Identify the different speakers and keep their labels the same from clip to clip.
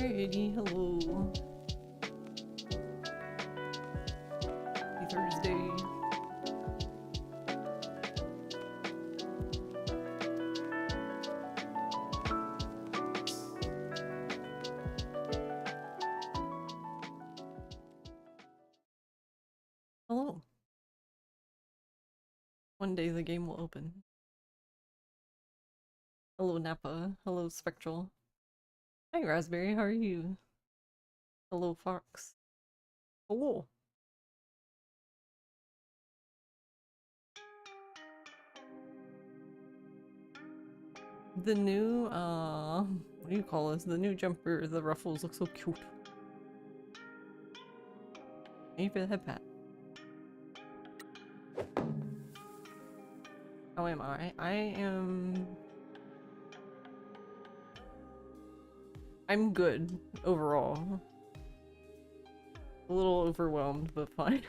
Speaker 1: Alrighty, hello. Happy Thursday. Hello. One day the game will open. Hello, Nappa. Hello, Spectral. Hi, Raspberry. How are you? Hello, Fox. Hello. The new, what do you call this? The new jumper, the ruffles look so cute. Thank you for the head pat. How am I? I'm good overall. A little overwhelmed, but fine.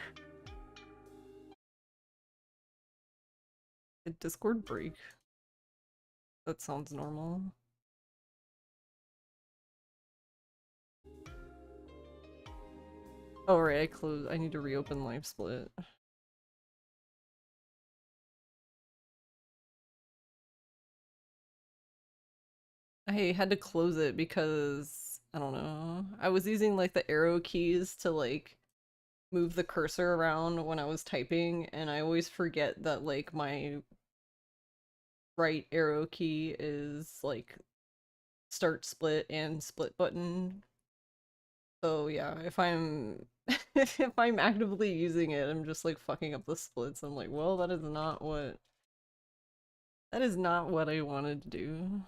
Speaker 1: Did Discord break? That sounds normal. Oh right, I need to reopen Live Split. I had to close it because, I don't know, I was using like the arrow keys to like move the cursor around when I was typing, and I always forget that like my right arrow key is like start split and split button. So yeah, if I'm if I'm actively using it, I'm just like fucking up the splits. I'm like, well, that is not what I wanted to do.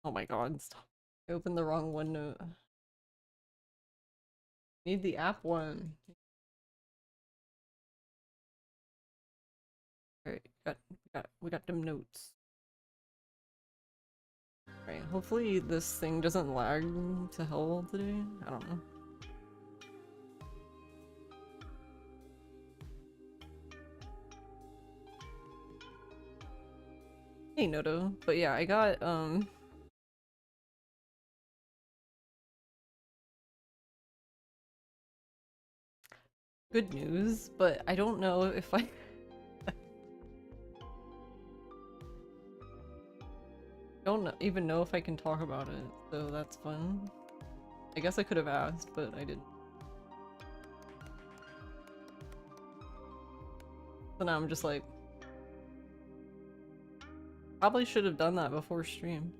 Speaker 1: Oh my god, stop. I opened the wrong OneNote. Need the app one. Alright, we got them notes. Alright, hopefully this thing doesn't lag to hell today. I don't know. Hey Noto. But yeah, I got good news, but I don't know if I don't even know if I can talk about it, so that's fun. I guess I could have asked, but I didn't. So now I'm just like, probably should have done that before stream.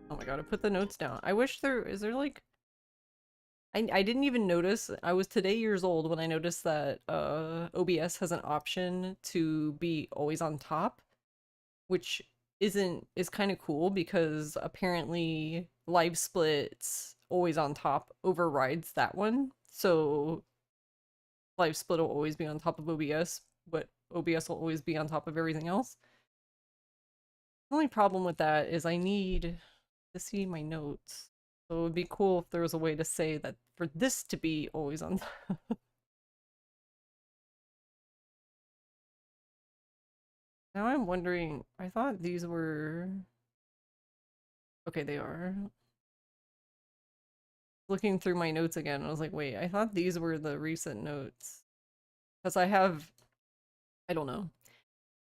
Speaker 1: Oh my god, I put the notes down. I wish is there like I didn't even notice. I was today years old when I noticed that OBS has an option to be always on top, which is kind of cool because apparently live splits always on top overrides that one. So live split will always be on top of OBS, but OBS will always be on top of everything else. The only problem with that is I need to see my notes. So it would be cool if there was a way to say that for this to be always on top. Now I'm wondering, I thought these were... Okay, they are. Looking through my notes again, I was like, wait, I thought these were the recent notes. Because I have... I don't know.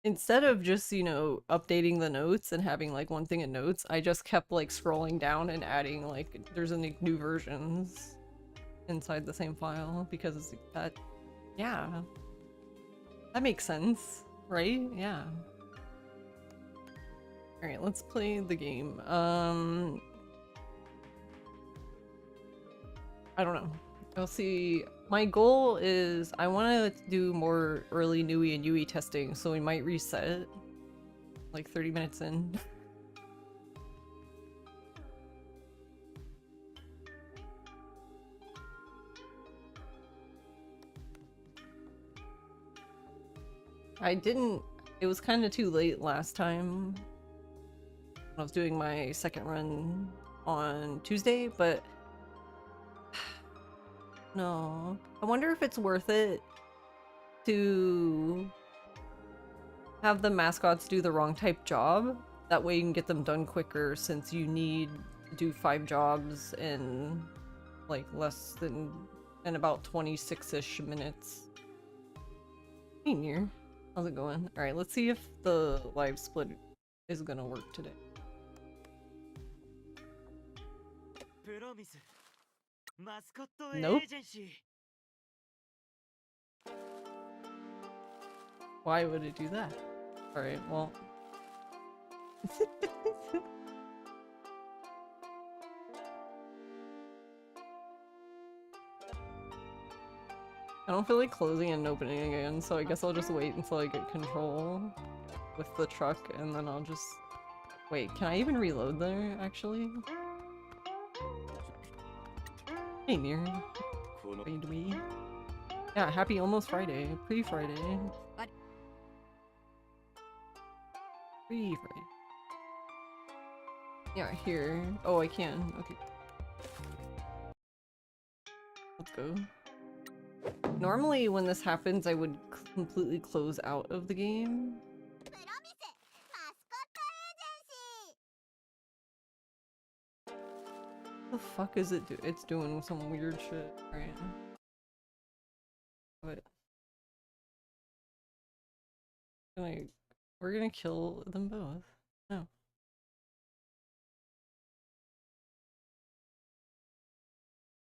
Speaker 1: Instead of just, you know, updating the notes and having like one thing in notes, I just kept like scrolling down and adding like, there's any new versions inside the same file because that... Yeah. That makes sense, right? Yeah. Alright, let's play the game. I don't know. I'll see. My goal is I want to do more early NUI and UI testing, so we might reset like 30 minutes in. I didn't... It was kind of too late last time. I was doing my second run on Tuesday, but... No. I wonder if it's worth it to have the mascots do the wrong type job That way you can get them done quicker, since you need to do 5 jobs in like less than in about 26-ish minutes. Hey Near, how's it going? Alright, let's see if the live split is gonna work today.
Speaker 2: Promise Mascot
Speaker 1: Nope.
Speaker 2: Agency.
Speaker 1: Why would it do that? Alright, well. I don't feel like closing and opening again, so I guess I'll just wait until I get control with the truck, and then I'll just... Wait, can I even reload there, actually? Hey, Near. Wait, me. Yeah, happy almost Friday. Pre-Friday. Pre-Friday. Yeah, here. Oh, I can. Okay. Let's go. Normally, when this happens, I would completely close out of the game.
Speaker 3: Promise Mascot Agency.
Speaker 1: What the fuck is it do? It's doing some weird shit right now. But we're gonna kill them both. No.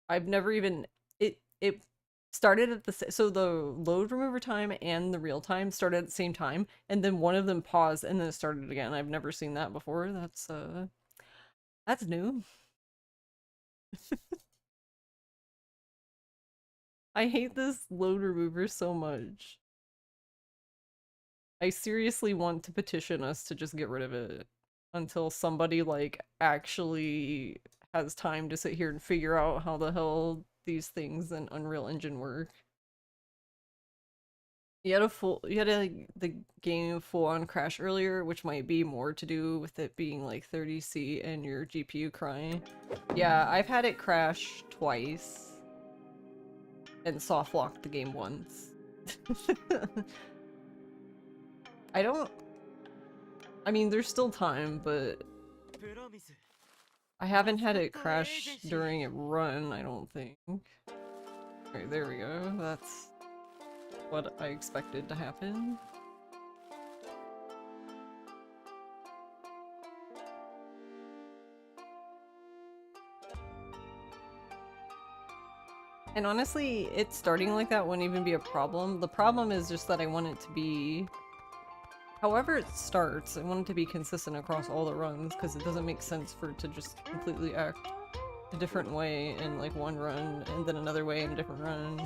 Speaker 1: I've never even it started at the so the load remover time and the real time started at the same time, and then one of them paused and then it started again. I've never seen that before. That's new. I hate this load remover so much. I seriously want to petition us to just get rid of it until somebody like actually has time to sit here and figure out how the hell these things in Unreal Engine work. You had the game full on crash earlier, which might be more to do with it being like 30C and your GPU crying. Yeah, I've had it crash twice and soft locked the game once. I mean, there's still time, but I haven't had it crash during a run, I don't think. Alright, there we go. That's what I expected to happen. And honestly, it starting like that wouldn't even be a problem. The problem is just that I want it to be... However it starts, I want it to be consistent across all the runs, because it doesn't make sense for it to just completely act a different way in like one run, and then another way in a different run.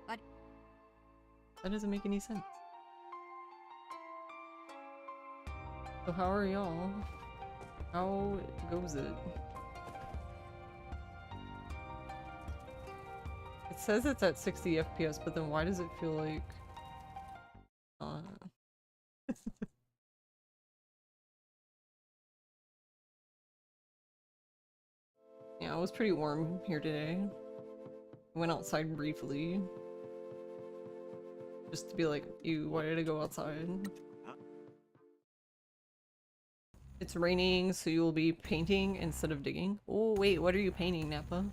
Speaker 1: That doesn't make any sense. So how are y'all? How goes it? It says it's at 60 FPS, but then why does it feel like... Yeah, it was pretty warm here today. I went outside briefly. Just to be like, ew, why did I go outside? It's raining, so you will be painting instead of digging. Oh wait, what are you painting, Nappa?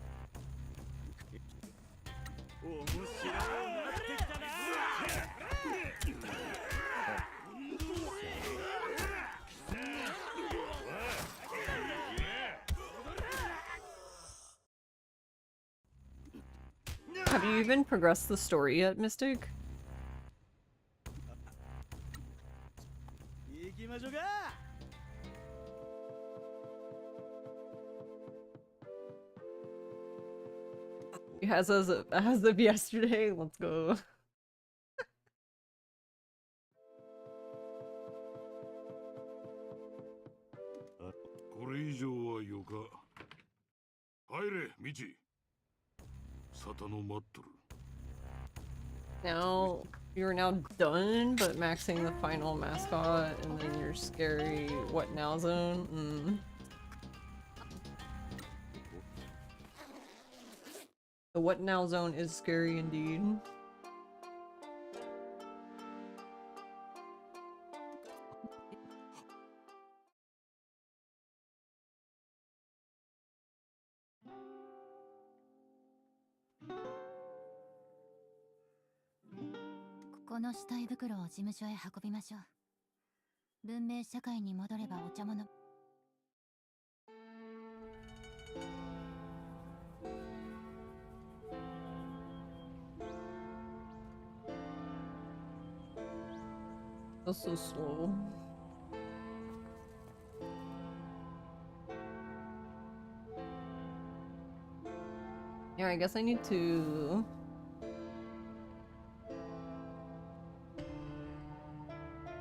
Speaker 1: Have you even progressed the story yet, Mystic? As of yesterday, let's go.
Speaker 4: これ以上はよか。入れ、ミチ。沙汰の待っとる。
Speaker 1: Now, you're now done, but maxing the final mascot, and then your scary what now zone. The what now zone is scary indeed.
Speaker 3: この死体袋を事務所へ運びましょう。文明社会に戻ればお茶物。
Speaker 1: That's so slow. Yeah, I guess I need to...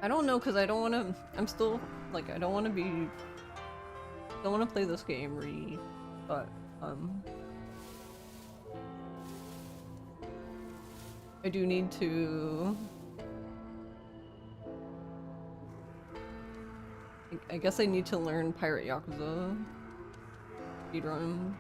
Speaker 1: I don't know, because I don't want to... I'm still... Like, I don't want to be... don't want to play this game but, I do need to... I guess I need to learn Pirate Yakuza. Speedrun.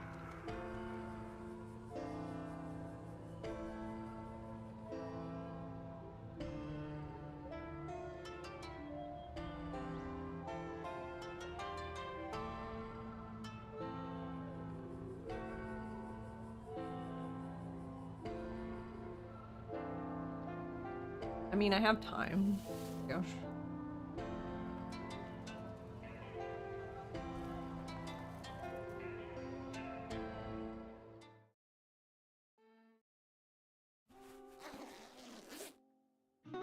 Speaker 1: I mean, I have time. Gosh.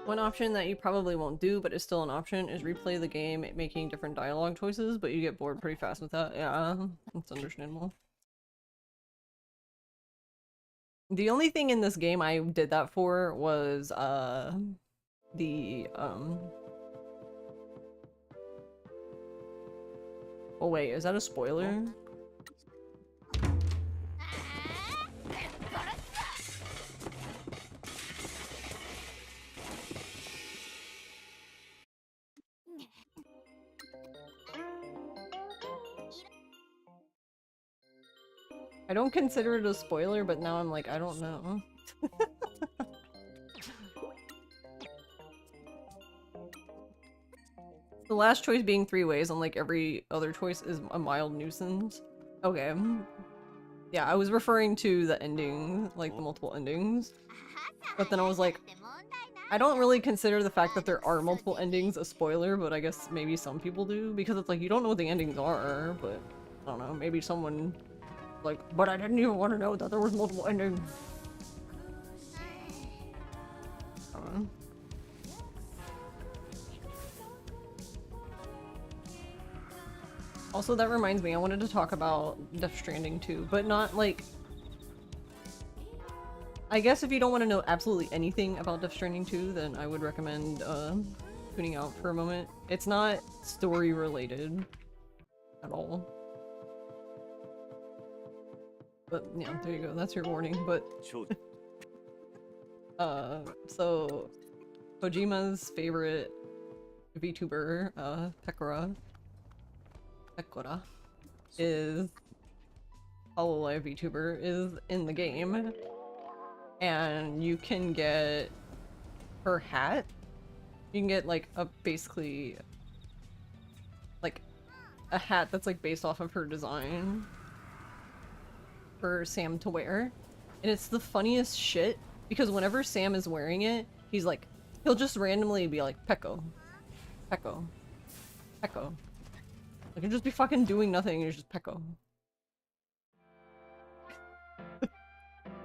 Speaker 1: One option that you probably won't do, but is still an option, is replay the game making different dialogue choices, but you get bored pretty fast with that. Yeah, that's understandable. The only thing in this game I did that for was, the, oh wait, is that a spoiler? I don't consider it a spoiler, but now I'm like, I don't know. The last choice being 3 ways, unlike every other choice, is a mild nuisance. Okay. Yeah, I was referring to the ending, like the multiple endings. But then I was like, I don't really consider the fact that there are multiple endings a spoiler, but I guess maybe some people do, because it's like, you don't know what the endings are, but I don't know, maybe someone like, but I didn't even want to know that there was multiple endings. I don't know. Also, that reminds me, I wanted to talk about Death Stranding too, but not like... I guess if you don't want to know absolutely anything about Death Stranding 2, then I would recommend tuning out for a moment. It's not story related at all. But yeah, there you go, that's your warning, but... so... Kojima's favorite VTuber, Pekora, is... Hololive VTuber, is in the game. And you can get her hat. You can get like a basically like a hat that's like based off of her design for Sam to wear. And it's the funniest shit because whenever Sam is wearing it, he's like, he'll just randomly be like, Peko, Peko, Peko. Like he'll just be fucking doing nothing and he's just Peko.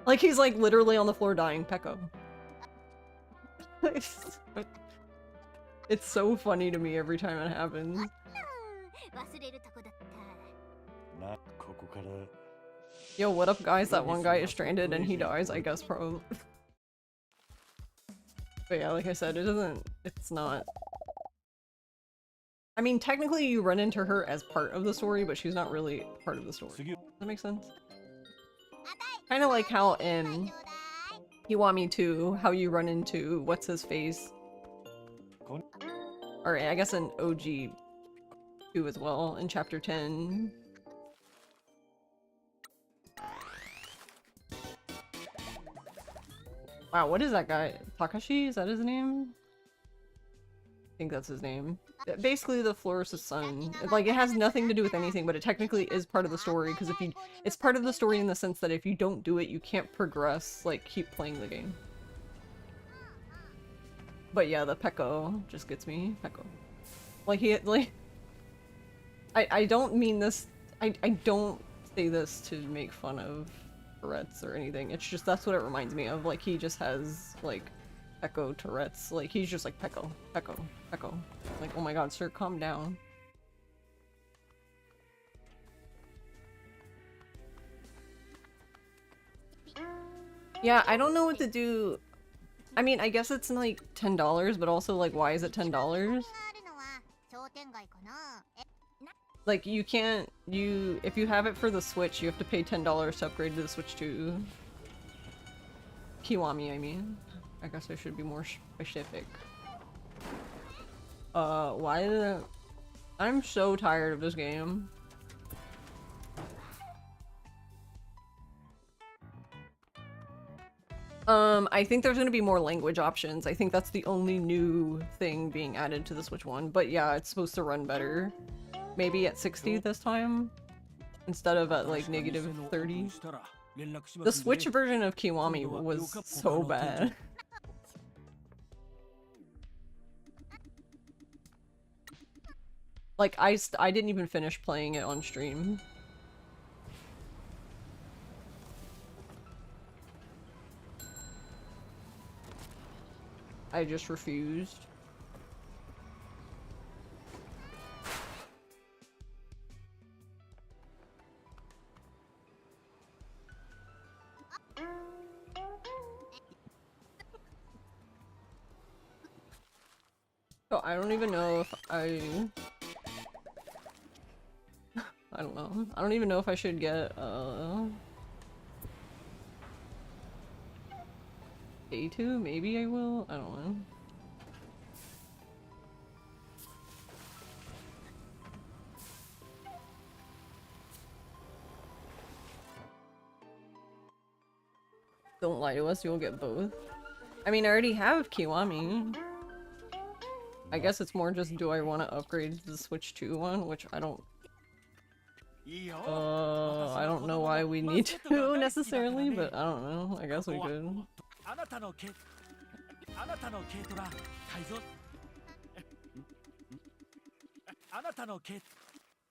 Speaker 1: Like he's like literally on the floor dying, Peko. It's so funny to me every time it happens. Yo, what up guys? That one guy is stranded and he dies, I guess, probably. But yeah, like I said, it's not... I mean, technically you run into her as part of the story, but she's not really part of the story. Does that make sense? Kind of like how in Kiwami 2, how you run into what's-his-face. Or I guess in OG 2 as well, in chapter 10. Wow, what is that guy? Takashi? Is that his name? I think that's his name. Basically the florist's son. Like, it has nothing to do with anything, but it technically is part of the story, because if you- it's part of the story in the sense that if you don't do it, you can't progress, like, keep playing the game. But yeah, the Pecco just gets me. Pecco. Like he like I don't mean this I don't say this to make fun of Tourette's or anything. It's just that's what it reminds me of. Like he just has like Pecco Tourette's. Like he's just like Pecco, Pecco, Pecco. Like, oh my god, sir, calm down. Yeah, I don't know what to do. I mean, I guess it's like $10, but also like why is it $10? Like you can't if you have it for the Switch, you have to pay $10 to upgrade to the Switch 2. Kiwami, I mean. I guess I should be more specific. Why did it... I'm so tired of this game. I think there's gonna be more language options. I think that's the only new thing being added to the Switch 1. But yeah, it's supposed to run better. Maybe at 60 this time? Instead of at like -30. The Switch version of Kiwami was so bad. Like, I didn't even finish playing it on stream. I just refused. So I don't even know if I don't know. I don't even know if I should get A2? Maybe I will? I don't know. Don't lie to us, you'll get both. I mean, I already have Kiwami. I guess it's more just do I want to upgrade to the Switch 2 one, which I don't know why we need to necessarily, but I don't know. I guess we could.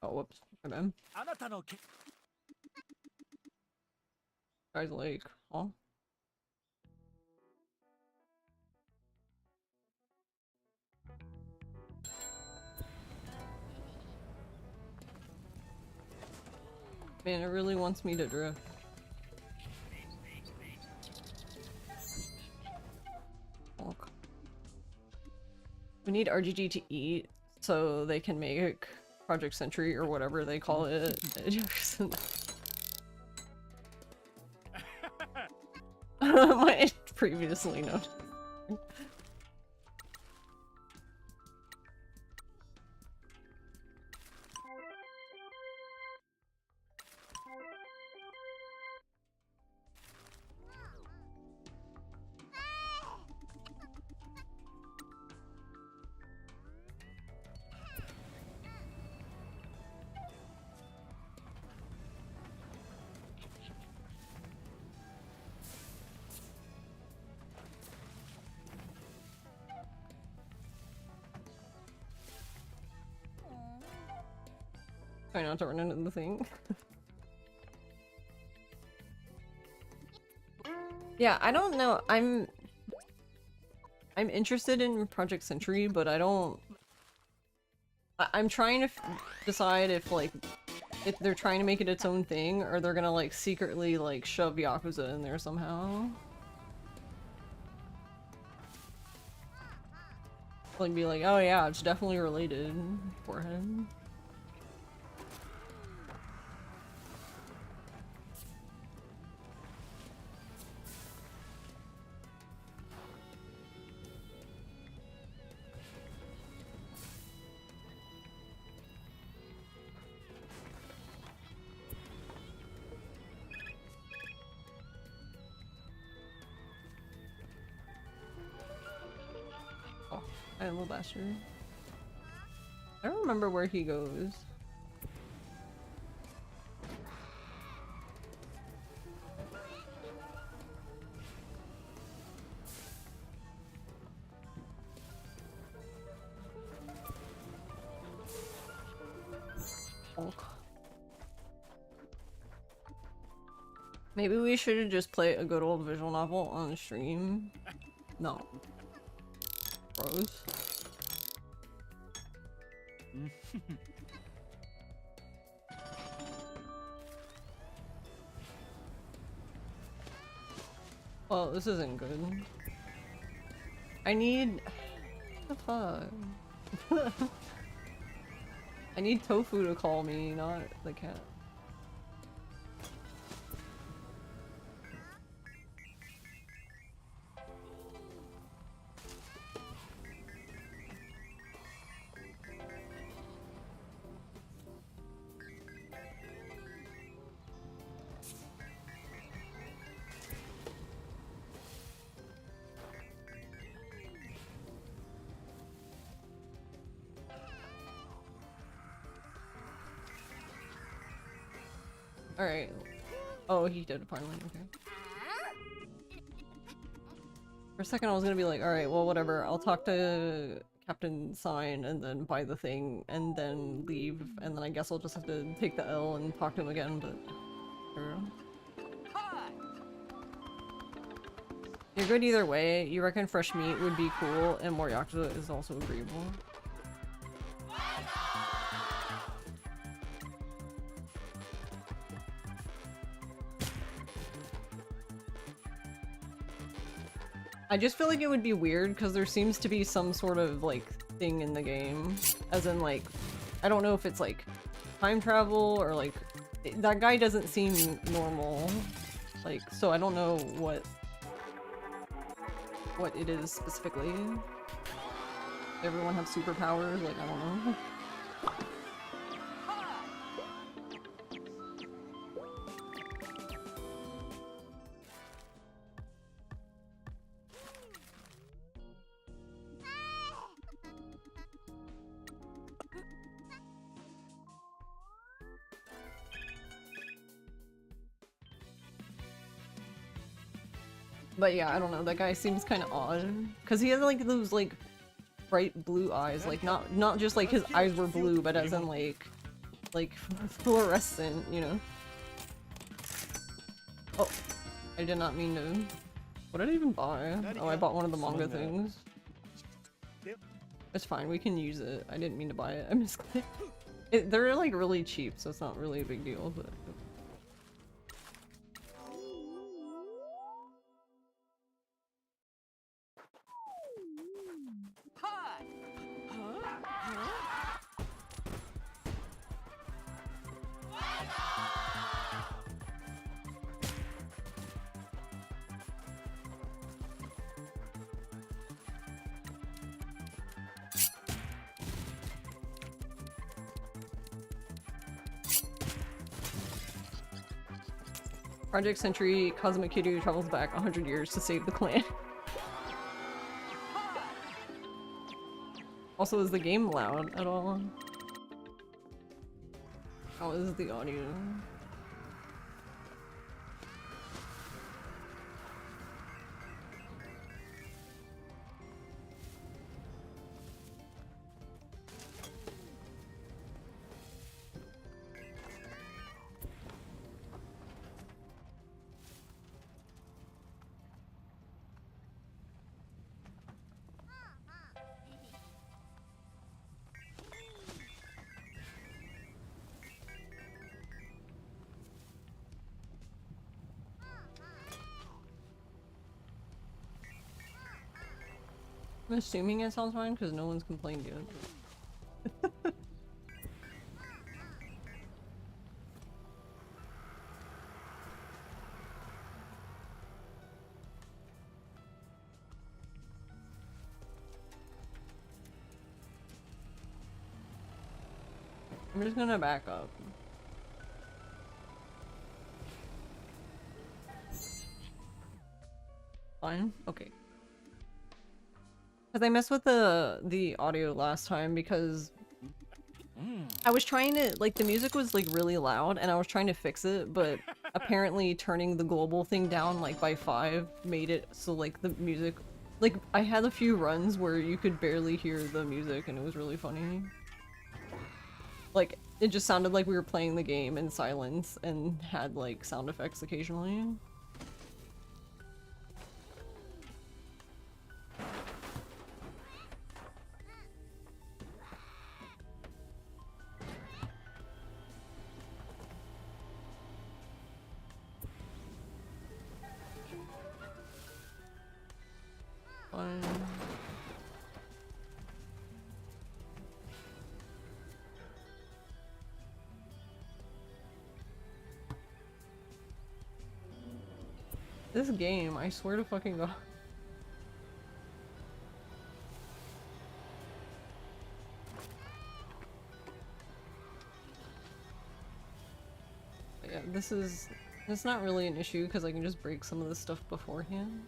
Speaker 1: Oh, whoops. My bad. Guys like, huh? Man, it really wants me to drift. Fuck. We need RGG to eat so they can make Project Sentry or whatever they call it. My previously noted. Try not to run into the thing. Yeah, I don't know. I'm interested in Project Sentry, but I don't... I'm trying to decide if, like, if they're trying to make it its own thing, or they're gonna, like, secretly, like, shove Yakuza in there somehow. Like, be like, oh yeah, it's definitely related. Forehead. I little bastard. I don't remember where he goes. Hulk. Maybe we should just play a good old visual novel on stream. No. Gross. Well, this isn't good. I need... What the fuck? I need Tofu to call me, not the cat. Alright. Oh, he did finally, okay. For a second I was gonna be like, alright, well whatever, I'll talk to Captain Sign and then buy the thing and then leave, and then I guess I'll just have to take the L and talk to him again, but... You're good either way. You reckon fresh meat would be cool, and more Yakuza is also agreeable. I just feel like it would be weird because there seems to be some sort of like thing in the game, as in like, I don't know if it's like time travel or like, that guy doesn't seem normal, like, so I don't know what it is specifically. Everyone have superpowers, like, I don't know. But yeah, I don't know, that guy seems kind of odd. Cause he has like those like bright blue eyes, like not just like his eyes were blue, but as in like fluorescent, you know? Oh, I did not mean to. What did I even buy? Oh, I bought one of the manga things. It's fine, we can use it. I didn't mean to buy it. I misclicked. They're like really cheap, so it's not really a big deal, but... Project Century, Cosmic Kiryu travels back 100 years to save the clan. Also, is the game loud at all? How is the audio? I'm assuming it sounds fine because no one's complained yet. I'm just gonna back up. Fine? Okay. Because I messed with the audio last time because I was trying to, like, the music was like really loud and I was trying to fix it, but apparently turning the global thing down like by 5 made it so like the music, like I had a few runs where you could barely hear the music and it was really funny. Like, it just sounded like we were playing the game in silence and had, like, sound effects occasionally. Fine. This game, I swear to fucking God. Yeah, it's not really an issue because I can just break some of this stuff beforehand.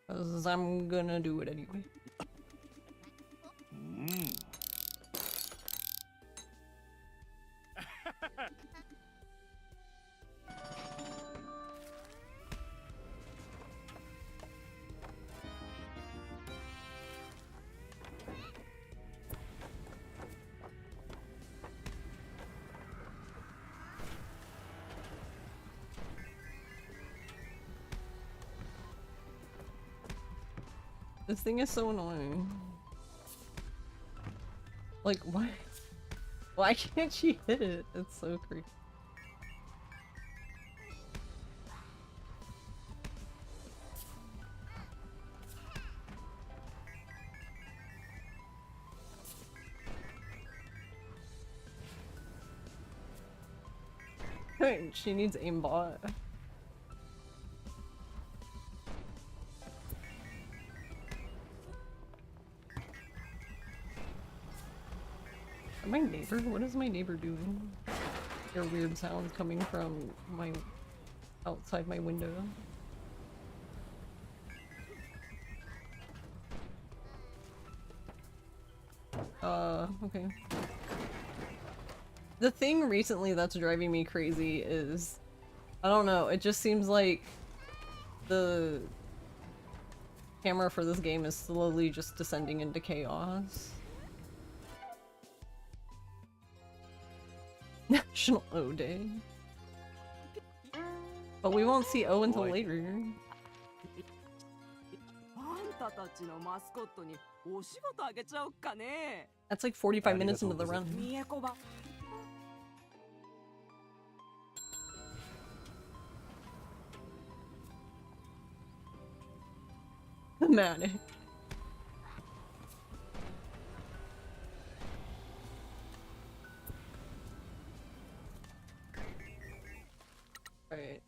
Speaker 1: Because I'm gonna do it anyway. This thing is so annoying. Like, why? Why can't she hit it? It's so creepy. She needs aimbot. My neighbor? What is my neighbor doing? There are weird sounds coming from my outside my window. Okay. The thing recently that's driving me crazy is, I don't know, it just seems like the camera for this game is slowly just descending into chaos. National O Day. But we won't see O until later. That's like 45 minutes into the run. Manic. Right.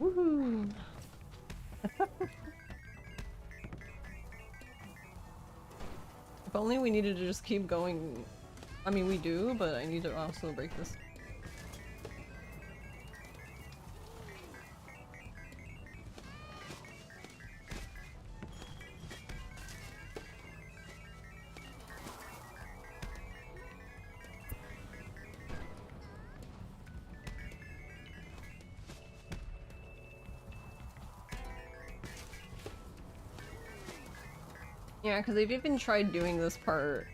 Speaker 1: Woohoo! If only we needed to just keep going. I mean, we do, but I need to also break this. Yeah, because they've even tried doing this part,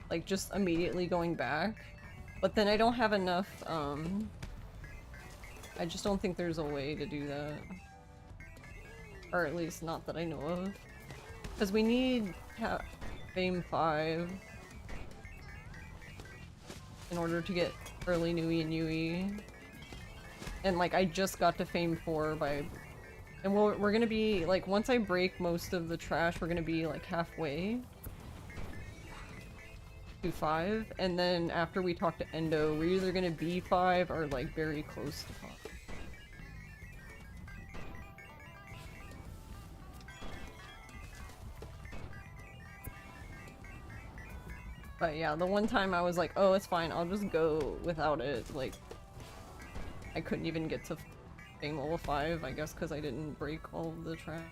Speaker 1: like, just immediately going back, but then I don't have enough, I just don't think there's a way to do that. Or at least not that I know of. Because we need Fame 5 in order to get early Nui and Yui. And, like, I just got to Fame 4 by... And we're gonna be, like, once I break most of the trash, we're gonna be, like, halfway to 5. And then after we talk to Endo, we're either gonna be 5 or, like, very close to 5. But yeah, the one time I was like, oh, it's fine, I'll just go without it. Like, I couldn't even get to being level 5, I guess because I didn't break all of the track.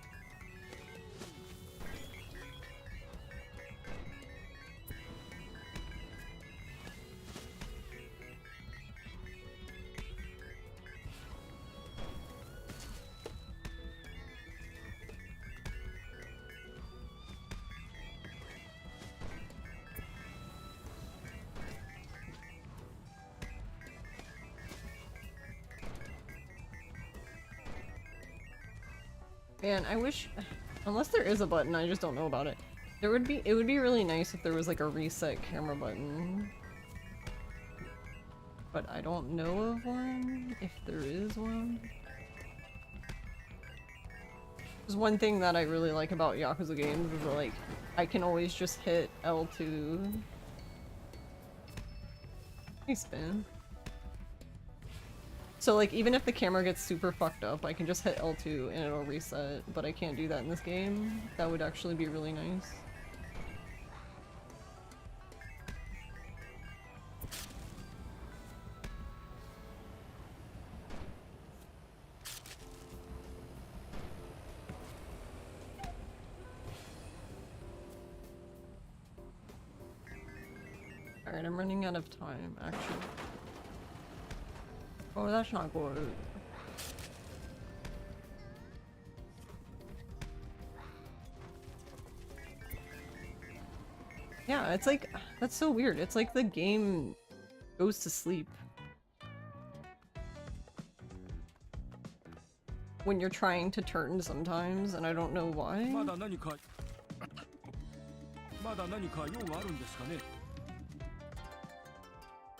Speaker 1: Man, I wish, unless there is a button, I just don't know about it. It would be really nice if there was like a reset camera button. But I don't know of one, if there is one. There's one thing that I really like about Yakuza games is that, like, I can always just hit L2. Hey, spin. So like, even if the camera gets super fucked up, I can just hit L2 and it'll reset, but I can't do that in this game. That would actually be really nice. Alright, I'm running out of time, actually. Oh, that's not good. Yeah, it's like, that's so weird. It's like the game goes to sleep when you're trying to turn sometimes, and I don't know why.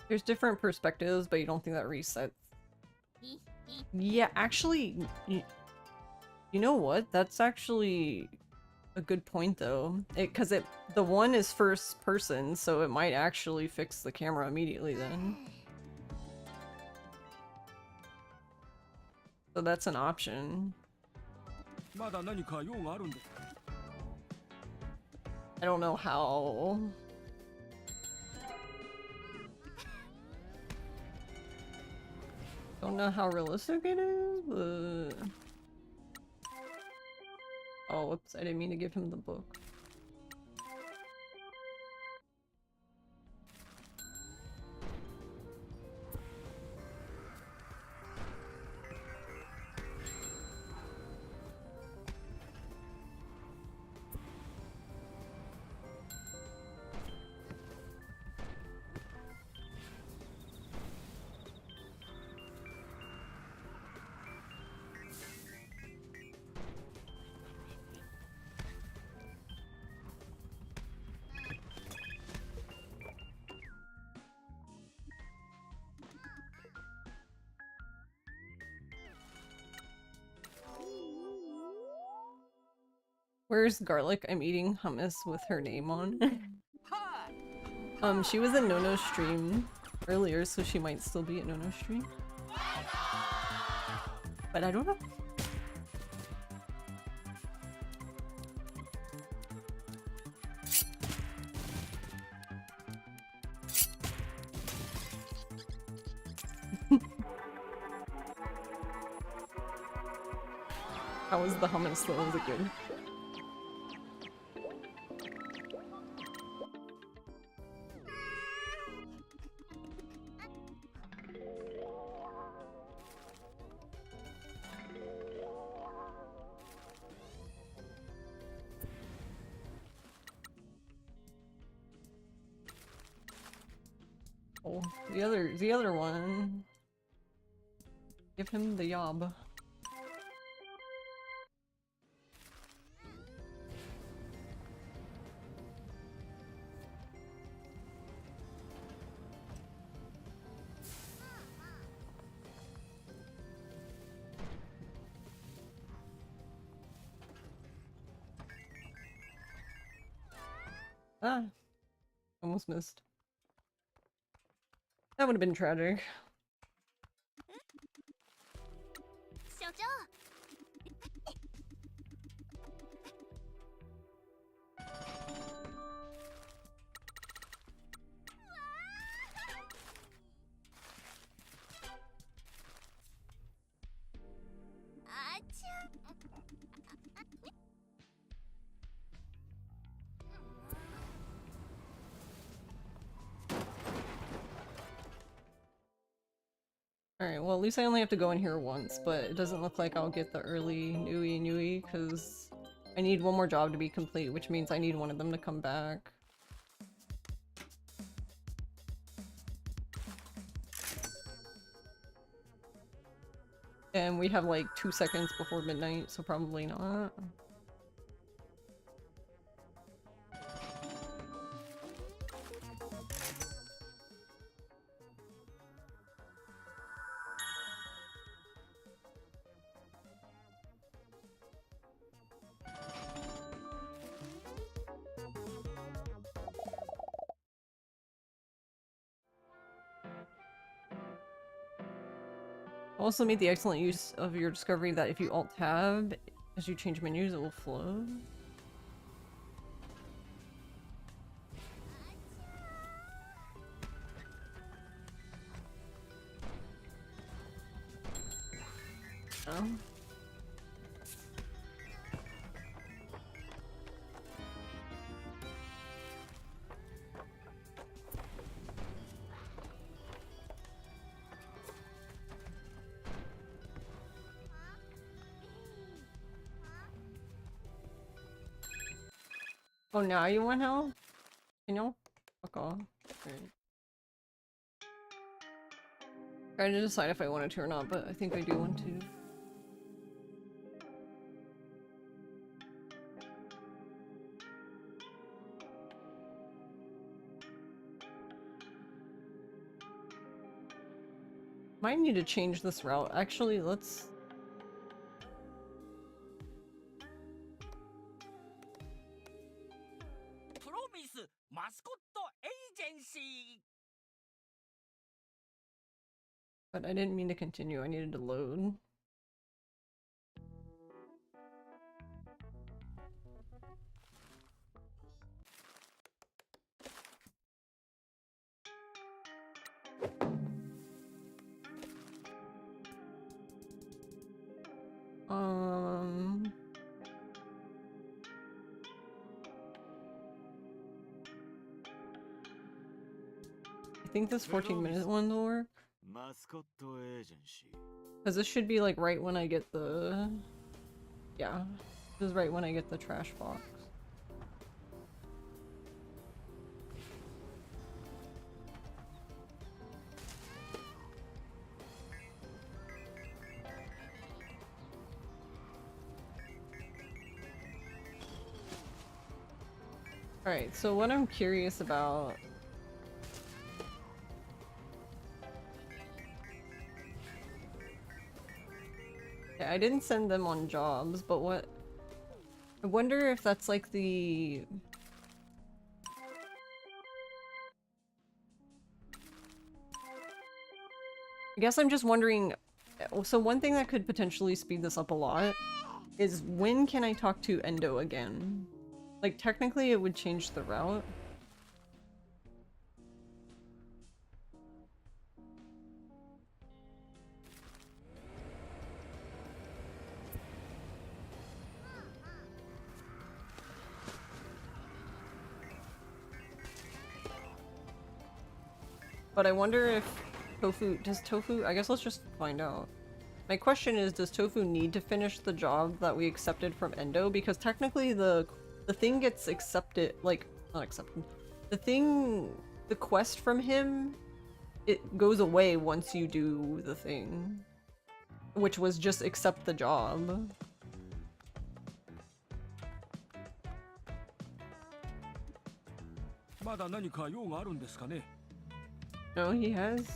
Speaker 1: There's different perspectives, but you don't think that resets. Yeah, actually, you know what? That's actually a good point, though. Because the one is first person, so it might actually fix the camera immediately then. So that's an option. I don't know how. Don't know how realistic it is, but... Oh, whoops, I didn't mean to give him the book. Where's Garlic? I'm eating hummus with her name on. She was in Nono's stream earlier, so she might still be at Nono's stream. But I don't know. How was the hummus though? Was it good? Oh, the other one. Give him the yob. Ah, almost missed. That would have been tragic. at least I only have to go in here once, but it doesn't look like I'll get the early Nui because I need one more job to be complete, which means I need one of them to come back. And we have like 2 seconds before midnight, so probably not. Also made the excellent use of your discovery that if you alt-tab, as you change menus, it will flow. Oh. Oh, now you want help? You know? Fuck off. Right. Trying to decide if I wanted to or not, but I think I do want to. Might need to change this route. Actually, let's...
Speaker 2: Promise Mascot Agency.
Speaker 1: But I didn't mean to continue. I needed to load. Um... I think this 14-minute one will work.
Speaker 2: Mascot Agency.
Speaker 1: Because this should be like right when I get the... Yeah. This is right when I get the trash box. Alright, so what I'm curious about... Yeah, I didn't send them on jobs, but what... I wonder if that's like the... I guess I'm just wondering... So one thing that could potentially speed this up a lot is when can I talk to Endo again? Like, technically it would change the route. But I wonder if does Tofu, I guess let's just find out. My question is, does Tofu need to finish the job that we accepted from Endo? Because technically the thing gets accepted, like, not accepted. The quest from him, it goes away once you do the thing. Which was just accept the job. No, he has.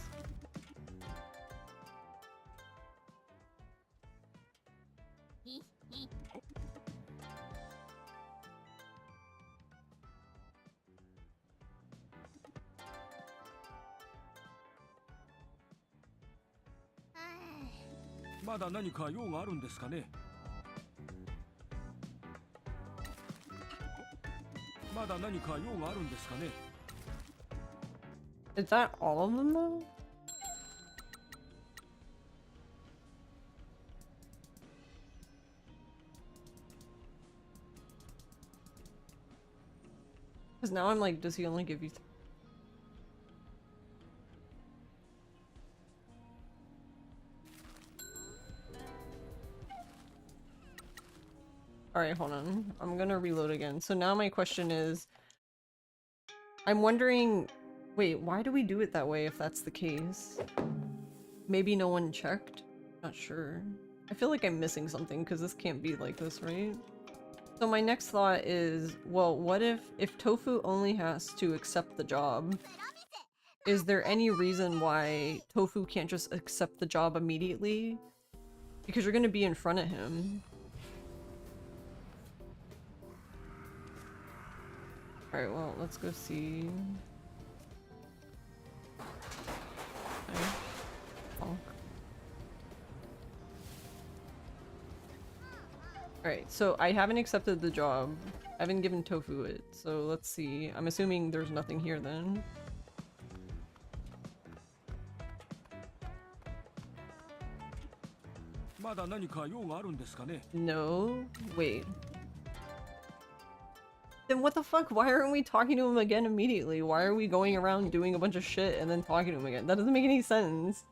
Speaker 1: Is that all of them though? Because now I'm like, does he only give you... Alright, hold on. I'm gonna reload again. So now my question is, I'm wondering, wait, why do we do it that way if that's the case? Maybe no one checked? Not sure. I feel like I'm missing something because this can't be like this, right? So my next thought is, well, what if Tofu only has to accept the job? Is there any reason why Tofu can't just accept the job immediately? Because you're gonna be in front of him. Alright, well, let's go see. Okay. Bonk. Alright, so I haven't accepted the job. I haven't given Tofu it, so let's see. I'm assuming there's nothing here then. No? Wait. Then what the fuck? Why aren't we talking to him again immediately? Why are we going around doing a bunch of shit and then talking to him again? That doesn't make any sense.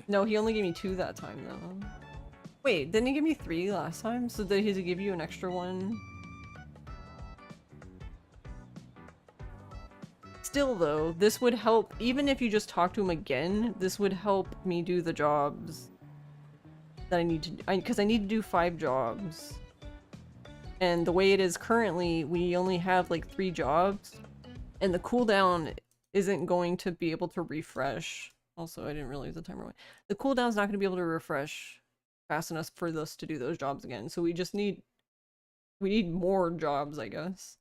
Speaker 1: No, he only gave me 2 that time though. Wait, didn't he give me 3 last time? So did he give you an extra one? Still though, this would help, even if you just talk to him again, this would help me do the jobs that I need to do, because I need to do 5 jobs. And the way it is currently, we only have like 3 jobs, and the cooldown isn't going to be able to refresh. Also, I didn't realize the timer went. The cooldown's not going to be able to refresh fast enough for us to do those jobs again. So we just need, we need more jobs, I guess.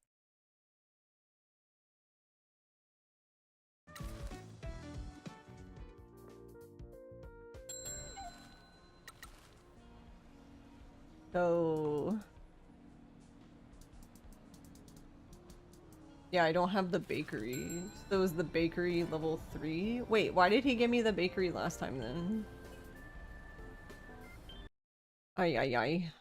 Speaker 1: So yeah, I don't have the bakery. So is the bakery level 3? Wait, why did he give me the bakery last time then? Ay ay ay.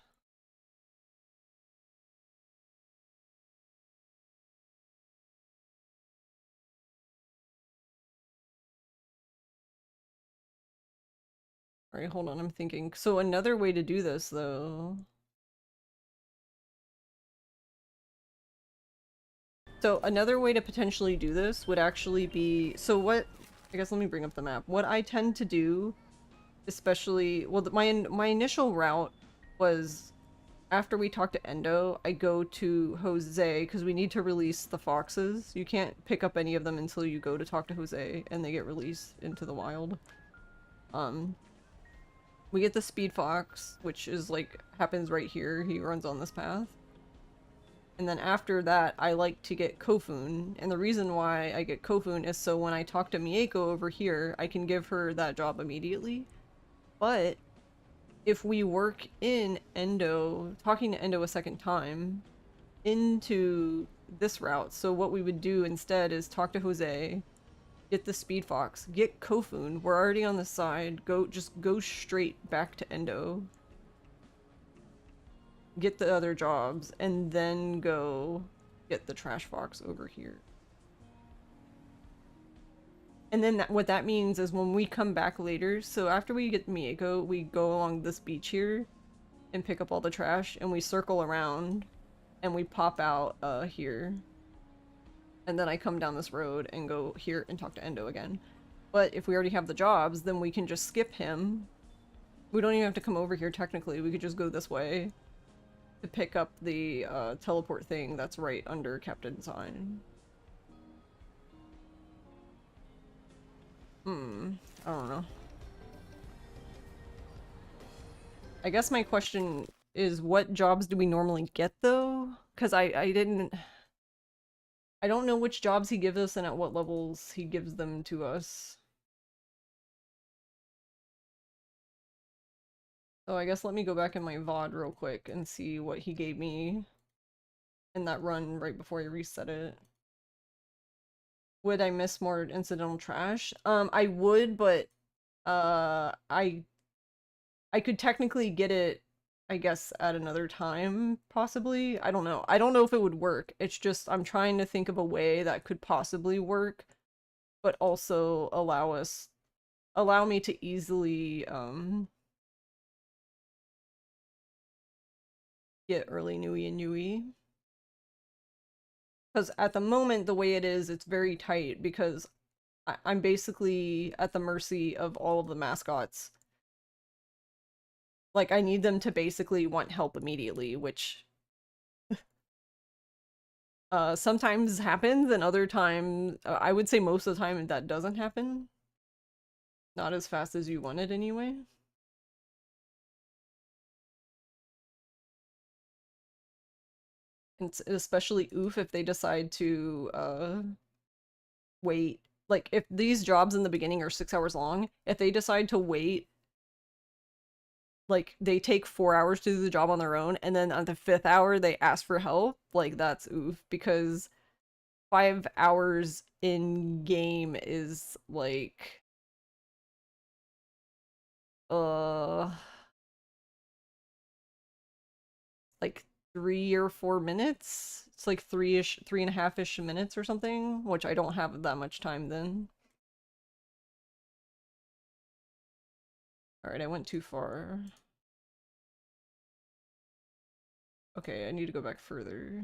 Speaker 1: Alright, hold on, I'm thinking. So another way to do this though. So another way to potentially do this would actually be, so what, I guess let me bring up the map. What I tend to do, especially, well, my initial route was, after we talk to Endo, I go to Jose, because we need to release the foxes. You can't pick up any of them until you go to talk to Jose, and they get released into the wild. We get the speed fox, which is like, happens right here. He runs on this path. And then after that, I like to get Kofun, and the reason why I get Kofun is so when I talk to Mieko over here, I can give her that job immediately. But if we work in Endo, talking to Endo a second time, into this route, so what we would do instead is talk to Jose, get the speed fox, get Kofun, we're already on the side, just go straight back to Endo. Get the other jobs, and then go get the trash fox over here. And then what that means is when we come back later, so after we get Mieko, we go along this beach here and pick up all the trash, and we circle around and we pop out here. And then I come down this road and go here and talk to Endo again. But if we already have the jobs, then we can just skip him. We don't even have to come over here technically, we could just go this way to pick up the teleport thing that's right under Captain's Sign. I don't know. I guess my question is, what jobs do we normally get though? Because I don't know which jobs he gives us and at what levels he gives them to us. So I guess let me go back in my VOD real quick and see what he gave me in that run right before I reset it. Would I miss more incidental trash? I would, but I could technically get it, I guess, at another time, possibly. I don't know. I don't know if it would work. It's just I'm trying to think of a way that could possibly work, but also allow me to easily get early Nui and Yui. Because at the moment, the way it is, it's very tight because I'm basically at the mercy of all of the mascots. Like, I need them to basically want help immediately, which sometimes happens, and other times, I would say most of the time that doesn't happen. Not as fast as you want it anyway. It's especially oof if they decide to wait. Like, if these jobs in the beginning are 6 hours long, if they decide to wait, like, they take 4 hours to do the job on their own, and then on the 5th hour they ask for help, like, that's oof, because 5 hours in game is, like, like 3 or 4 minutes? It's like 3.5-ish minutes or something, which I don't have that much time then. Alright, I went too far. Okay, I need to go back further.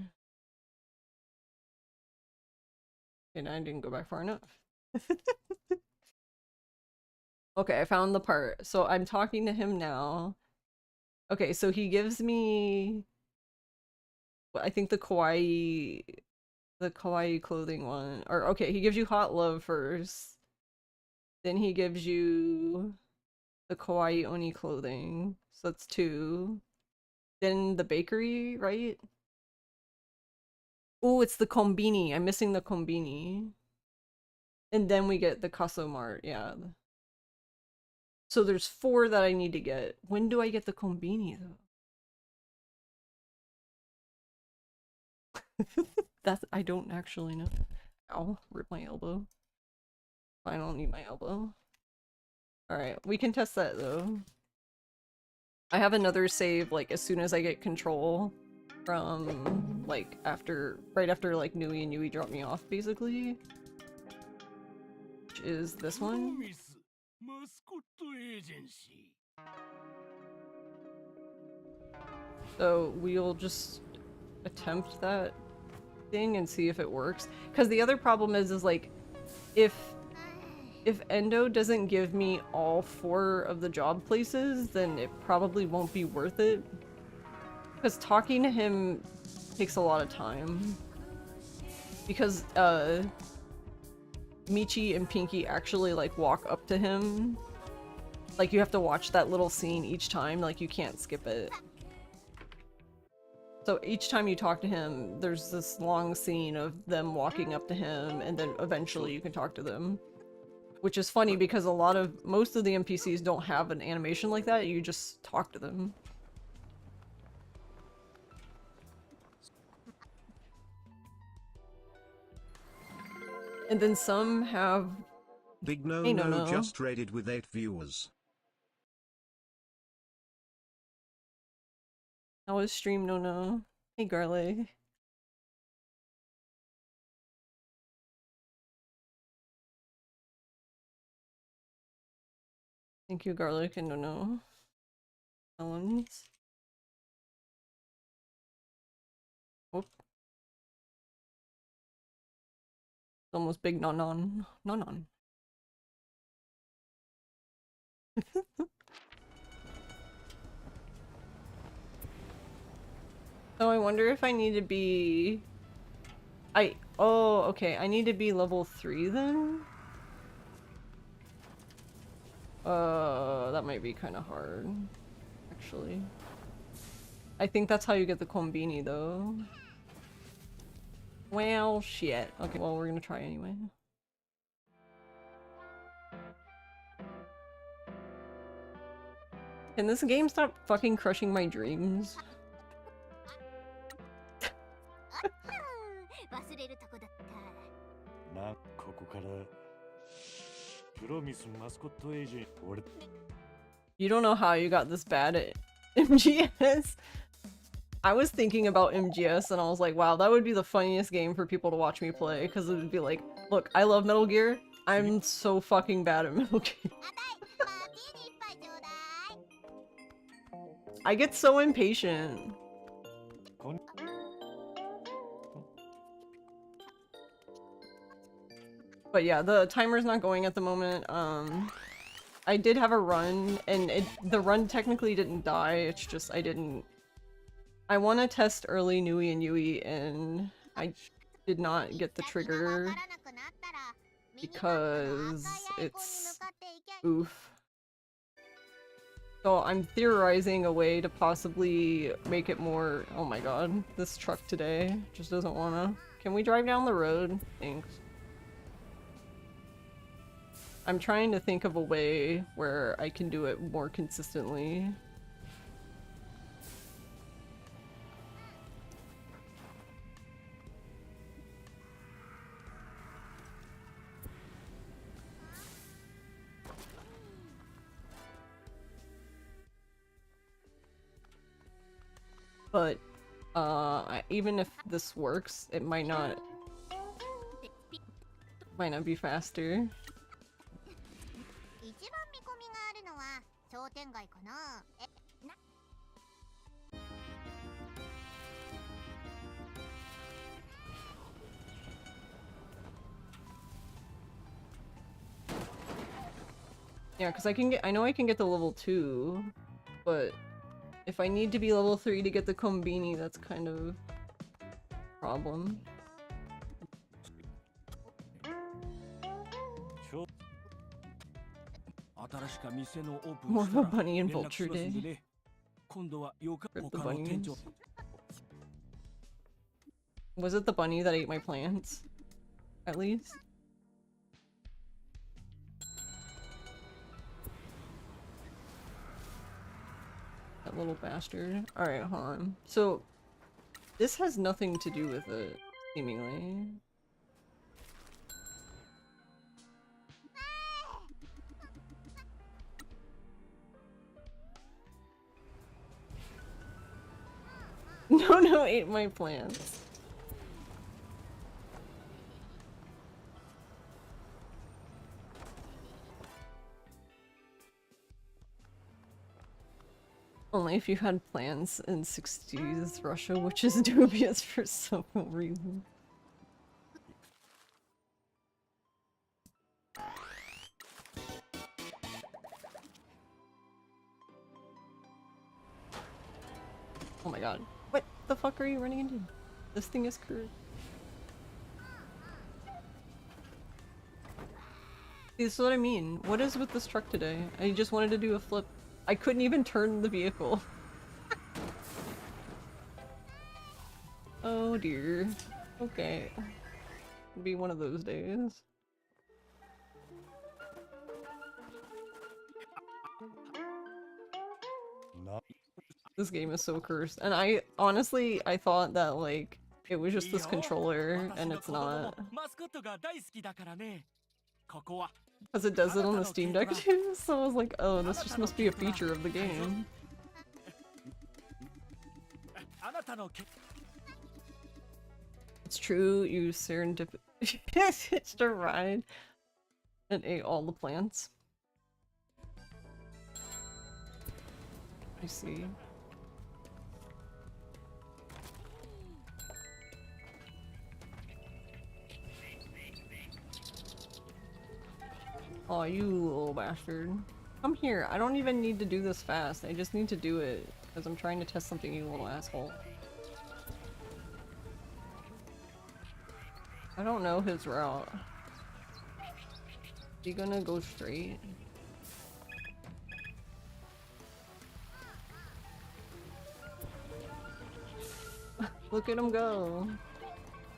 Speaker 1: And I didn't go back far enough. Okay, I found the part. So I'm talking to him now. Okay, so he gives me, I think the kawaii clothing one. Or okay, he gives you hot love first. Then he gives you the kawaii oni clothing. So that's 2. Then the bakery, right? Oh, it's the kombini. I'm missing the kombini. And then we get the Kaso Mart, yeah. So there's 4 that I need to get. When do I get the kombini, though? That's, I don't actually know. Ow, rip my elbow. I don't need my elbow. Alright, we can test that, though. I have another save, like, as soon as I get control from, like, right after, like, Nui and Yui drop me off, basically. Which is this one.
Speaker 2: Promise Mascot Agency.
Speaker 1: So we'll just attempt that thing and see if it works. Because the other problem is like, if Endo doesn't give me all 4 of the job places, then it probably won't be worth it. Because talking to him takes a lot of time. Because, Michi and Pinky actually, like, walk up to him. Like, you have to watch that little scene each time, like, you can't skip it. So each time you talk to him, there's this long scene of them walking up to him, and then eventually you can talk to them. Which is funny because most of the NPCs don't have an animation like that, you just talk to them. And then some have...
Speaker 5: Big No
Speaker 1: Hey,
Speaker 5: No
Speaker 1: No.
Speaker 5: just raided with 8 viewers.
Speaker 1: How was stream, No? Hey, Garlic. Thank you, Garlic and No. Melons. Whoop. It's almost big non. So I wonder if I need to be... Oh, okay, I need to be level 3 then? That might be kind of hard, actually. I think that's how you get the kombini, though. Well, shit. Okay, well, we're gonna try anyway. Can this game stop fucking crushing my dreams?
Speaker 3: 忘れるとこだった。
Speaker 2: な、ここからプロミスマスコットエージェント俺
Speaker 1: You don't know how you got this bad at MGS. I was thinking about MGS and I was like, wow, that would be the funniest game for people to watch me play, because it would be like, look, I love Metal Gear. I'm so fucking bad at Metal Gear. I get so impatient. But yeah, the timer's not going at the moment. I did have a run, and the run technically didn't die, it's just I want to test early Nui and Yui, and I did not get the trigger because it's oof. So I'm theorizing a way to possibly make it more— oh my god, this truck today just doesn't wanna— can we drive down the road? Thanks. I'm trying to think of a way where I can do it more consistently. But even if this works, it might not be faster.
Speaker 6: 一番見込みがあるのは商店街かな。
Speaker 1: Yeah, because I know I can get to level 2, but if I need to be level 3 to get the Kombini, that's kind of a problem. More of a bunny and vulture day. Rip the bunnies. Was it the bunny that ate my plants? At least? That little bastard. Alright, hold on. So, this has nothing to do with it, seemingly. No, ate my plants. Only if you had plans in 60s Russia, which is dubious for some reason. Oh my god. What the fuck are you running into? This thing is cursed. This is what I mean. What is with this truck today? I just wanted to do a flip. I couldn't even turn the vehicle. Oh dear. Okay. It'll be one of those days. This game is so cursed. And I honestly thought that like it was just this controller and it's not. Because it does it on the Steam Deck too, so I was like, oh, this just must be a feature of the game. It's true, you hitched a ride and ate all the plants. I see. Aw, you little bastard. Come here, I don't even need to do this fast, I just need to do it, because I'm trying to test something, you little asshole. I don't know his route. Is he gonna go straight? Look at him go.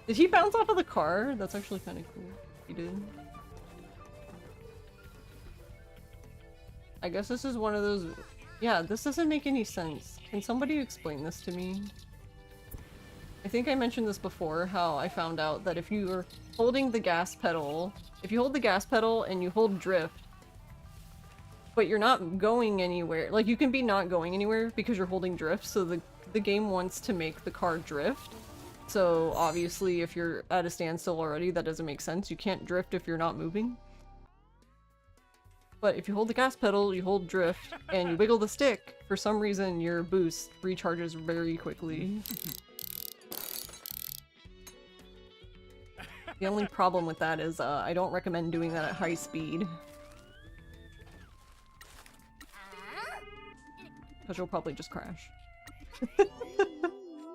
Speaker 1: Did he bounce off of the car? That's actually kind of cool. He did. I guess this is one of those— yeah, this doesn't make any sense. Can somebody explain this to me? I think I mentioned this before, how I found out that if you're holding the gas pedal, if you hold the gas pedal and you hold drift, but you're not going anywhere, like you can be not going anywhere because you're holding drift, so the game wants to make the car drift. So obviously if you're at a standstill already, that doesn't make sense. You can't drift if you're not moving. But if you hold the gas pedal, you hold drift, and you wiggle the stick, for some reason your boost recharges very quickly. The only problem with that is I don't recommend doing that at high speed. Because you'll probably just crash.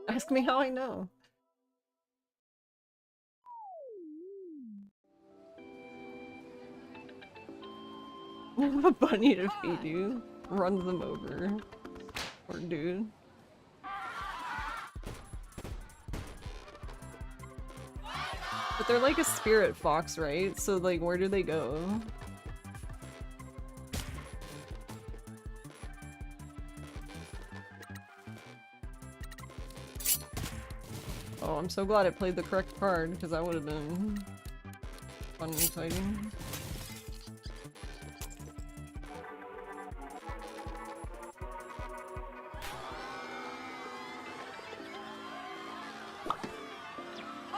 Speaker 1: Ask me how I know. A bunny to feed you. Run them over. Poor dude. But they're like a spirit fox, right? So like, where do they go? Oh, I'm so glad I played the correct card, because that would have been fun and exciting.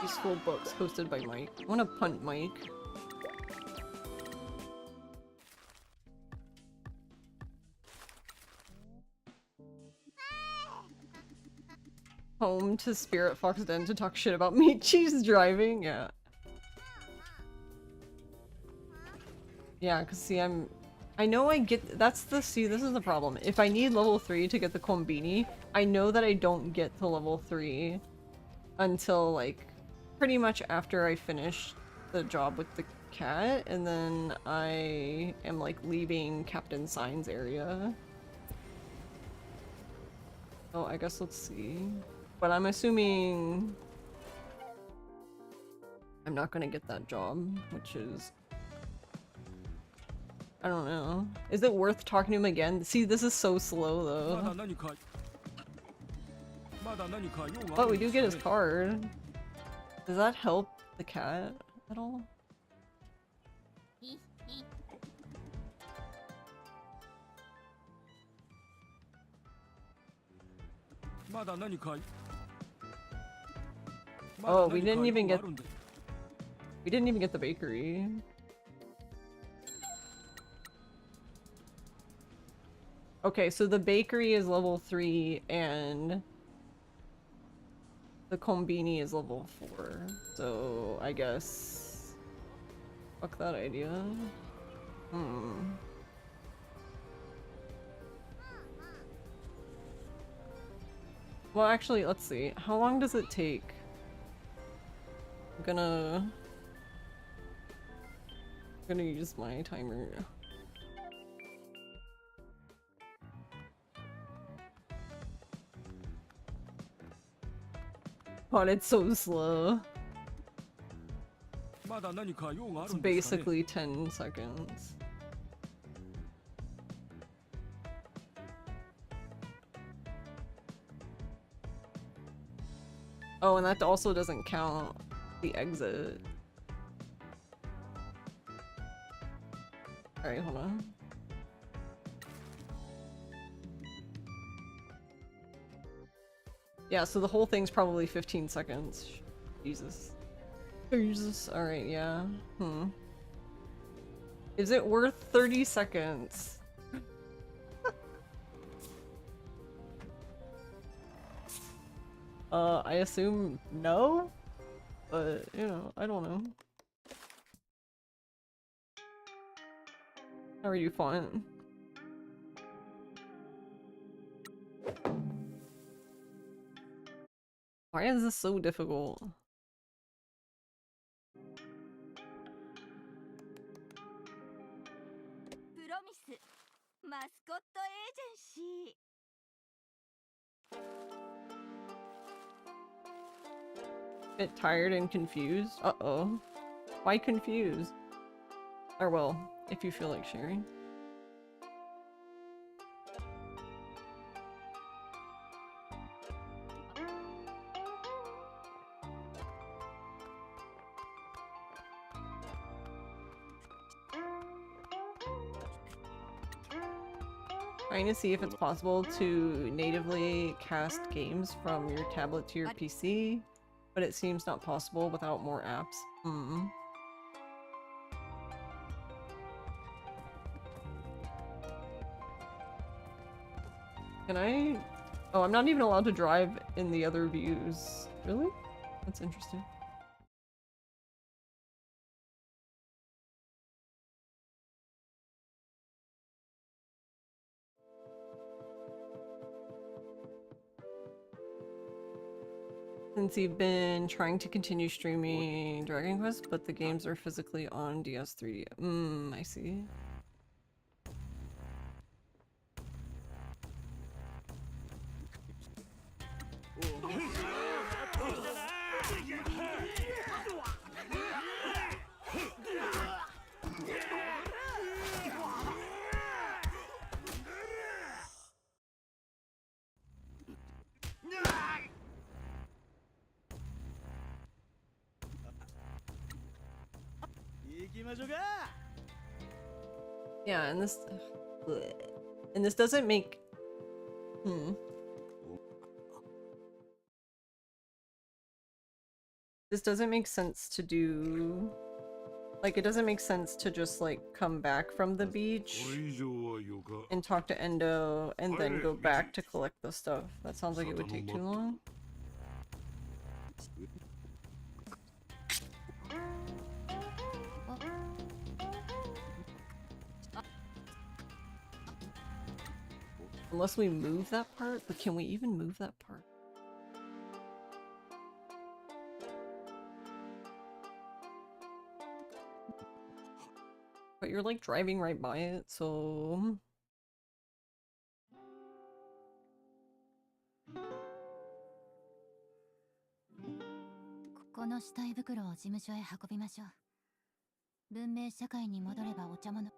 Speaker 1: Useful books hosted by Mike. I wanna punt Mike. Home to Spirit Fox Den to talk shit about meat cheese driving, yeah. Yeah, cause see I know I get- see, this is the problem. If I need level 3 to get the Kombini, I know that I don't get to level 3 until like pretty much after I finish the job with the cat, and then I am like leaving Captain Sign's area. Oh, I guess let's see. But I'm assuming I'm not gonna get that job, which is... I don't know. Is it worth talking to him again? See, this is so slow though. But we do get his card. Does that help the cat at all? Oh, we didn't even get the bakery. Okay, so the bakery is level 3 and the Kombini is level 4. So I guess fuck that idea. Well, actually, let's see. How long does it take? I'm gonna use my timer. God, it's so slow. It's basically 10 seconds. Oh, and that also doesn't count the exit. Alright, hold on. Yeah, so the whole thing's probably 15 seconds. Jesus. Jesus. Alright, yeah. Is it worth 30 seconds? I assume no? But, you know, I don't know. How are you, font? Why is this so difficult?
Speaker 3: Promise Mascot Agency.
Speaker 1: Bit tired and confused? Uh-oh. Why confused? Or well, if you feel like sharing. Trying to see if it's possible to natively cast games from your tablet to your PC, but it seems not possible without more apps. Can I? Oh, I'm not even allowed to drive in the other views. Really? That's interesting. Since you've been trying to continue streaming Dragon Quest, but the games are physically on DS 3D. I see. Yeah, and this bleh. And this doesn't make this doesn't make sense to do. Like, it doesn't make sense to just like come back from the beach
Speaker 4: これ以上はよか
Speaker 1: and talk to Endo and then go back to collect the stuff. That sounds like it would take too long. Unless we move that part, but can we even move that part? But you're like driving right by it, so...
Speaker 3: この死体袋を事務所へ運びましょう。文明社会に戻ればお茶物。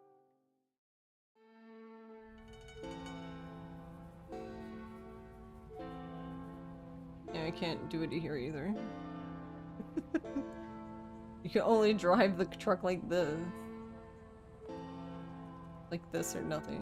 Speaker 1: Yeah, I can't do it here either. You can only drive the truck like this. Like this or nothing.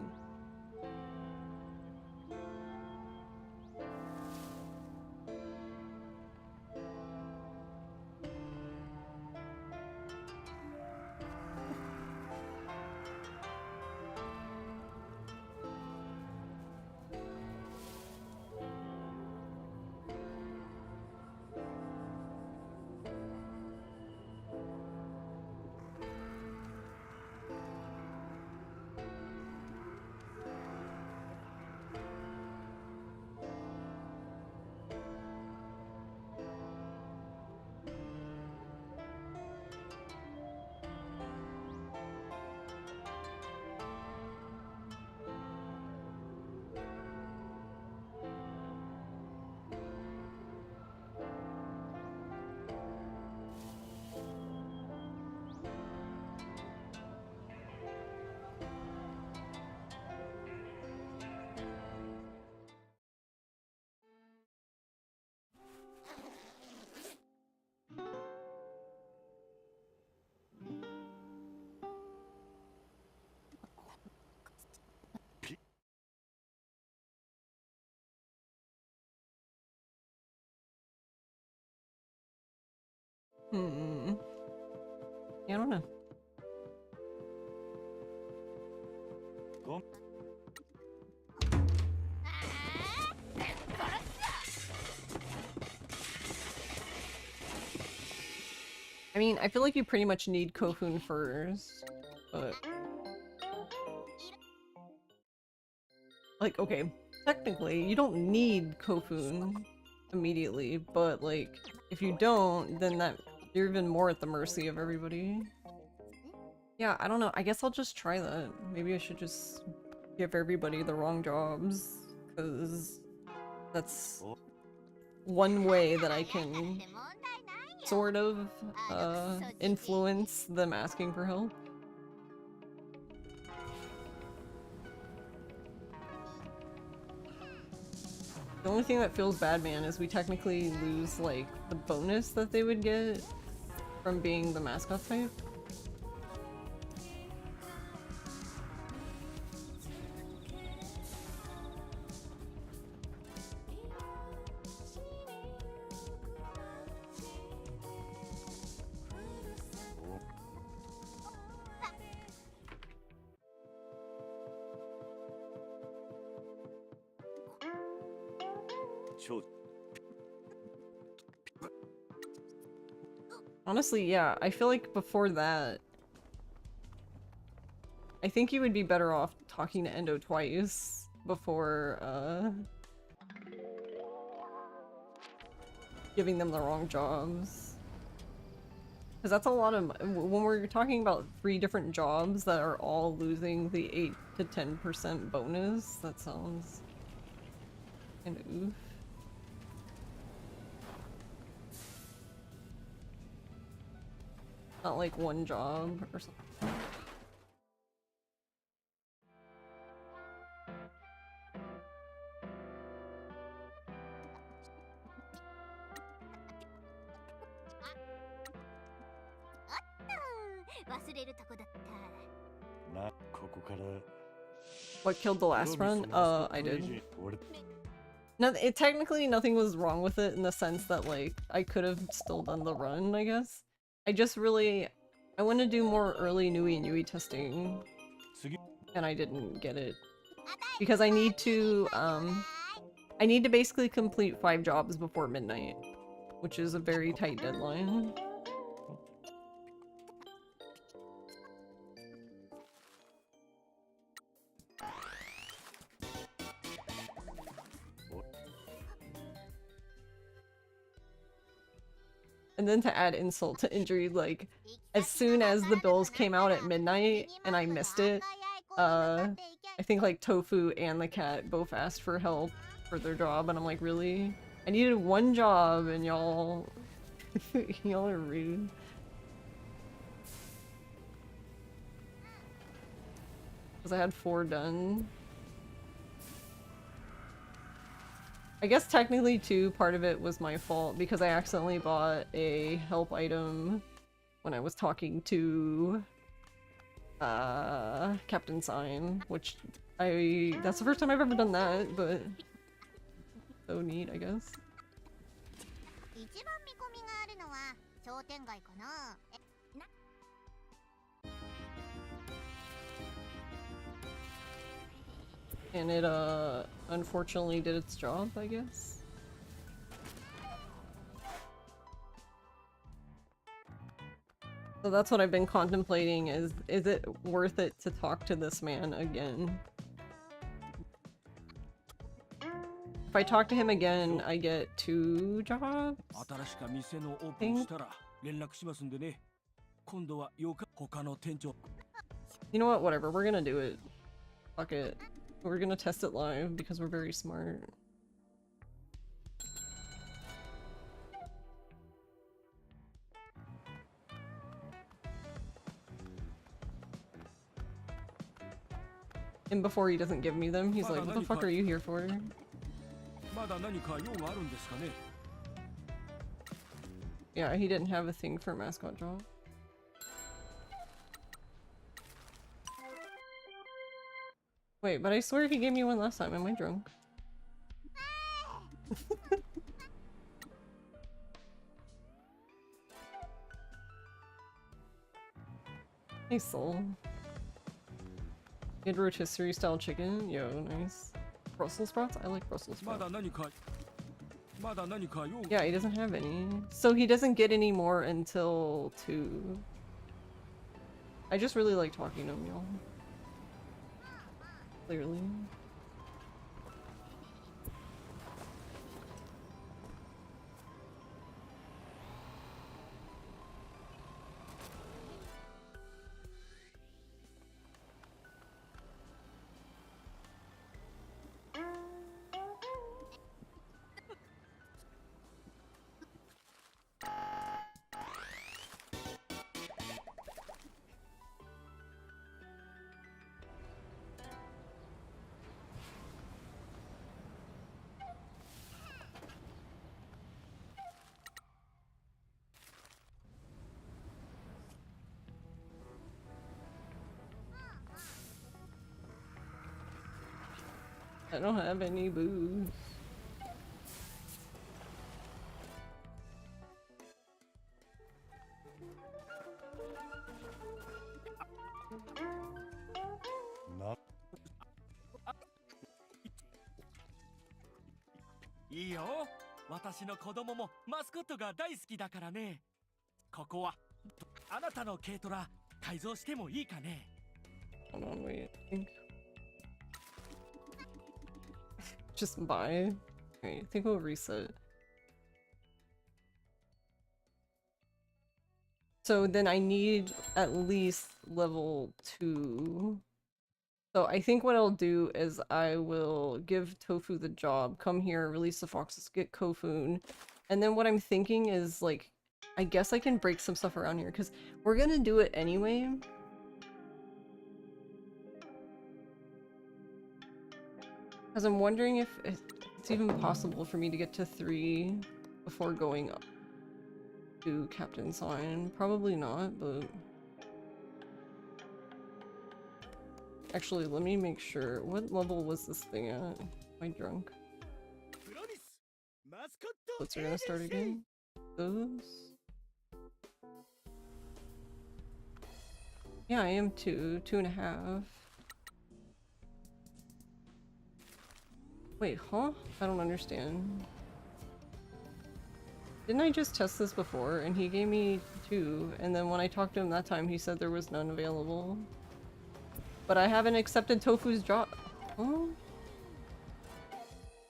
Speaker 1: Yeah, I don't know. I mean, I feel like you pretty much need Kofun first, but... Like, okay, technically, you don't need Kofun immediately, but like, if you don't, then you're even more at the mercy of everybody. Yeah, I don't know. I guess I'll just try that. Maybe I should just give everybody the wrong jobs, because that's one way that I can sort of influence them asking for help. The only thing that feels bad, man, is we technically lose, like, the bonus that they would get from being the mascot type. Honestly, yeah, I feel like before that, I think you would be better off talking to Endo twice before, giving them the wrong jobs. Because that's a lot of when we're talking about 3 different jobs that are all losing the 8 to 10% bonus. That sounds kind of oof. Not like one job or something. What killed the last run? I did. No, technically nothing was wrong with it in the sense that like I could have still done the run, I guess. I just really I want to do more early Nui and Yui testing and I didn't get it because I need to basically complete 5 jobs before midnight, which is a very tight deadline. And then to add insult to injury, like, as soon as the bills came out at midnight and I missed it, I think like Tofu and the cat both asked for help for their job, and I'm like, really? I needed 1 job and y'all... y'all are rude. Because I had 4 done. I guess technically too, part of it was my fault because I accidentally bought a help item when I was talking to Captain Sign, which that's the first time I've ever done that, but so neat, I guess. And it unfortunately did its job, I guess. So that's what I've been contemplating is it worth it to talk to this man again? If I talk to him again, I get 2 jobs? I think. You know what? Whatever. We're gonna do it. Fuck it. We're gonna test it live because we're very smart. And before he doesn't give me them, he's like, what the fuck are you here for? Yeah, he didn't have a thing for mascot job. Wait, but I swear he gave me one last time. Am I drunk? Hey, Soul. Good rotisserie style chicken. Yo, nice. Brussels sprouts? I like Brussels sprouts. Yeah, he doesn't have any. So he doesn't get any more until 2. I just really like talking to him, y'all. Clearly. I don't have any booze.
Speaker 7: Iyo, 私の子供もマスコットが大好きだからね。ここはあなたの軽トラ改造してもいいかね。
Speaker 1: Hold on, wait. Just buy. Okay, I think we'll reset. So then I need at least level 2. So I think what I'll do is I will give Tofu the job, come here, release the foxes, get Kofun, and then what I'm thinking is, like, I guess I can break some stuff around here, because we're gonna do it anyway. Because I'm wondering if it's even possible for me to get to 3 before going up to Captain Sign. Probably not, but... Actually, let me make sure. What level was this thing at? Am I drunk?
Speaker 7: Promise Mascot
Speaker 1: What's we're gonna start
Speaker 7: Agency.
Speaker 1: again? Those? Yeah, I am 2. 2.5. Wait, huh? I don't understand. Didn't I just test this before and he gave me 2, and then when I talked to him that time he said there was none available? But I haven't accepted Tofu's job. Huh?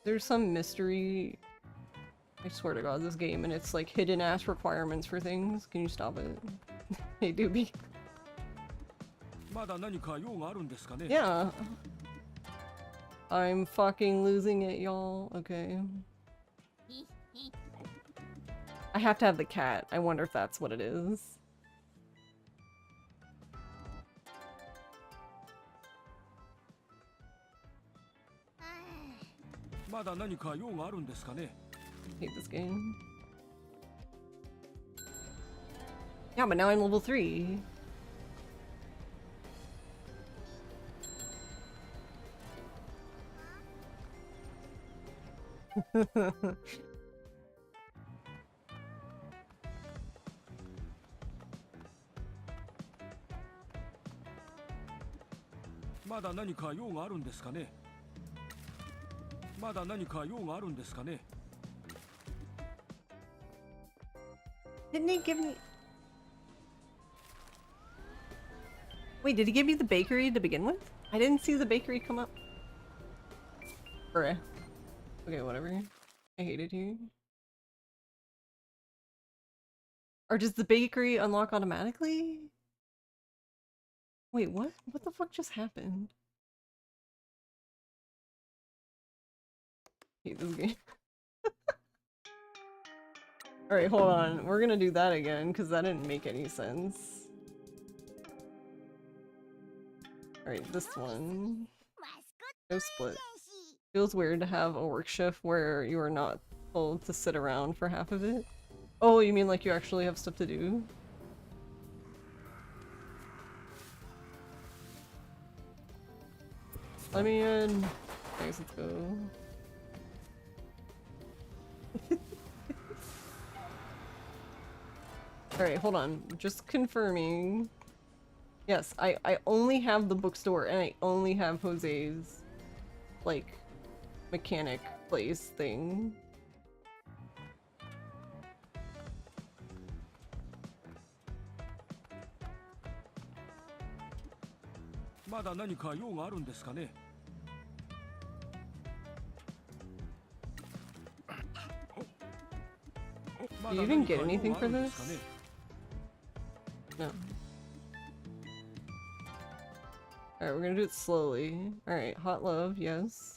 Speaker 1: There's some mystery. I swear to god, this game, and it's like hidden ass requirements for things. Can you stop it? Hey, doobie.
Speaker 7: まだ何か用があるんですかね。
Speaker 1: Yeah. I'm fucking losing it, y'all. Okay. I have to have the cat. I wonder if that's what it is.
Speaker 7: まだ何か用があるんですかね。
Speaker 1: Hate this game. Yeah, but now I'm level 3.
Speaker 7: まだ何か用があるんですかね。まだ何か用があるんですかね。
Speaker 1: Didn't he give me... Wait, did he give me the bakery to begin with? I didn't see the bakery come up. Bruh. Okay, whatever. I hate it here. Or does the bakery unlock automatically? Wait, what? What the fuck just happened? Hate this game. Alright, hold on. We're gonna do that again, because that didn't make any sense. Alright, this one. No split. Feels weird to have a work shift where you are not told to sit around for half of it. Oh, you mean like you actually have stuff to do? Let me in. Guys, let's go. Alright, hold on. Just confirming. Yes, I only have the bookstore and I only have Jose's, like, mechanic place thing. Do you even get anything for this? No. Alright, we're gonna do it slowly. Alright, hot love, yes.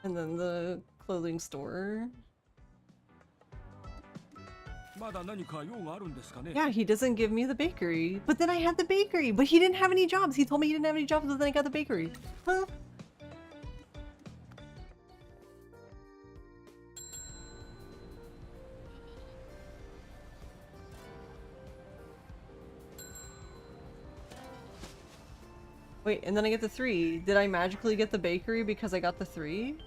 Speaker 1: And then the clothing store. Yeah, he doesn't give me the bakery. But then I had the bakery! But he didn't have any jobs! He told me he didn't have any jobs, but then I got the bakery. Huh? Wait, and then I get the 3. Did I magically get the bakery because I got the 3?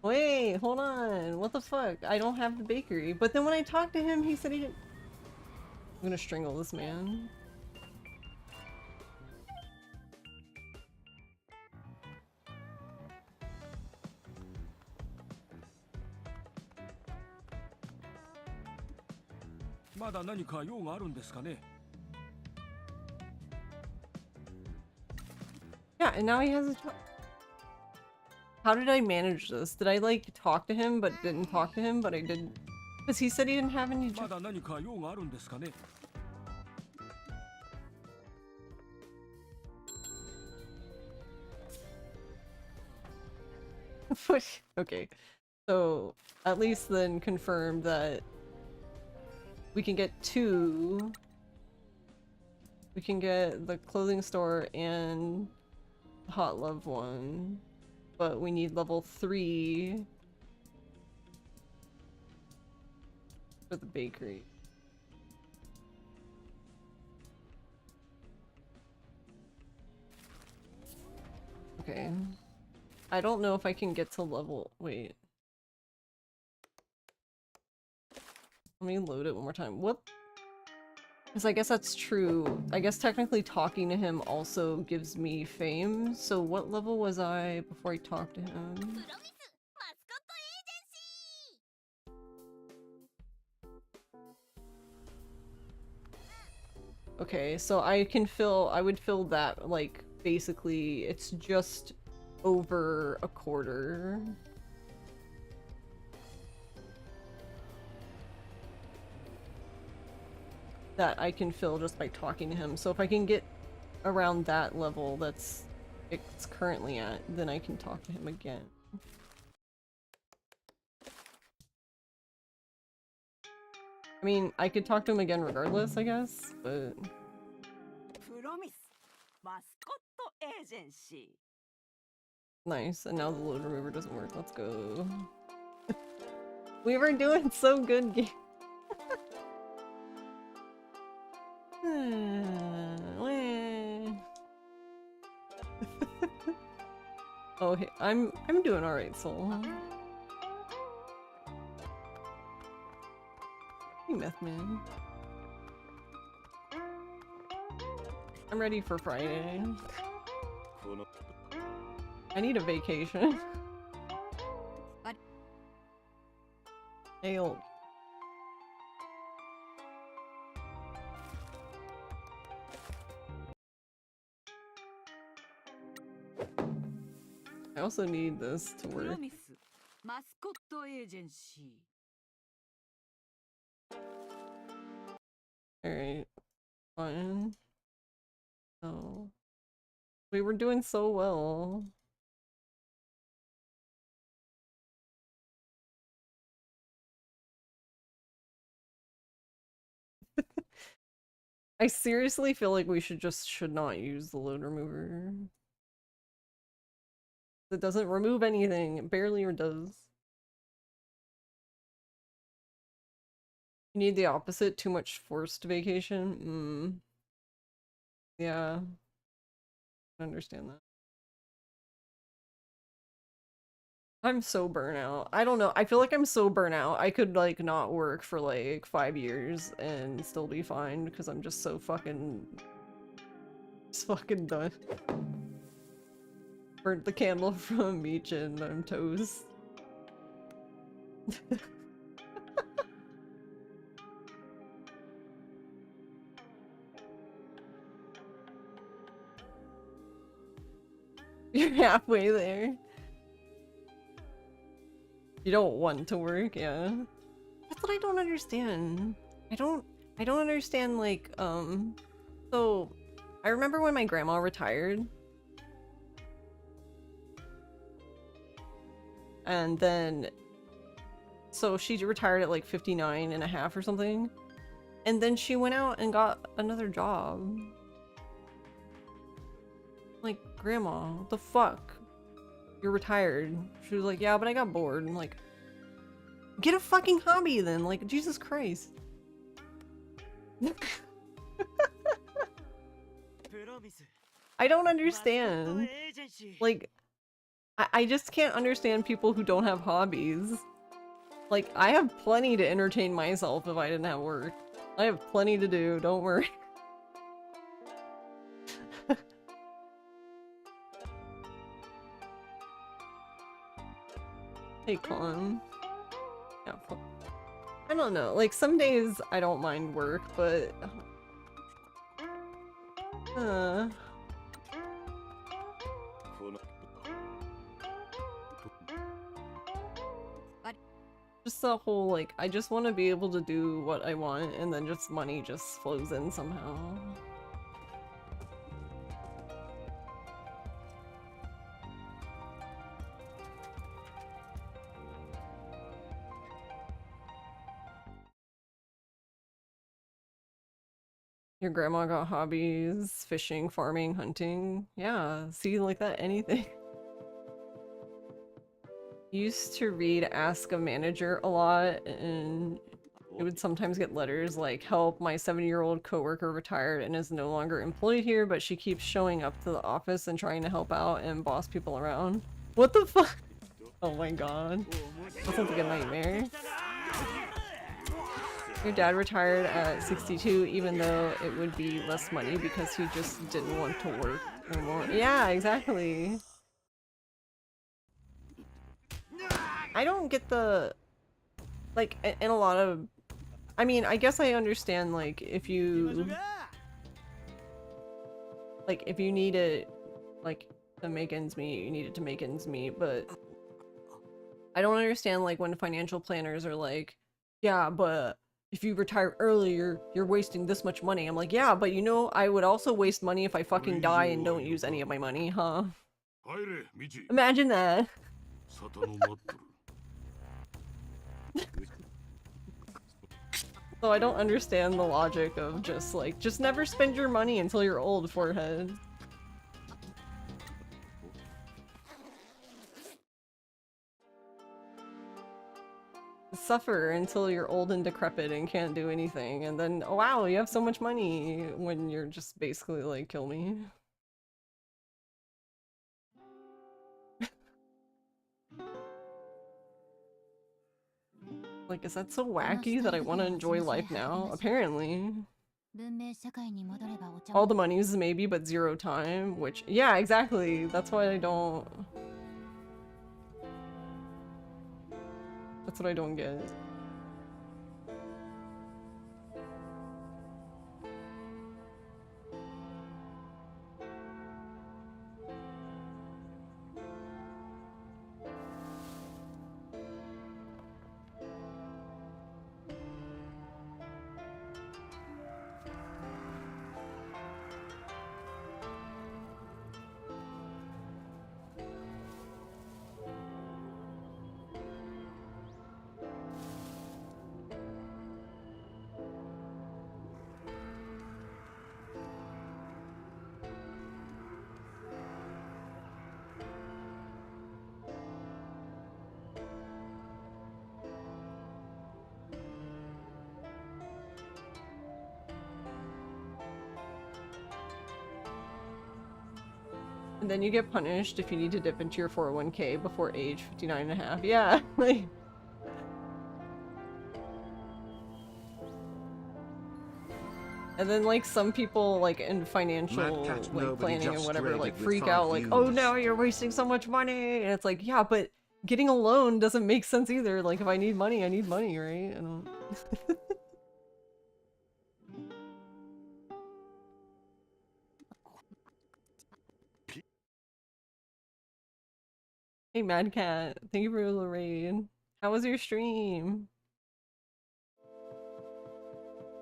Speaker 1: Wait, hold on. What the fuck? I don't have the bakery. But then when I talked to him, he said he didn't. I'm gonna strangle this man. Yeah, and now he has a job. How did I manage this? Did I like talk to him but didn't talk to him, but I didn't? Because he said he didn't have any
Speaker 7: ま
Speaker 1: job.
Speaker 7: だ何か用があるんですかね
Speaker 1: Okay, so at least then confirm that we can get 2. We can get the clothing store and Hot Love one, but we need level 3 for the bakery. Okay. I don't know if I can get to level... Wait. Let me load it one more time. What? Because I guess that's true. I guess technically talking to him also gives me fame. So what level was I before I talked to him?
Speaker 6: Promise Mascot Agency!
Speaker 1: Okay, so I would fill that, like, basically, it's just over a quarter. That I can fill just by talking to him. So if I can get around that level that's it's currently at, then I can talk to him again. I mean, I could talk to him again regardless, I guess, but...
Speaker 8: Promise Mascot Agency.
Speaker 1: Nice, and now the load remover doesn't work. Let's go. We were doing so good, game. Oh, hey, I'm doing all right, Soul. Hey, Meth Man. I'm ready for Friday.
Speaker 2: この
Speaker 1: I need a vacation. Hail. I also need this to work.
Speaker 8: Promise Mascot Agency.
Speaker 1: Alright. Fine. Oh. We were doing so well. I seriously feel like we should not use the load remover. It doesn't remove anything. It barely or does. You need the opposite, too much forced vacation? Yeah. I understand that. I'm so burnout. I don't know. I feel like I'm so burnout. I could like not work for like 5 years and still be fine because I'm just so fucking done. Burnt the candle from each and I'm toast. You're halfway there. You don't want to work, yeah. That's what I don't understand. I don't understand, like, so I remember when my grandma retired. And then, so she retired at like 59 and a half or something. And then she went out and got another job. Like, grandma, what the fuck? You're retired. She was like, yeah, but I got bored. I'm like, get a fucking hobby then. Like, Jesus Christ. I don't understand. Like, I just can't understand people who don't have hobbies. Like, I have plenty to entertain myself if I didn't have work. I have plenty to do, don't worry. Hey, Con. Yeah, I don't know. Like, some days I don't mind work, but... just the whole, like, I just want to be able to do what I want, and then just money just flows in somehow. Your grandma got hobbies, fishing, farming, hunting. Yeah, see, like that, anything. Used to read Ask a Manager a lot, and it would sometimes get letters like, help, my 70-year-old coworker retired and is no longer employed here, but she keeps showing up to the office and trying to help out and boss people around. What the fuck? Oh my god. That sounds like a nightmare. Your dad retired at 62 even though it would be less money because he just didn't want to work anymore. Yeah, exactly. I don't get the... like, in a lot of... I mean, I guess I understand, like, if you... like, if you need it, like, to make ends meet, you need it to make ends meet, but... I don't understand, like, when financial planners are like, yeah, but if you retire earlier, you're wasting this much money. I'm like, yeah, but you know, I would also waste money if I fucking die and don't use any of my money, huh? Imagine that. So I don't understand the logic of just like, just never spend your money until you're old, forehead. Suffer until you're old and decrepit and can't do anything, and then, oh wow, you have so much money when you're just basically like, kill me. Like, is that so wacky that I want to enjoy life now? Apparently. All the monies maybe, but zero time, which, yeah, exactly. That's why I don't... That's what I don't get. And then you get punished if you need to dip into your 401k before age 59 and a half. Yeah, like... And then, like, some people, like, in financial, like, planning and whatever, like, freak out, like, oh no, you're wasting so much money! And it's like, yeah, but getting a loan doesn't make sense either. Like, if I need money, right? I don't... Hey, Mad Cat, thank you for the raid. How was your stream?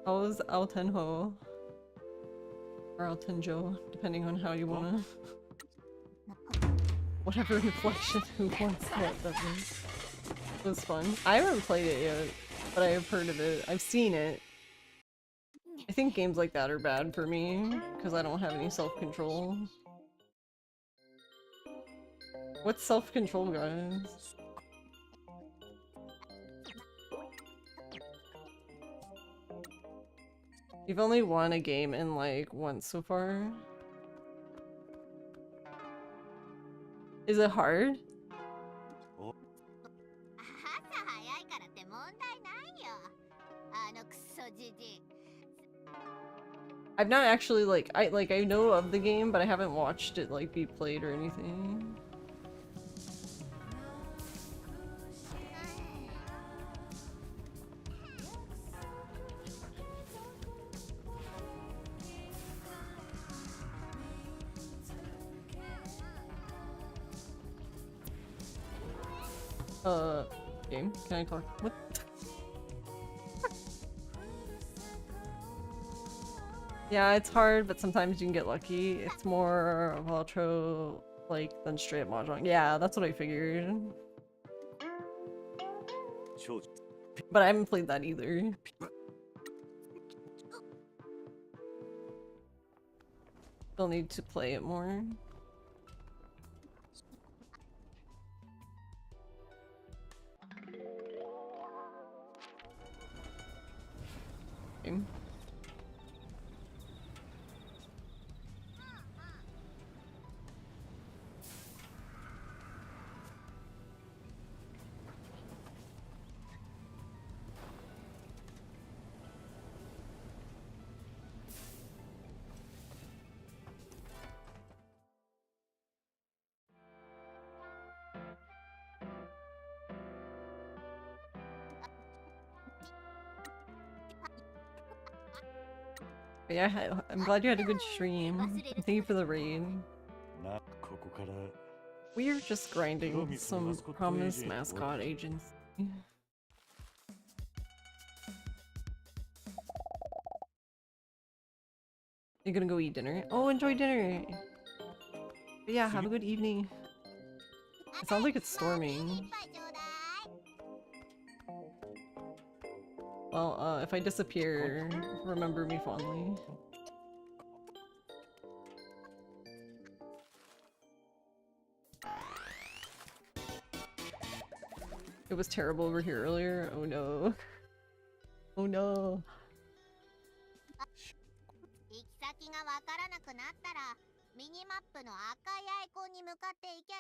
Speaker 1: How was Altenho? Or Altenjo, depending on how you wanna... Whatever inflection, who wants what that means. It was fun. I haven't played it yet, but I have heard of it. I've seen it. I think games like that are bad for me, because I don't have any self-control. What's self-control, guys? You've only won a game in, like, once so far? Is it hard? I've not actually, like, I know of the game, but I haven't watched it, like, be played or anything. Game? Can I talk? What? Yeah, it's hard, but sometimes you can get lucky. It's more of outro like than straight up mahjong. Yeah, that's what I figured. But I haven't played that either. Still need to play it more. Okay. But yeah, I'm glad you had a good stream. And thank you for the raid.
Speaker 2: な、ここから
Speaker 1: We are just grinding
Speaker 2: Promise
Speaker 1: some
Speaker 2: Mascot
Speaker 1: Promise
Speaker 2: Agency.
Speaker 1: Mascot Agency. You're gonna go eat dinner? Oh, enjoy dinner! But yeah, have a good evening. It sounds like it's storming. Well, if I disappear, remember me fondly. It was terrible over here earlier. Oh no. Oh no.
Speaker 6: 行き先がわからなくなったらミニマップの赤いアイコンに向かっていけ。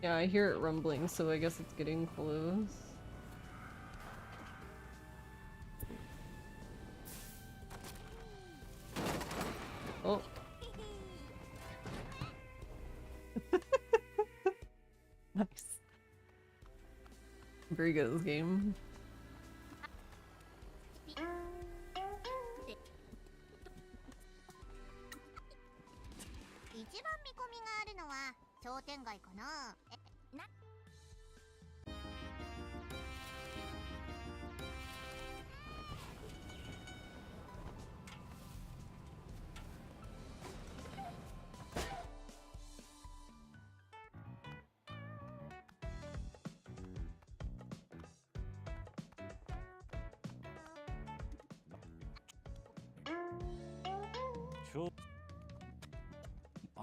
Speaker 1: Yeah, I hear it rumbling, so I guess it's getting close. Oh. Nice. I'm very good at this game.
Speaker 6: 一番見込みがあるのは商店街かな。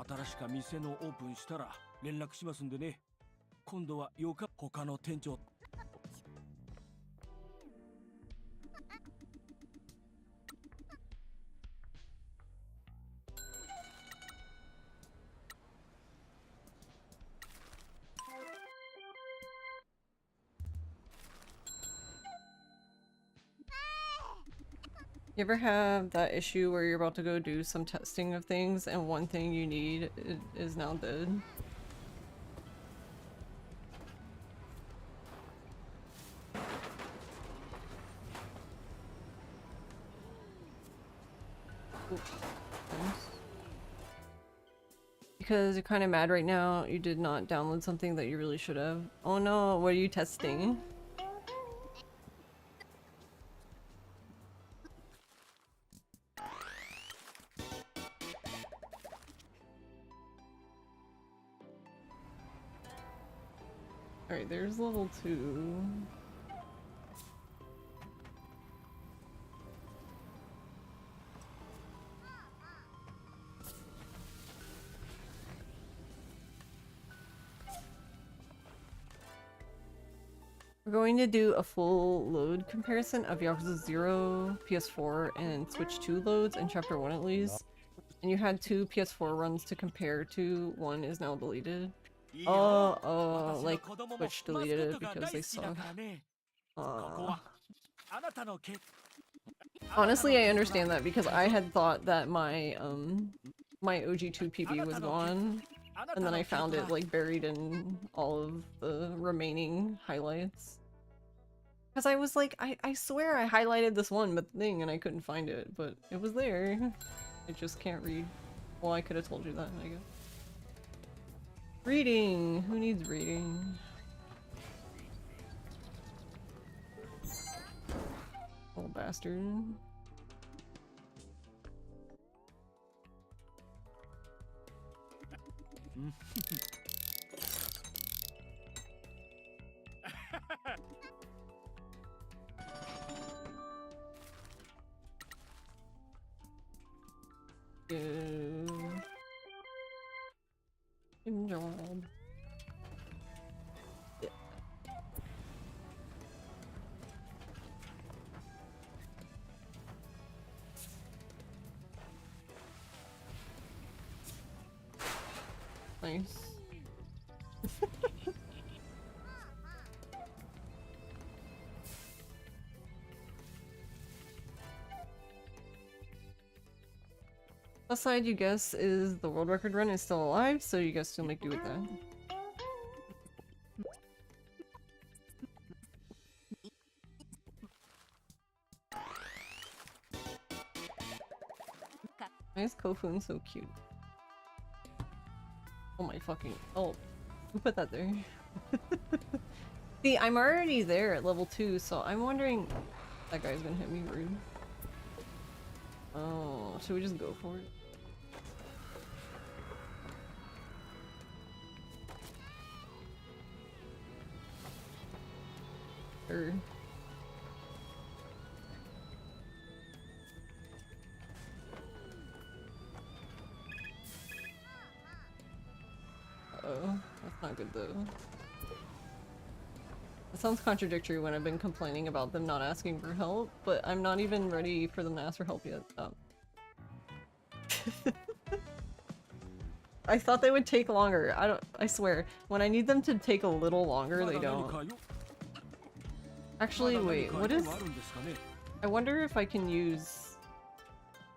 Speaker 7: 新しか店のオープンしたら連絡しますんでね。今度は他の店長。
Speaker 1: You ever have that issue where you're about to go do some testing of things and one thing you need is now dead? Oops. Because you're kind of mad right now, you did not download something that you really should have. Oh no, what are you testing? Alright, there's level 2. We're going to do a full load comparison of Yakuza 0, PS4, and Switch 2 loads in Chapter 1 at least. And you had 2 PS4 runs to compare to, one is now deleted. Like Switch deleted it because they suck. Honestly, I understand that because I had thought that my my OG2 PB was gone, and then I found it like buried in all of the remaining highlights. Because I was like, I swear I highlighted this one thing and I couldn't find it, but it was there. I just can't read. Well, I could have told you that, I guess. Reading! Who needs reading? Little bastard. Good job. Yeah. Nice. Plus side you guess is the world record run is still alive, so you guys still make do with that. Why is Kofun so cute? Oh my fucking- oh. Who put that there? See, I'm already there at level 2, so I'm wondering- that guy's gonna hit me rude. Oh, should we just go for it? Sure. Uh-oh, that's not good though. That sounds contradictory when I've been complaining about them not asking for help, but I'm not even ready for them to ask for help yet. Oh. I thought they would take longer. I swear, when I need them to take a little longer, they don't. Actually, wait, what is... I wonder if I can use...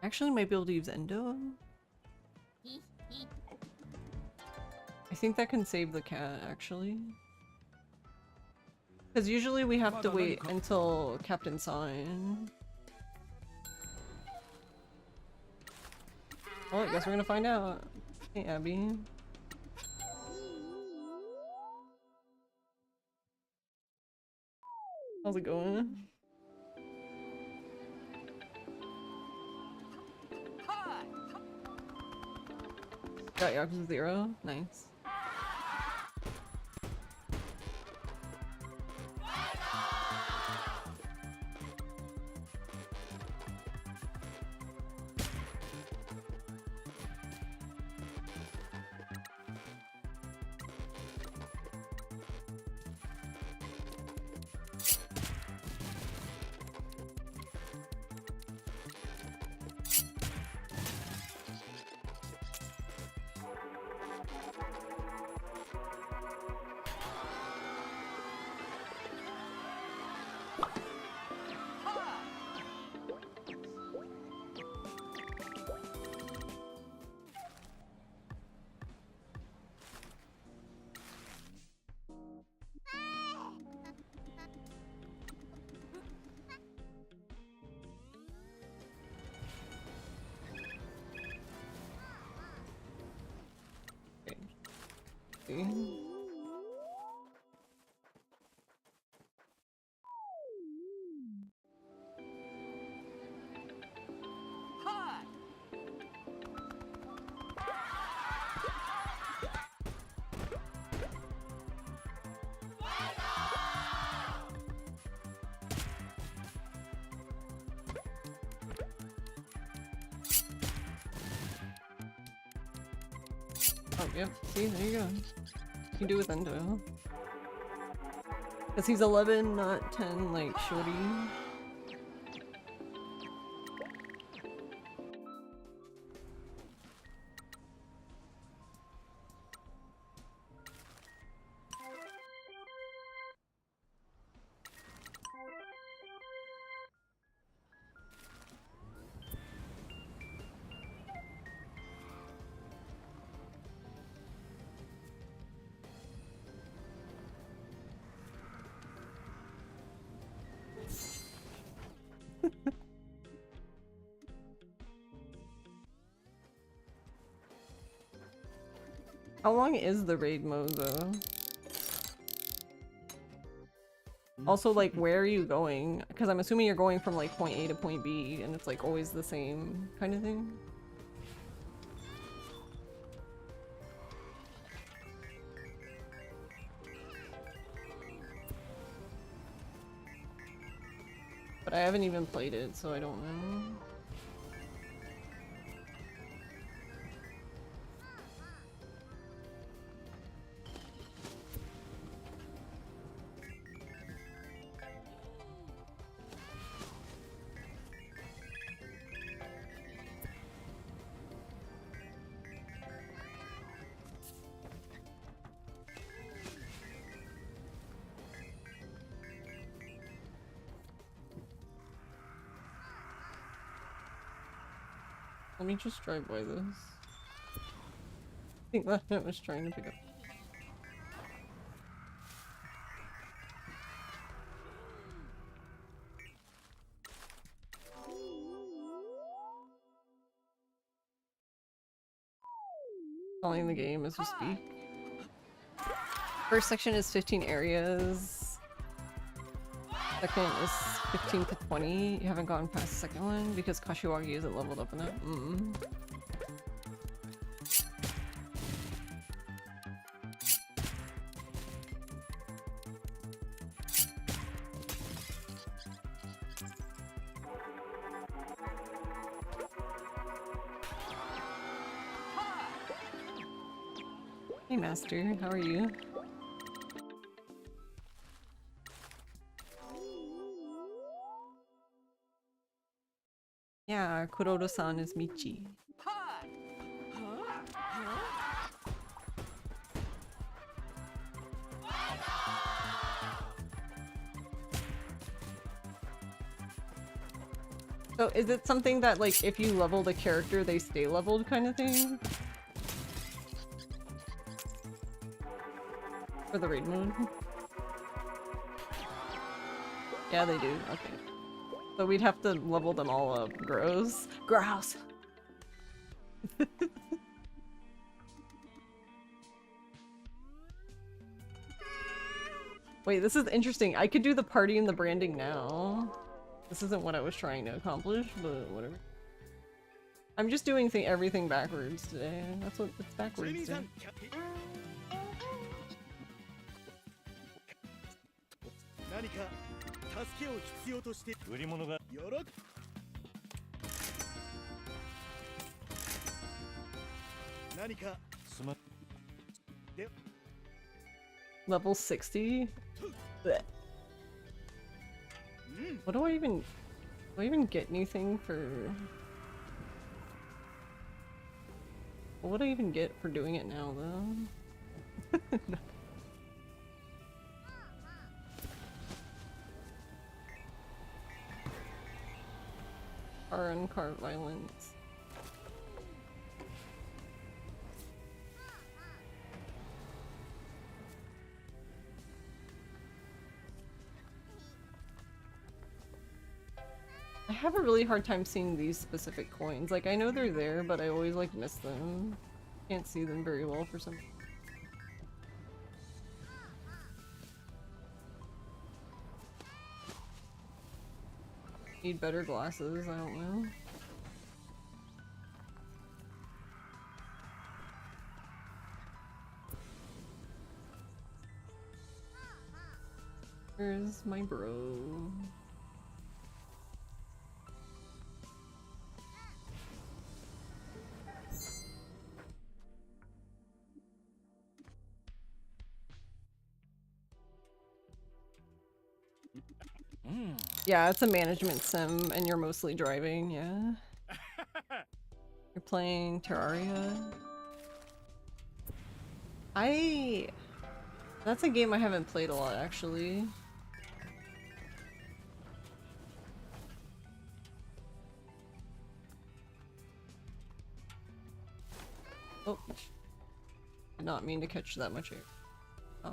Speaker 1: I actually might be able to use Endo? I think that can save the cat, actually. Because usually we have to wait until Captain Sign. Well, I guess we're gonna find out. Hey, Abby. How's it going? Got Yakuza 0? Nice. See? Oh, yep. See, there you go. You can do with Endo. Because he's 11, not 10, like shorty. How long is the raid mode though? Also, like, where are you going? Because I'm assuming you're going from like point A to point B, and it's like always the same kind of thing. But I haven't even played it, so I don't know. Let me just drive by this. I think that I was trying to pick up. Calling the game as we speak. First section is 15 areas. Second is 15 to 20. You haven't gone past the second one because Kashiwagi isn't leveled up enough. Hey Master, how are you? Yeah, Kurodo-san is Michi. So is it something that, like, if you level the character, they stay leveled kind of thing? For the raid mode? Yeah, they do. Okay. So we'd have to level them all up. Gross. Gross! Wait, this is interesting. I could do the party and the branding now. This isn't what I was trying to accomplish, but whatever. I'm just doing everything backwards today. That's what it's backwards today.
Speaker 2: 何か助けを必要として売り物がよろ何かすま
Speaker 1: Level 60? Blech. What do I even... Do I even get anything for... What would I even get for doing it now, though? Car and car violence. I have a really hard time seeing these specific coins. Like, I know they're there, but I always, like, miss them. Can't see them very well for some reason. Need better glasses, I don't know. Where's my bro? Yeah, it's a management sim, and you're mostly driving, yeah. You're playing Terraria? That's a game I haven't played a lot, actually. Oh. Did not mean to catch that much air. Oh.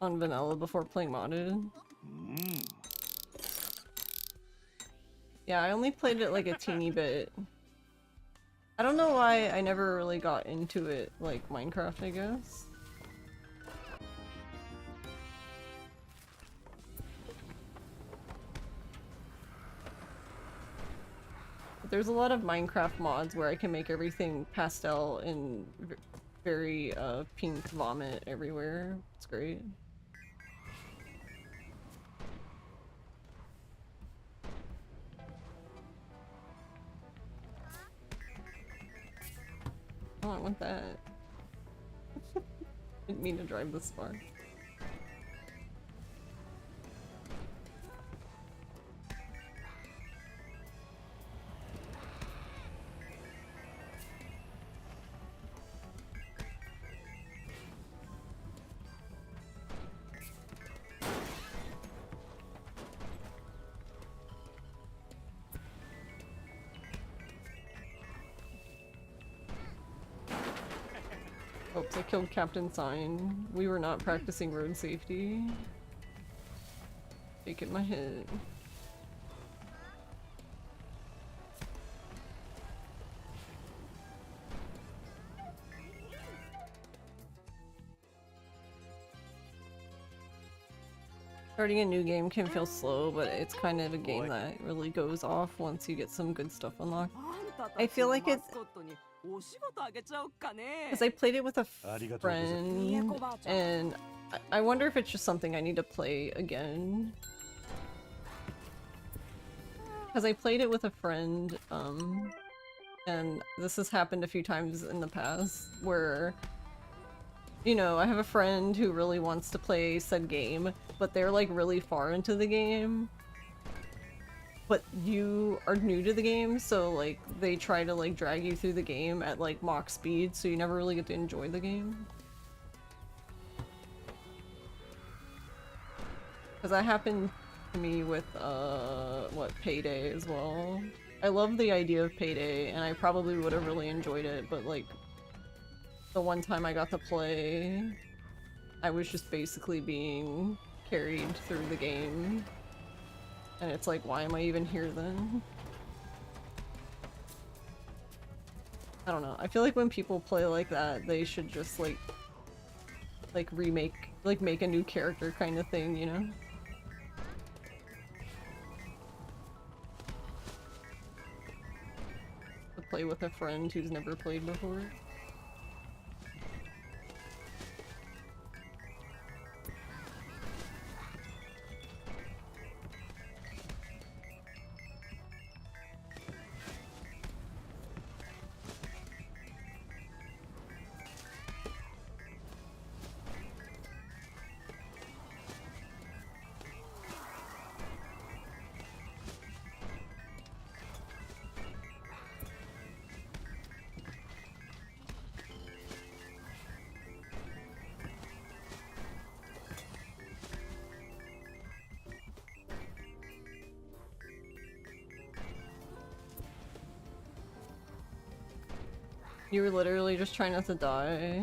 Speaker 1: on vanilla before playing modded. Yeah, I only played it like a teeny bit. I don't know why I never really got into it like Minecraft, I guess. But there's a lot of Minecraft mods where I can make everything pastel and very pink vomit everywhere. It's great. Oh, I want that. Didn't mean to drive this far. Oops, I killed Captain Sign. We were not practicing road safety. Taking my hit. Starting a new game can feel slow, but it's kind of a game that really goes off once you get some good stuff unlocked. I feel like it... Because I played it with a friend, and I wonder if it's just something I need to play again. Because I played it with a friend, and this has happened a few times in the past, where, you know, I have a friend who really wants to play said game, but they're like really far into the game. But you are new to the game, so like they try to like drag you through the game at like Mach speed, so you never really get to enjoy the game. Because that happened to me with what, Payday as well. I love the idea of Payday, and I probably would have really enjoyed it, but like the one time I got to play, I was just basically being carried through the game. And it's like, why am I even here then? I don't know. I feel like when people play like that, they should just like remake, like make a new character kind of thing, you know? To play with a friend who's never played before. You were literally just trying not to die,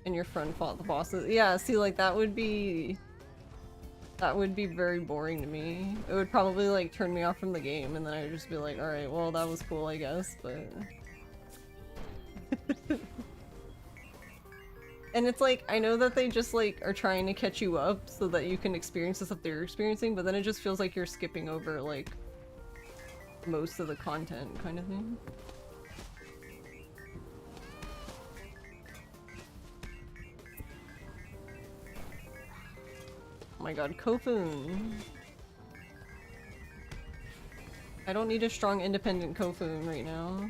Speaker 1: and your friend fought the bosses. Yeah, see, like, that would be very boring to me. It would probably, like, turn me off from the game, and then I'd just be like, alright, well, that was cool, I guess, but... And it's like, I know that they just, like, are trying to catch you up so that you can experience the stuff they're experiencing, but then it just feels like you're skipping over, like, most of the content kind of thing. Oh my god, Kofun! I don't need a strong independent Kofun right now.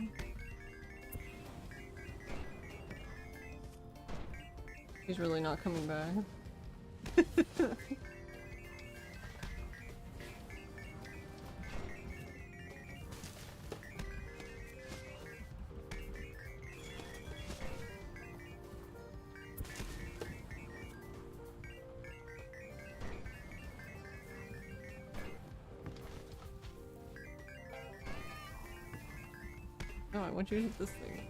Speaker 1: He's really not coming back. No, I want you to hit this thing.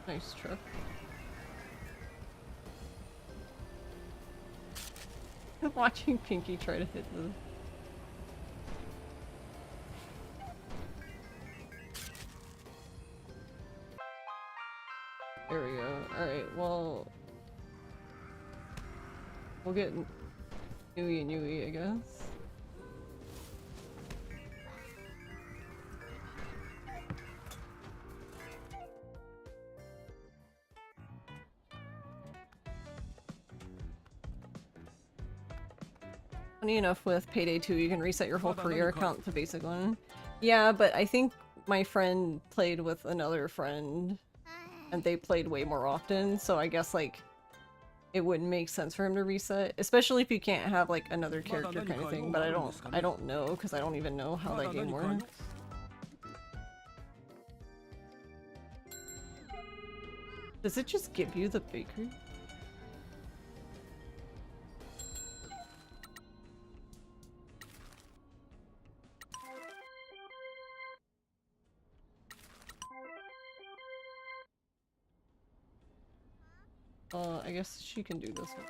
Speaker 1: Nice truck. Watching Pinky try to hit the... There we go. Alright, well... We'll get Nui and Yui, I guess. Funny enough, with Payday 2, you can reset your whole career account to basic one. Yeah, but I think my friend played with another friend, and they played way more often, so I guess, like, it wouldn't make sense for him to reset, especially if you can't have, like, another character kind of thing, but I don't know, because I don't even know how that game works. Does it just give you the bakery? I guess she can do this one.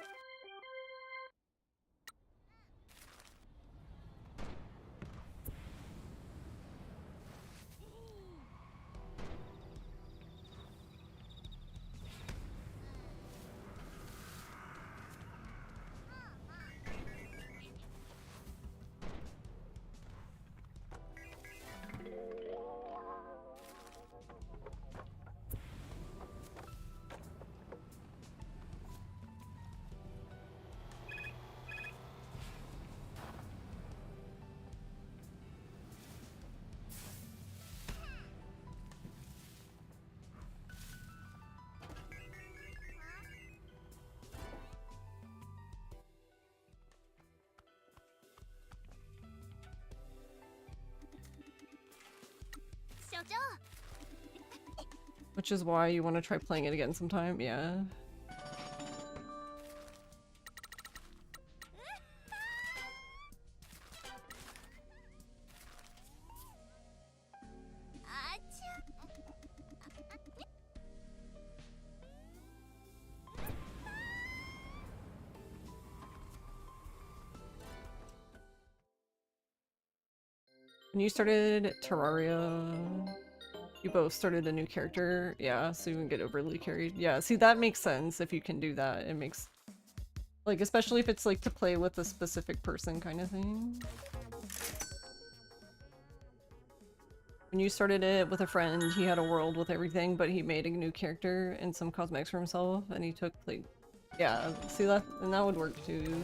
Speaker 1: Which is why you want to try playing it again sometime, yeah. When you started Terraria, you both started a new character, yeah, so you wouldn't get overly carried. Yeah, see, that makes sense if you can do that. It makes... like, especially if it's, like, to play with a specific person kind of thing. When you started it with a friend, he had a world with everything, but he made a new character and some cosmetics for himself, and he took, like... yeah, see that? And that would work, too.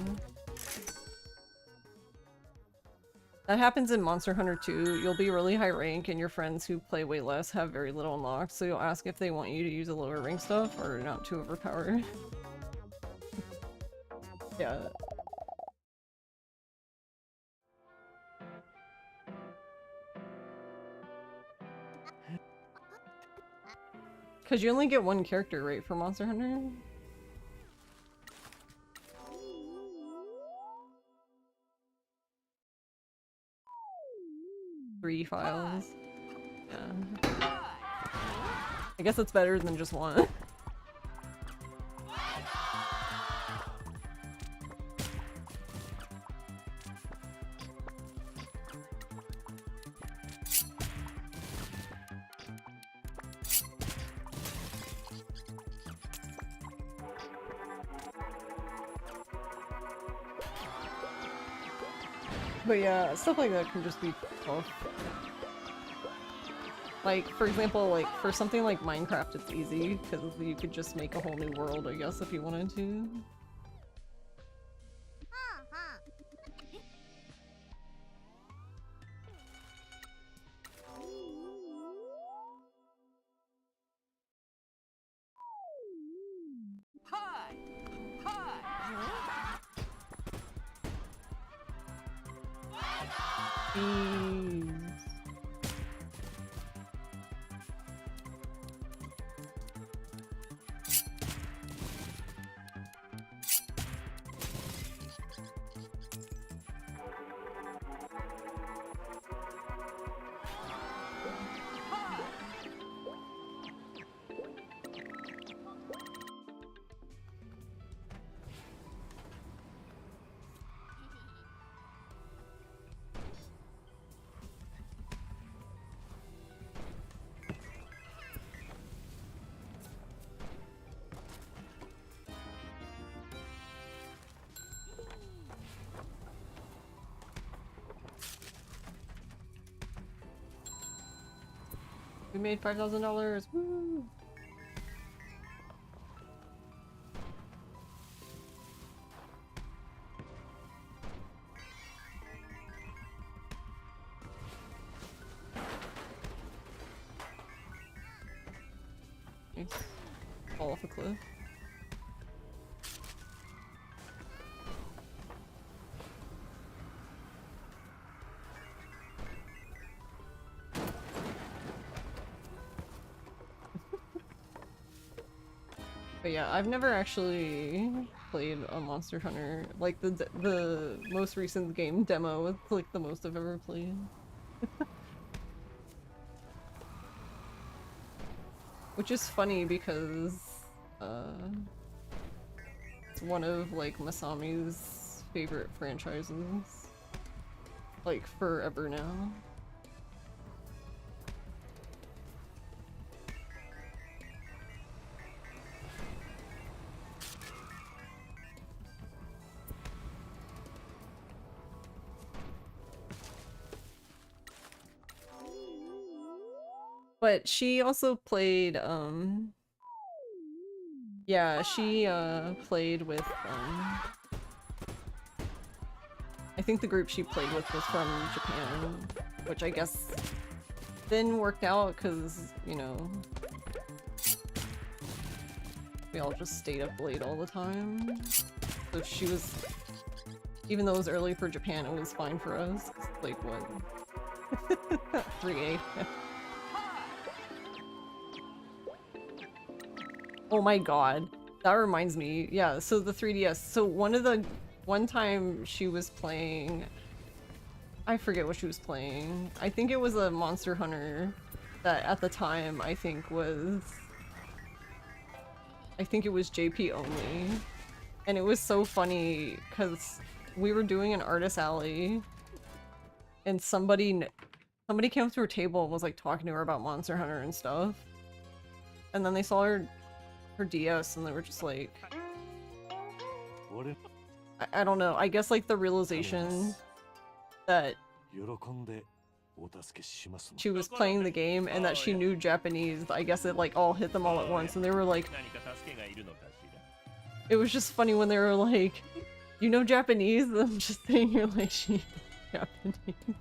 Speaker 1: That happens in Monster Hunter 2. You'll be really high rank and your friends who play way less have very little unlocked, so you'll ask if they want you to use a lower rank stuff or not too overpowered. Yeah. Cause you only get one character, right, for Monster Hunter? 3 files. Yeah. I guess it's better than just one. But yeah, stuff like that can just be tough. Like, for example, like, for something like Minecraft, it's easy, because you could just make a whole new world, I guess, if you wanted to. Jeez. We made $5,000. Woo! Nice. Fall off a cliff. But yeah, I've never actually played a Monster Hunter. Like the most recent game demo is like the most I've ever played. Which is funny because it's one of like Masami's favorite franchises. Like forever now. But she also played, yeah, she, played with, I think the group she played with was from Japan, which I guess then worked out because, you know, we all just stayed up late all the time. So she was, even though it was early for Japan, it was fine for us. Like, what? 3 a.m. Oh my god. That reminds me. Yeah, so the 3DS. So one time she was playing, I forget what she was playing. I think it was a Monster Hunter that at the time I think it was JP only. And it was so funny because we were doing an artist alley and somebody came up to her table and was like talking to her about Monster Hunter and stuff. And then they saw her DS and they were just like, I don't know, I guess like the realization that she was playing the game and that she knew Japanese, I guess it like all hit them all at once and they were like, it was just funny when they were like, you know Japanese? And I'm just saying you're like, she knows Japanese.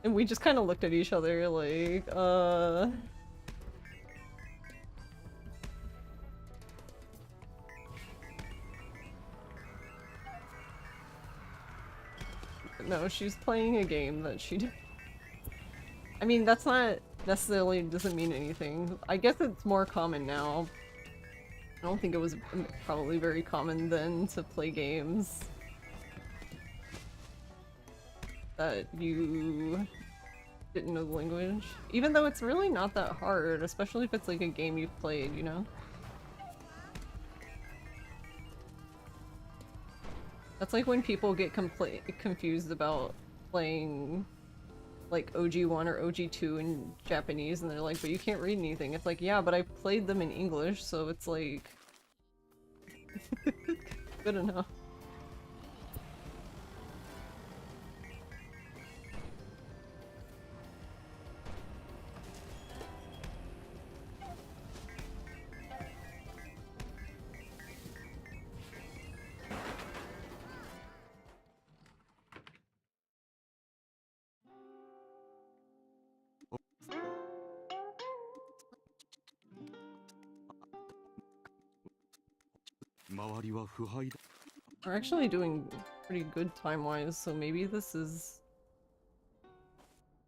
Speaker 1: And we just kind of looked at each other like, No, she's playing a game that she did. I mean, that's not necessarily doesn't mean anything. I guess it's more common now. I don't think it was probably very common then to play games that you didn't know the language. Even though it's really not that hard, especially if it's like a game you've played, you know? That's like when people get confused about playing like OG1 or OG2 in Japanese and they're like, but you can't read anything. It's like, yeah, but I played them in English, so it's like good enough. We're actually doing pretty good time-wise, so maybe this is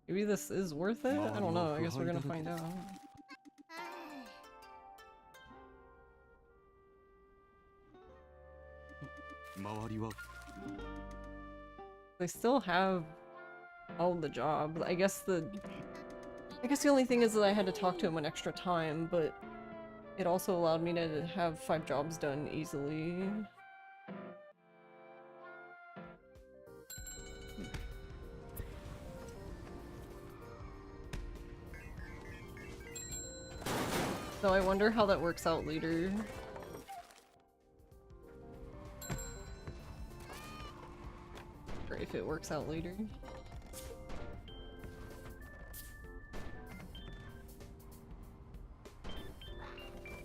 Speaker 1: worth it? I don't know, I guess we're gonna find out. They still have all the jobs. I guess the only thing is that I had to talk to him an extra time, but it also allowed me to have 5 jobs done easily. So I wonder how that works out later. if it works out later.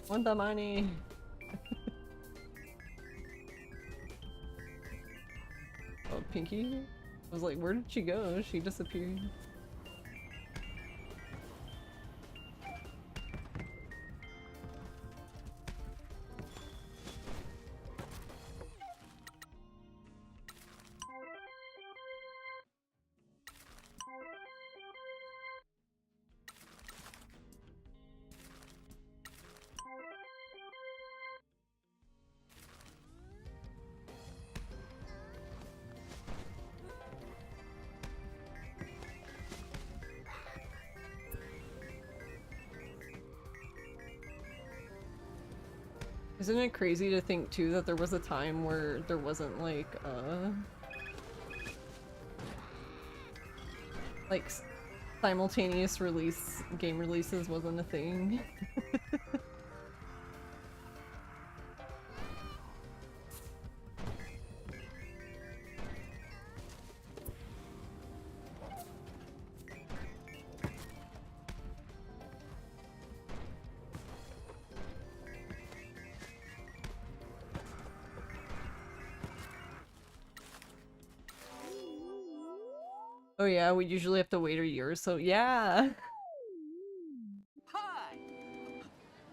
Speaker 1: Want the money? Oh, Pinky? I was like, where did she go? She disappeared. Isn't it crazy to think too that there was a time where there wasn't like simultaneous game releases wasn't a thing? Oh yeah, we usually have to wait a year or so. Yeah.
Speaker 8: Hi.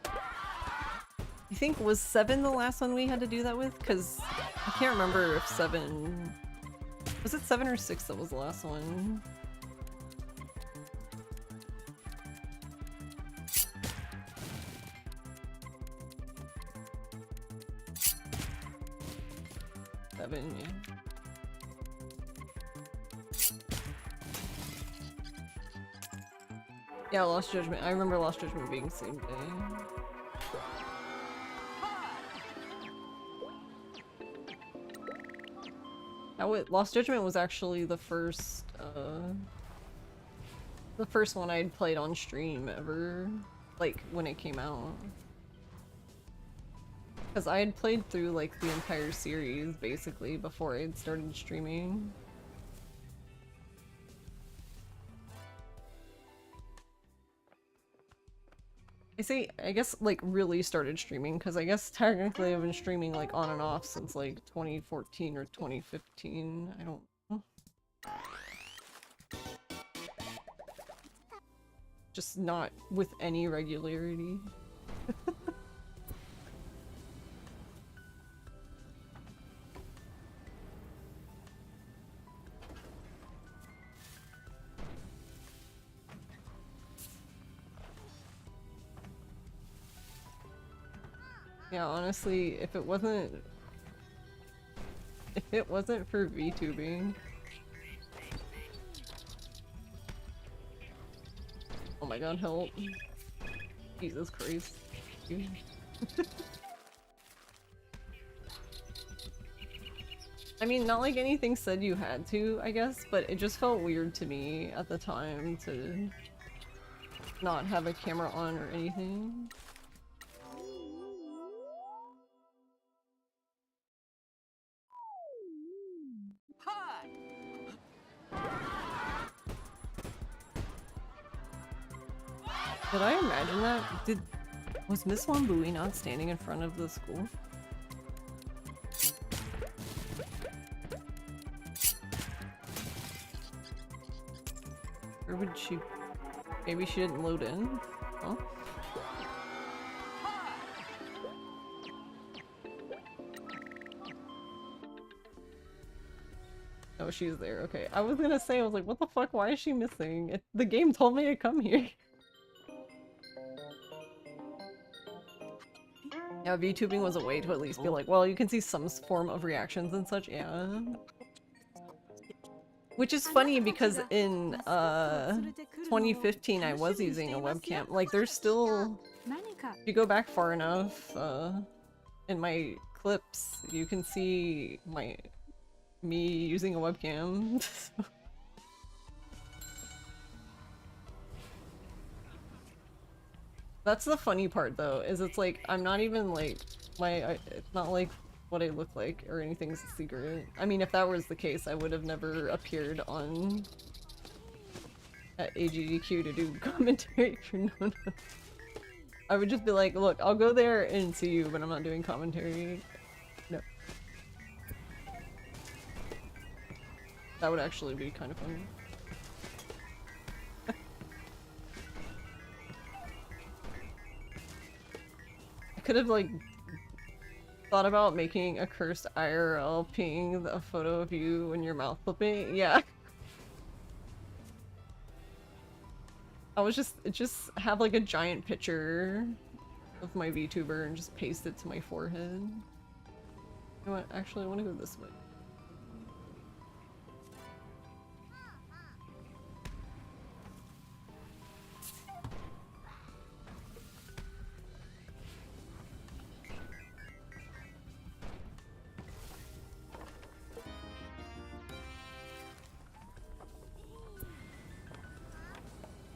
Speaker 1: I think was 7 the last one we had to do that with? Because I can't remember if 7... Was it 7 or 6 that was the last one? Seven, yeah. Yeah, Lost Judgment. I remember Lost Judgment being same day. Lost Judgment was actually the first one I'd played on stream ever, like when it came out. Because I had played through like the entire series basically before I had started streaming. I guess like really started streaming because I guess technically I've been streaming like on and off since like 2014 or 2015. I don't know. Just not with any regularity. Yeah, honestly, if it wasn't for VTubing. Oh my god, help. Jesus Christ. I mean, not like anything said you had to, I guess, but it just felt weird to me at the time to not have a camera on or anything.
Speaker 8: Hi.
Speaker 1: Did I imagine that? Was Miss Wambui not standing in front of the school? Or would she... Maybe she didn't load in? Huh? Oh, she's there. Okay. I was gonna say, I was like, what the fuck? Why is she missing? The game told me to come here. Yeah, VTubing was a way to at least be like, well, you can see some form of reactions and such, yeah. Which is funny because in 2015 I was using a webcam. Like there's still, if you go back far enough in my clips, you can see me using a webcam. That's the funny part though, is it's like I'm not even like it's not like what I look like or anything's a secret. I mean, if that was the case, I would have never appeared on at AGDQ to do commentary for No No. I would just be like, look, I'll go there and see you, but I'm not doing commentary. No. That would actually be kind of funny. I could have, like, thought about making a cursed IRL ping a photo of you when you're mouth flipping. Yeah. I was just have like a giant picture of my VTuber and just paste it to my forehead. You know what? Actually, I want to go this way.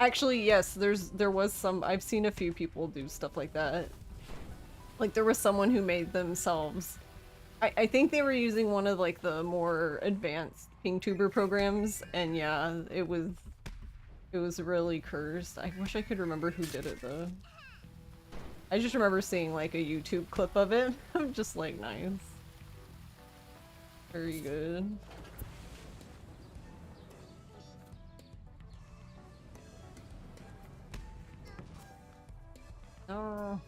Speaker 1: Actually, yes, there was some. I've seen a few people do stuff like that. Like there was someone who made themselves. I think they were using one of like the more advanced PingTuber programs, and yeah, it was really cursed. I wish I could remember who did it though. I just remember seeing like a YouTube clip of it. I'm just like, nice. Very good. Oh.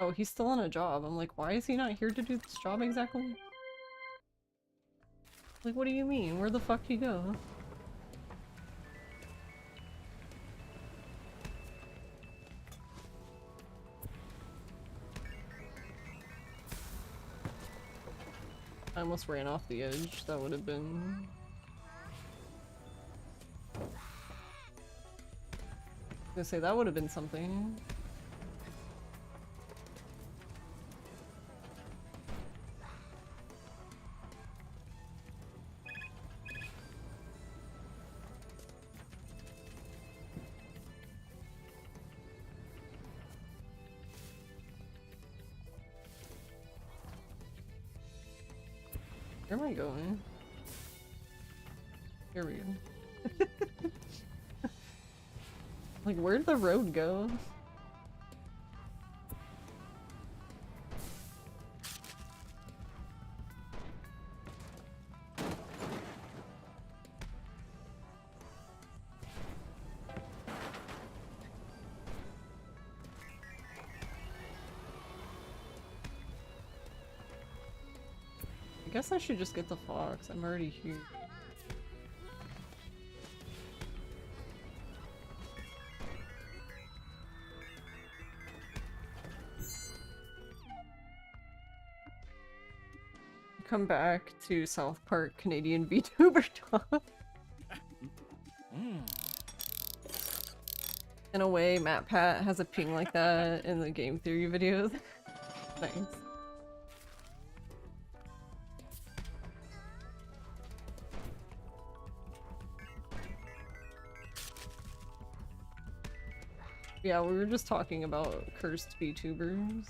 Speaker 1: Oh, he's still on a job. I'm like, why is he not here to do this job exactly? Like, what do you mean? Where the fuck did he go? I almost ran off the edge. That would have been... I was gonna say, that would have been something. Where am I going? Here we go. Like, where'd the road go? I guess I should just get the fox. I'm already here. Come back to South Park Canadian VTuber talk. In a way, MatPat has a ping like that in the game theory videos. Nice. Yeah, we were just talking about cursed VTubers.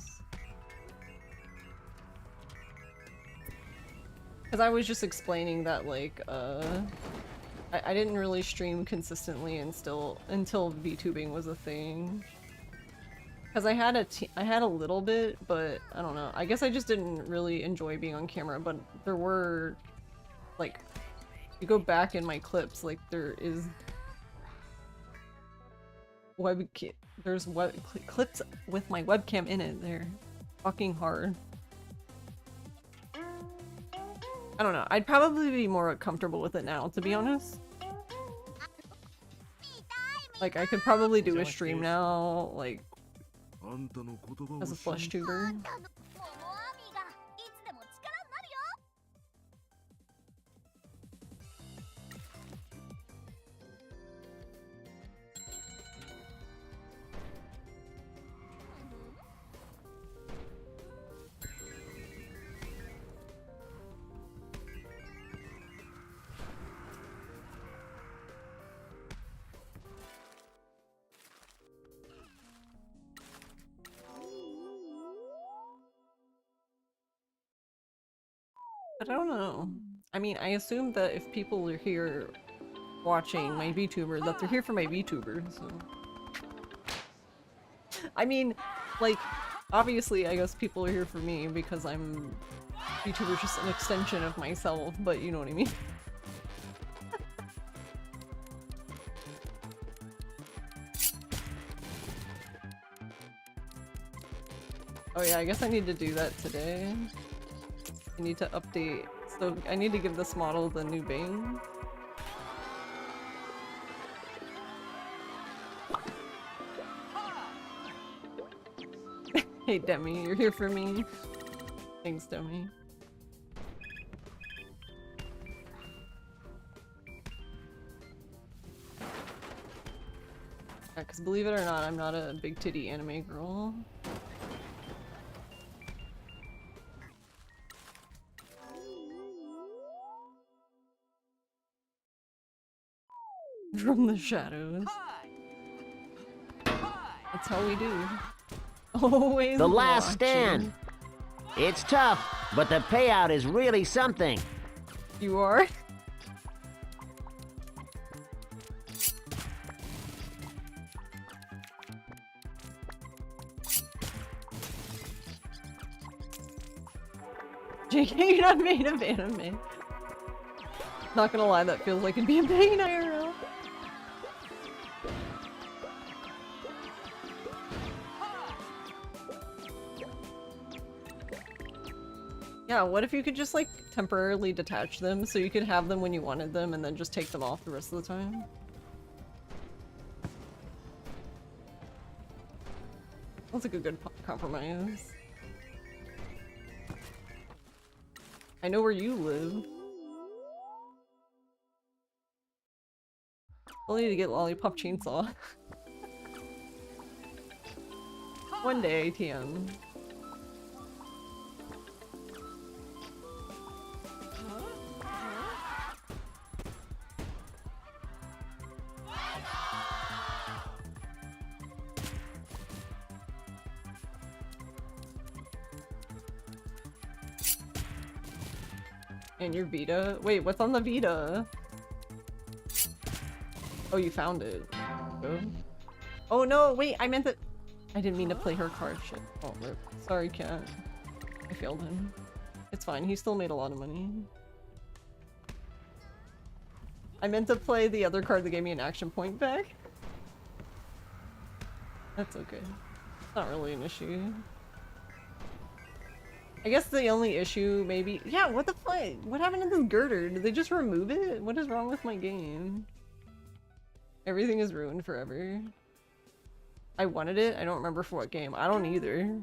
Speaker 1: Because I was just explaining that, like, I didn't really stream consistently until VTubing was a thing. Because I had a little bit, but I don't know. I guess I just didn't really enjoy being on camera, but there were, like, you go back in my clips, like, there is there's clips with my webcam in it. They're fucking hard. I don't know. I'd probably be more comfortable with it now, to be honest. Like, I could probably do a stream now, like, as a flesh tuber. But I don't know. I mean, I assume that if people are here watching my VTuber, that they're here for my VTuber, so... I mean, like, obviously, I guess people are here for me because I'm... VTuber's just an extension of myself, but you know what I mean? Oh yeah, I guess I need to do that today. I need to update, so I need to give this model the new bang. Hey Demi, you're here for me. Thanks, Demi. Because believe it or not, I'm not a big titty anime girl. From the shadows. That's how we do. Always
Speaker 9: The last
Speaker 1: watching.
Speaker 9: stand. It's tough, but the payout is really something.
Speaker 1: You are? JK, you're not made of anime. Not gonna lie, that feels like it'd be a pain IRL. Yeah, what if you could just like temporarily detach them so you could have them when you wanted them and then just take them off the rest of the time? That's like a good compromise. I know where you live. I'll need to get Lollipop Chainsaw. One day, TM. And your Vita? Wait, what's on the Vita? Oh, you found it. Oh. Oh no, wait, I meant that- I didn't mean to play her card, shit. Oh, rip. Sorry, cat. I failed him. It's fine, he still made a lot of money. I meant to play the other card that gave me an action point back. That's okay. It's not really an issue. I guess the only issue, maybe- yeah, what the fuck? What happened to this girder? Did they just remove it? What is wrong with my game? Everything is ruined forever. I wanted it? I don't remember for what game. I don't either.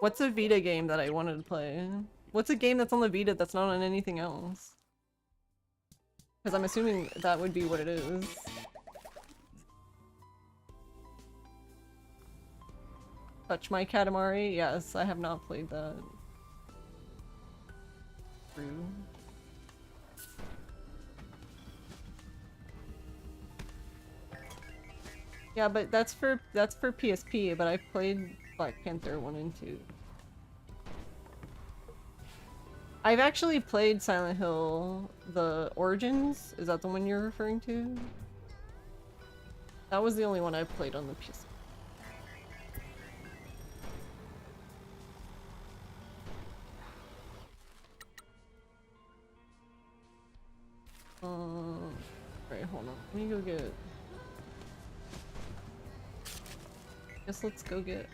Speaker 1: What's a Vita game that I wanted to play? What's a game that's on the Vita that's not on anything else? Because I'm assuming that would be what it is. Touch My Katamari? Yes, I have not played that. True. Yeah, but that's for PSP, but I've played Black Panther 1 and 2. I've actually played Silent Hill, the Origins. Is that the one you're referring to? That was the only one I played on the PSP. Right, hold on. Let me go get... Guess let's go get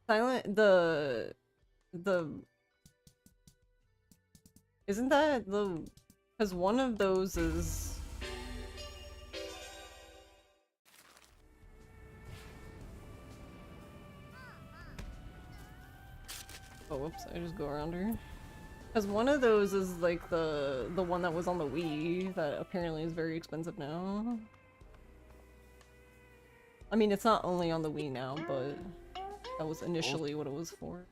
Speaker 1: Silent isn't that the, because one of those is oh whoops, I just go around her. Because one of those is like the one that was on the Wii that apparently is very expensive now. I mean, it's not only on the Wii now, but that was initially what it was for.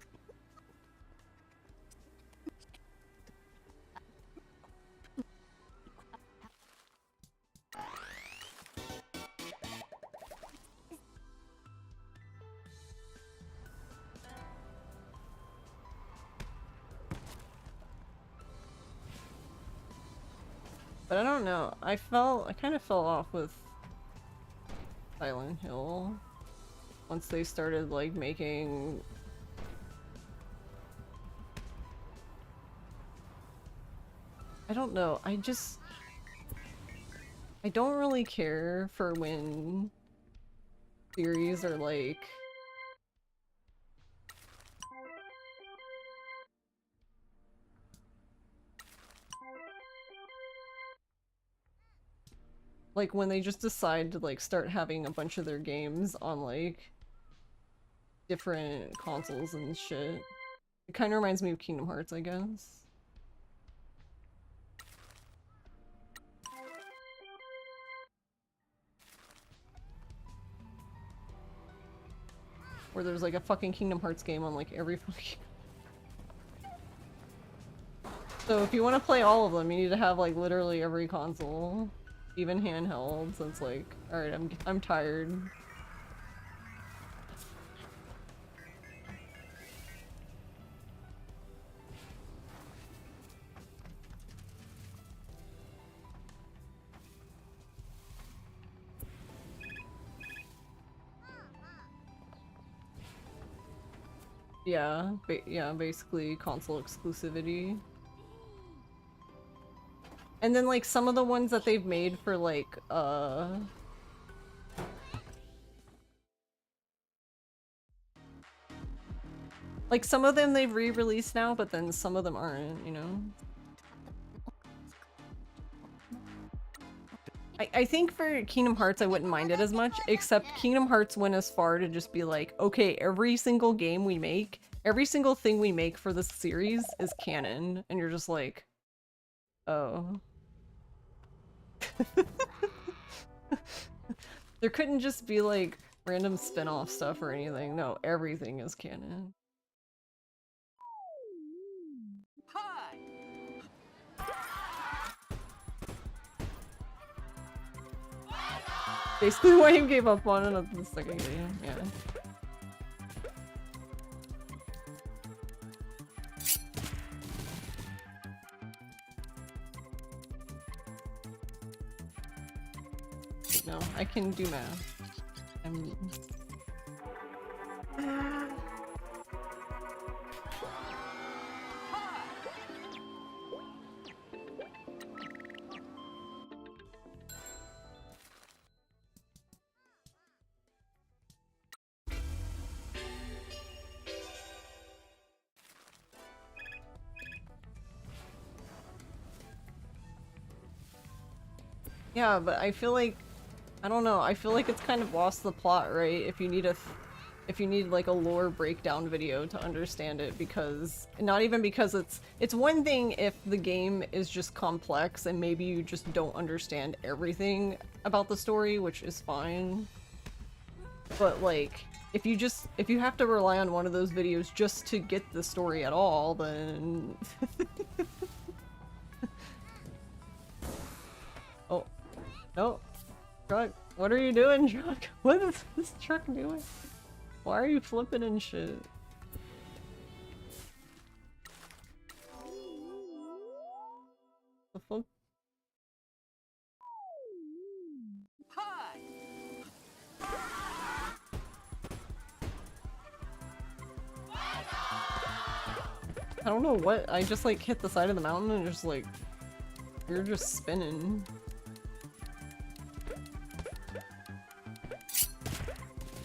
Speaker 1: But I don't know. I kind of fell off with Silent Hill once they started like making. I don't know. I don't really care for when series are like when they just decide to like start having a bunch of their games on like different consoles and shit. It kind of reminds me of Kingdom Hearts, I guess. Where there's like a fucking Kingdom Hearts game on like every fucking. So if you want to play all of them, you need to have like literally every console, even handheld. So it's like, all right, I'm tired. Yeah, yeah, basically console exclusivity. And then like some of the ones that they've made for like some of them they've re-released now, but then some of them aren't, you know? I think for Kingdom Hearts I wouldn't mind it as much, except Kingdom Hearts went as far to just be like, okay, every single game we make, every single thing we make for this series is canon, and you're just like, oh. There couldn't just be like random spin-off stuff or anything. No, everything is canon.
Speaker 8: Hi.
Speaker 1: Basically why you gave up on it at the second game, yeah. No, I can do math. Yeah, but I feel like, I don't know, I feel like it's kind of lost the plot, right? If you need like a lore breakdown video to understand it, because not even because it's one thing if the game is just complex and maybe you just don't understand everything about the story, which is fine. But like if you have to rely on one of those videos just to get the story at all, then oh. No. Truck, what are you doing, truck? What is this truck doing? Why are you flipping and shit? The fuck?
Speaker 8: Hi.
Speaker 1: I don't know what, I just like hit the side of the mountain and just like, you're just spinning.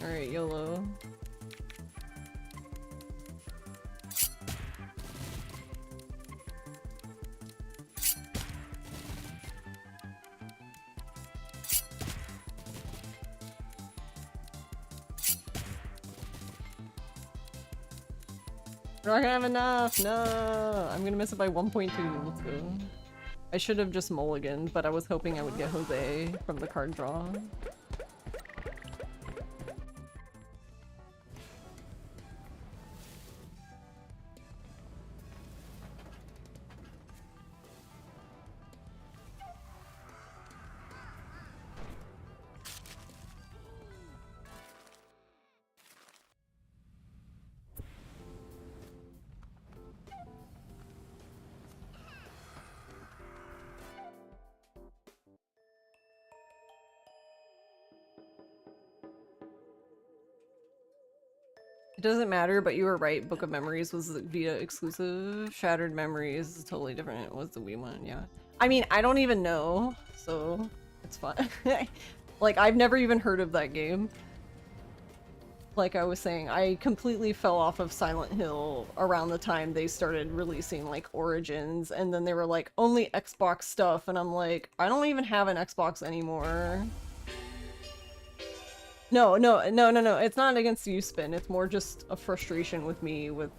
Speaker 1: Alright, YOLO. We're not gonna have enough! No! I'm gonna miss it by 1.2. Let's go. I should have just mulliganed, but I was hoping I would get Jose from the card draw. It doesn't matter, but you were right. Book of Memories was the Vita exclusive. Shattered Memories is totally different. It was the Wii one, yeah. I mean, I don't even know, so it's fine. Like, I've never even heard of that game. Like I was saying, I completely fell off of Silent Hill around the time they started releasing, like, Origins, and then they were like, only Xbox stuff, and I'm like, I don't even have an Xbox anymore. No, it's not against you, Spin. It's more just a frustration with me with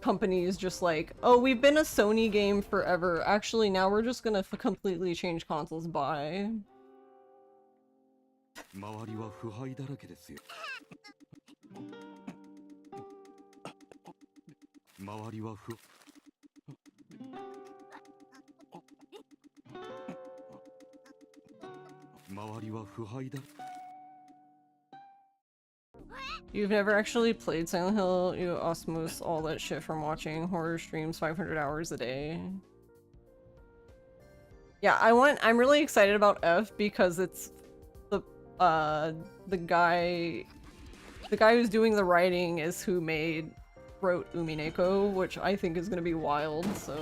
Speaker 1: companies just like, oh, we've been a Sony game forever. Actually, now we're just gonna completely change consoles. Bye.
Speaker 4: 周りは腐敗だらけですよ。周りは腐 周りは腐敗だ。
Speaker 1: You've never actually played Silent Hill, you osmose all that shit from watching horror streams 500 hours a day. Yeah, I'm really excited about F because it's the guy who's doing the writing is who wrote Umineko, which I think is gonna be wild, so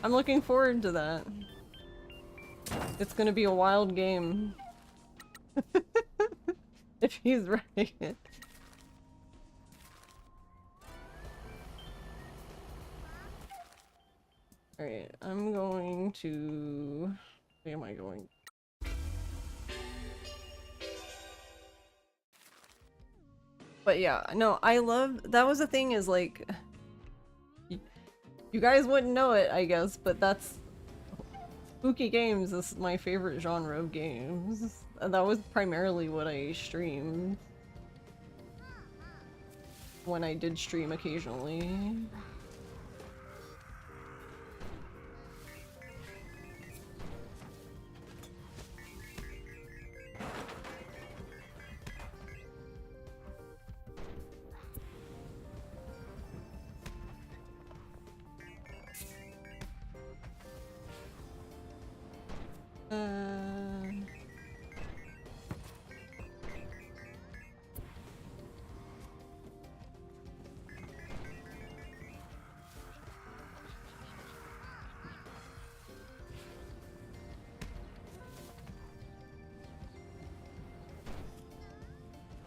Speaker 1: I'm looking forward to that. It's gonna be a wild game. If he's right. Alright, I'm going to... Where am I going? But yeah, no, I love... That was the thing is, like... You guys wouldn't know it, I guess, but that's... Spooky games is my favorite genre of games. And that was primarily what I streamed. When I did stream occasionally.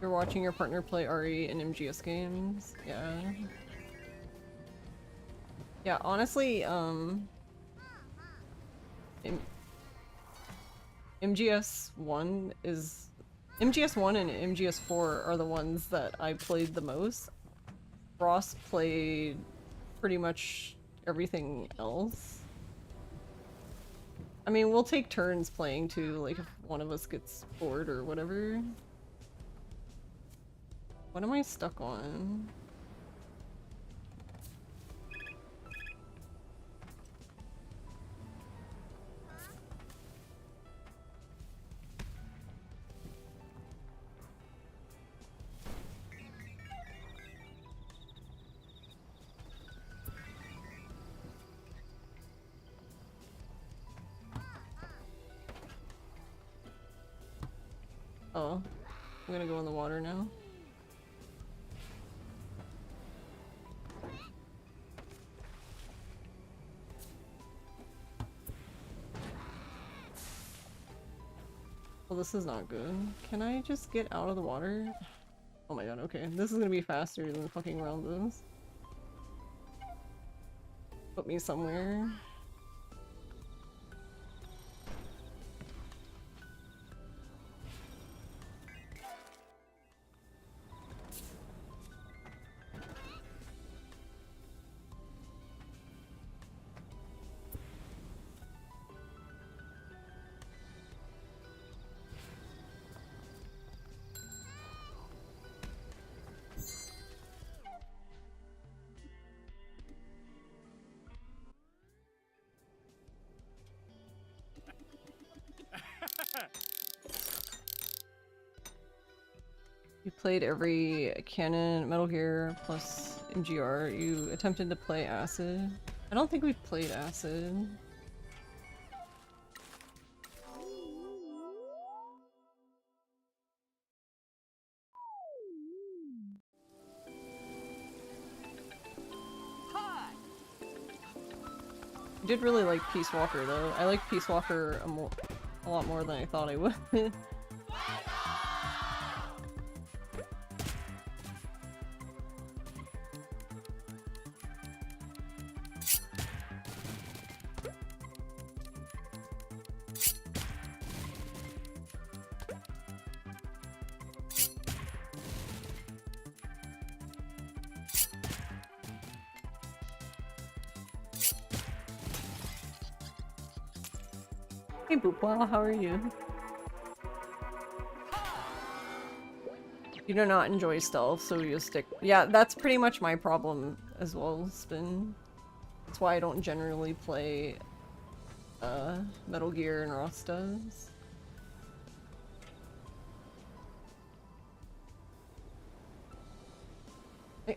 Speaker 1: You're watching your partner play RE in MGS games? Yeah. Yeah, honestly, MGS1 is... MGS1 and MGS4 are the ones that I played the most. Ross played pretty much everything else. I mean, we'll take turns playing too, like if one of us gets bored or whatever. What am I stuck on? Oh, I'm gonna go in the water now. Well, this is not good. Can I just get out of the water? Oh my god, okay. This is gonna be faster than fucking around this. Put me somewhere. You played every canon Metal Gear plus MGR. You attempted to play Acid. I don't think we've played Acid. did really like Peace Walker though. I like Peace Walker a lot more than I thought I would. Hey Boopwell, how are you? You do not enjoy stealth, so you stick- Yeah, that's pretty much my problem as well, Spin. That's why I don't generally play, Metal Gear and Ross does.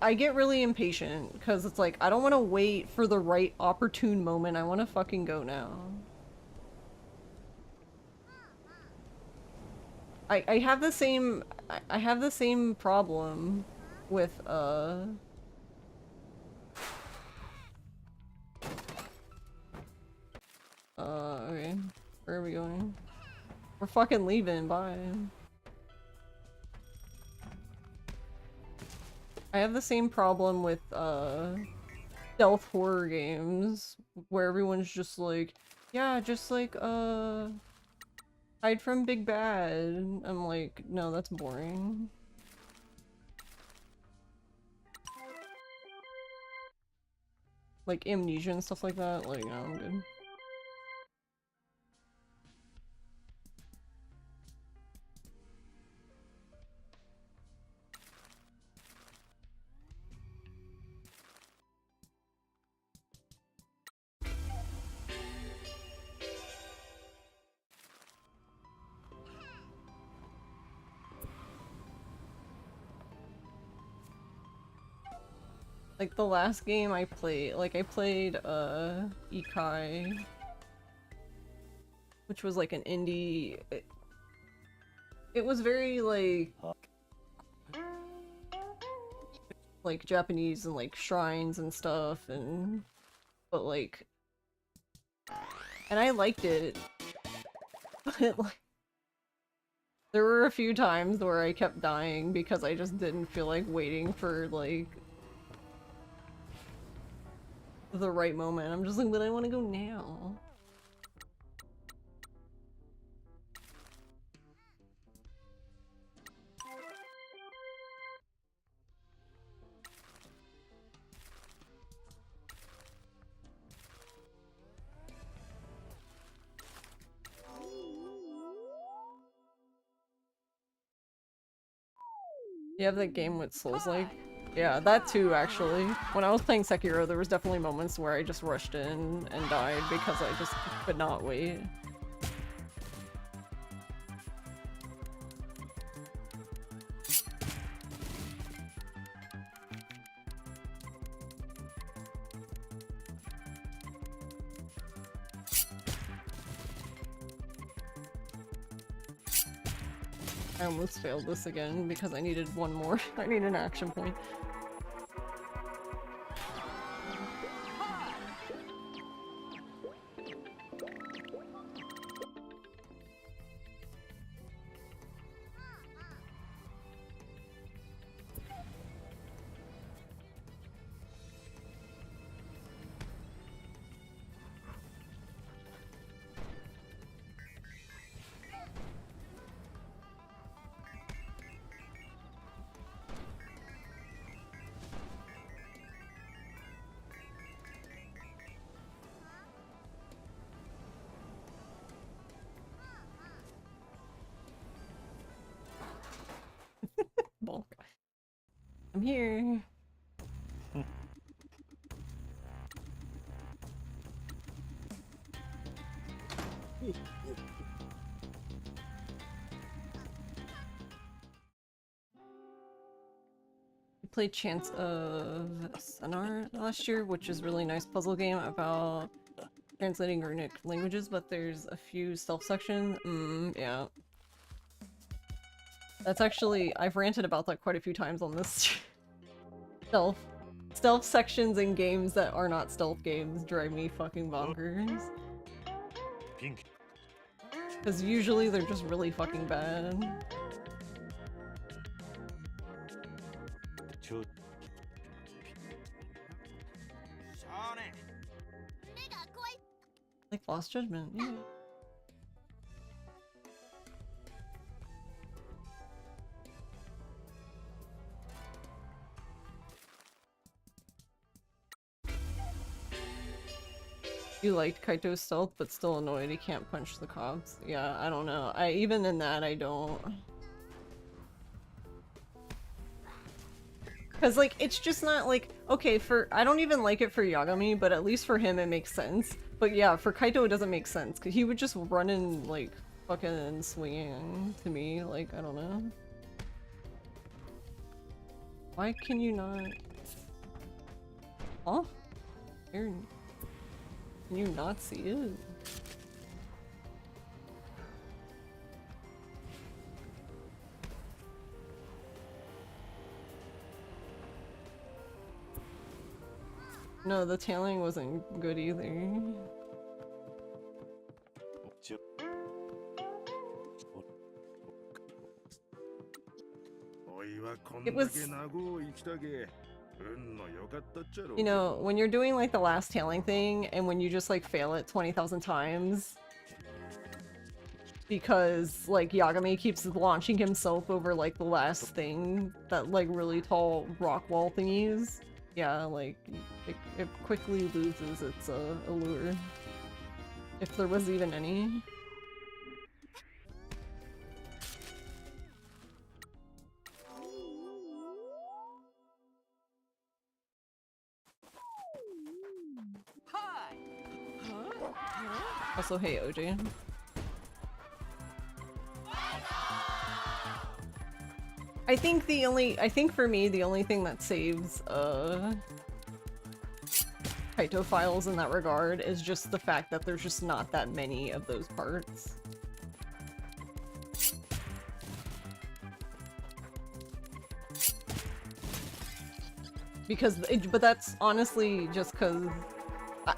Speaker 1: I get really impatient, because it's like, I don't want to wait for the right opportune moment, I want to fucking go now. I have the same I have the same problem with okay. Where are we going? We're fucking leaving, bye. I have the same problem with stealth horror games where everyone's just like, yeah, just like hide from Big Bad. I'm like, no, that's boring. Like Amnesia and stuff like that, like, no, I'm good. Like the last game I played, like I played Ikai, which was like an indie. It was very like Japanese and like shrines and stuff, and but like, and I liked it, but like there were a few times where I kept dying because I just didn't feel like waiting for like the right moment. I'm just like, but I want to go now. You have that game with Souls-like? Yeah, that too, actually. When I was playing Sekiro, there was definitely moments where I just rushed in and died because I just could not wait. I almost failed this again because I needed one more. I need an action point. Bonk. I'm here. We played Chance of Sonar last year, which is a really nice puzzle game about translating runic languages, but there's a few stealth sections. Yeah. That's actually, I've ranted about that quite a few times on this stealth. Stealth sections in games that are not stealth games drive me fucking bonkers.
Speaker 2: ピンク
Speaker 1: Because usually they're just really fucking bad.
Speaker 2: ちょ
Speaker 1: Like Lost Judgment, yeah. You liked Kaito's stealth, but still annoyed he can't punch the cops. Yeah, I don't know. Even in that, I don't. Cause like, it's just not like, okay, I don't even like it for Yagami, but at least for him it makes sense. But yeah, for Kaito it doesn't make sense, cause he would just run in like, fucking swinging to me, like, I don't know. Why can you not? Huh? Can you not see it? No, the tailing wasn't good either.
Speaker 2: ちょ
Speaker 1: It was, you know, when you're doing like the last tailing thing and when you just like fail it 20,000 times because like Yagami keeps launching himself over like the last thing, that like really tall rock wall thingies. Yeah, like it quickly loses its allure. If there was even any.
Speaker 8: Hi.
Speaker 1: Also, hey OJ. I think for me, the only thing that saves, Kaito files in that regard is just the fact that there's just not that many of those parts. Because, but that's honestly just because,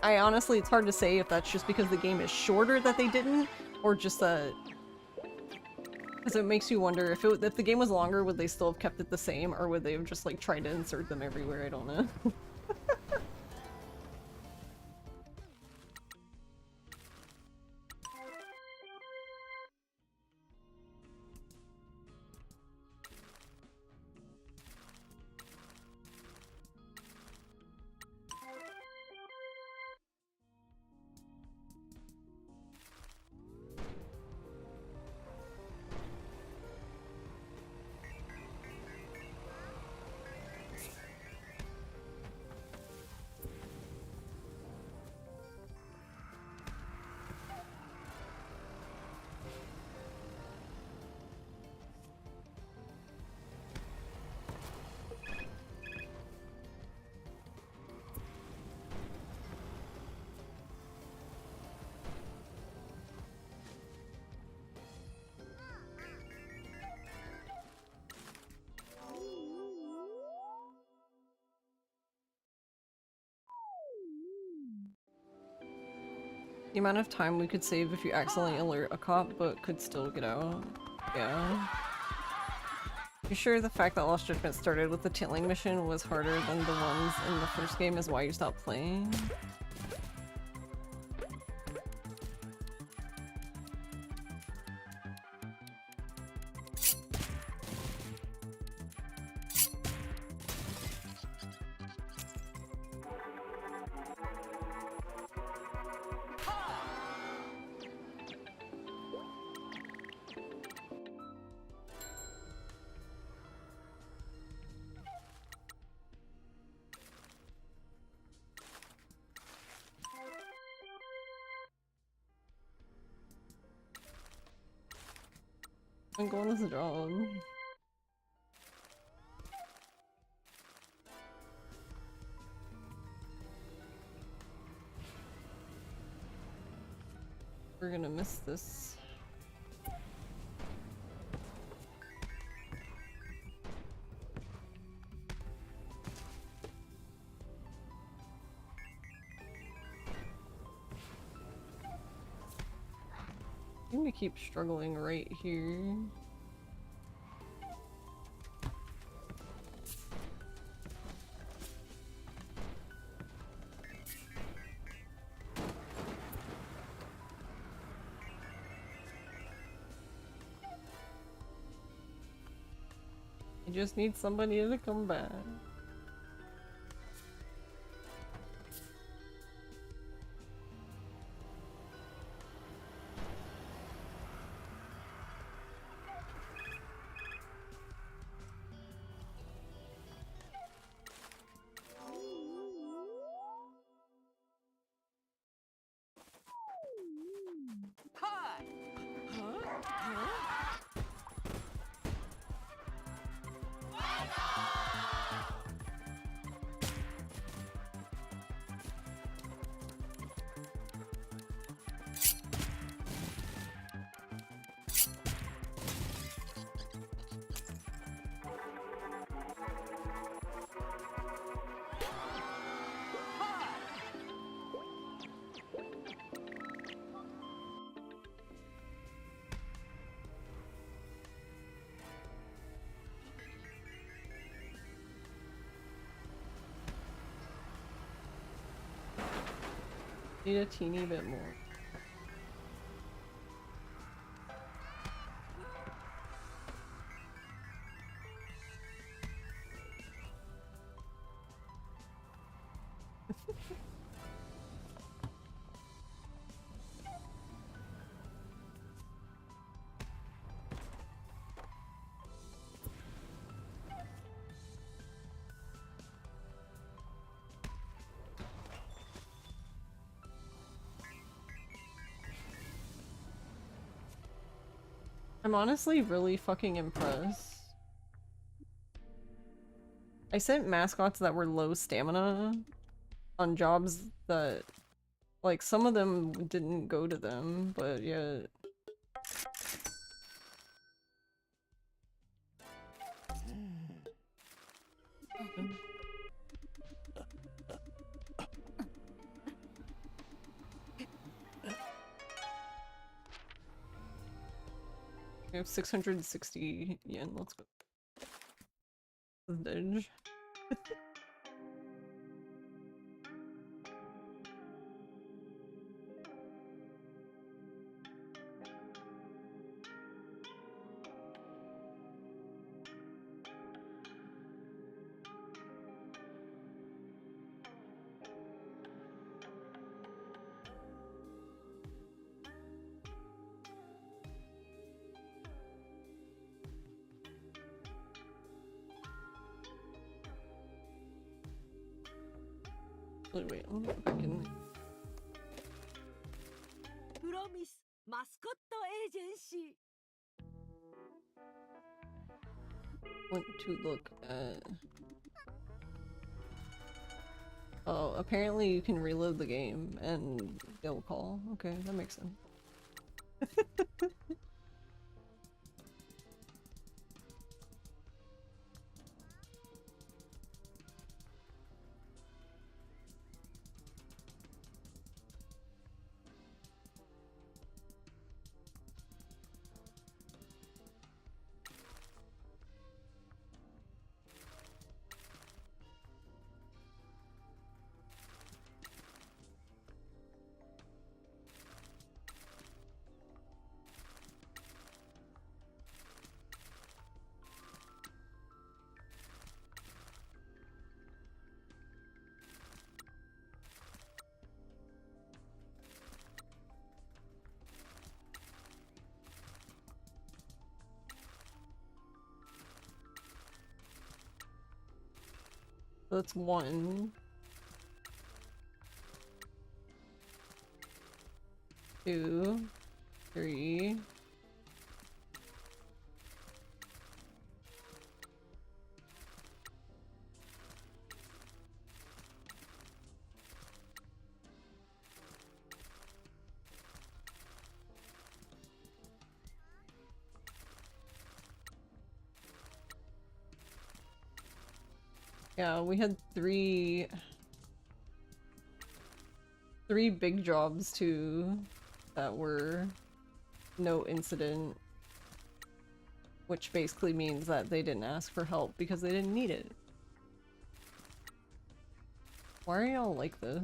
Speaker 1: I honestly, it's hard to say if that's just because the game is shorter that they didn't, or just that, because it makes you wonder if the game was longer, would they still have kept it the same, or would they have just like tried to insert them everywhere? I don't know. The amount of time we could save if you accidentally alert a cop but could still get out. Yeah. You sure the fact that Lost Judgment started with the tailing mission was harder than the ones in the first game is why you stopped playing? I'm going as a job. We're gonna miss this. seem to keep struggling right here. I just need somebody to come back.
Speaker 8: Hi.
Speaker 1: Need a teeny bit more. I'm honestly really fucking impressed. I sent mascots that were low stamina on jobs that, like, some of them didn't go to them, but yeah. We have 660 yen, let's go. Vintage. Wait, I'll go back in.
Speaker 8: Promise Mascot Agency.
Speaker 1: Want to look at... Oh, apparently you can reload the game and they'll call. Okay, that makes sense. That's one. Two. Three. Yeah, we had three big jobs too that were no incident, which basically means that they didn't ask for help because they didn't need it. Why are y'all like this?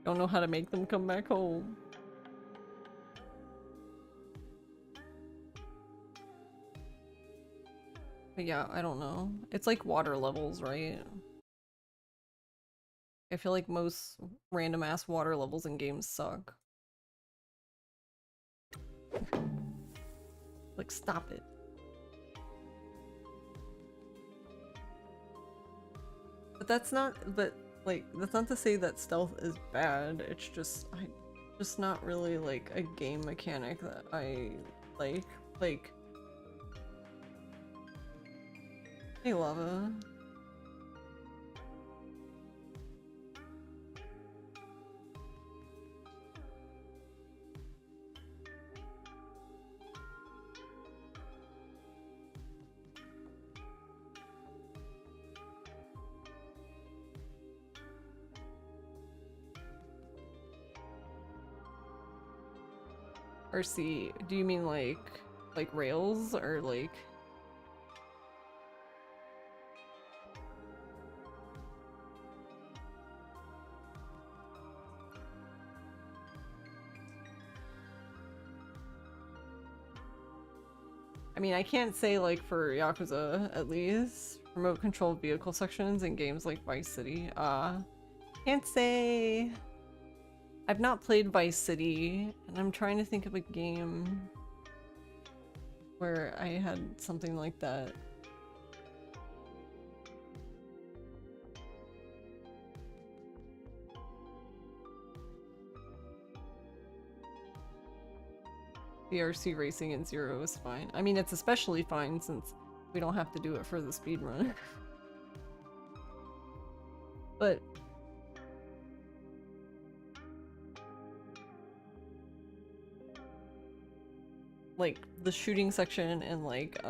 Speaker 1: Don't know how to make them come back home. But yeah, I don't know. It's like water levels, right? I feel like most random ass water levels in games suck. Like, stop it. But that's not, that's not to say that stealth is bad. It's just, just not really like a game mechanic that I like. Like, hey, Lava. RC, do you mean like rails or like? I mean, I can't say like for Yakuza at least, remote controlled vehicle sections in games like Vice City. Can't say. I've not played Vice City, and I'm trying to think of a game where I had something like that. VRC racing in Zero is fine. I mean, it's especially fine since we don't have to do it for the speedrun. But like the shooting section in like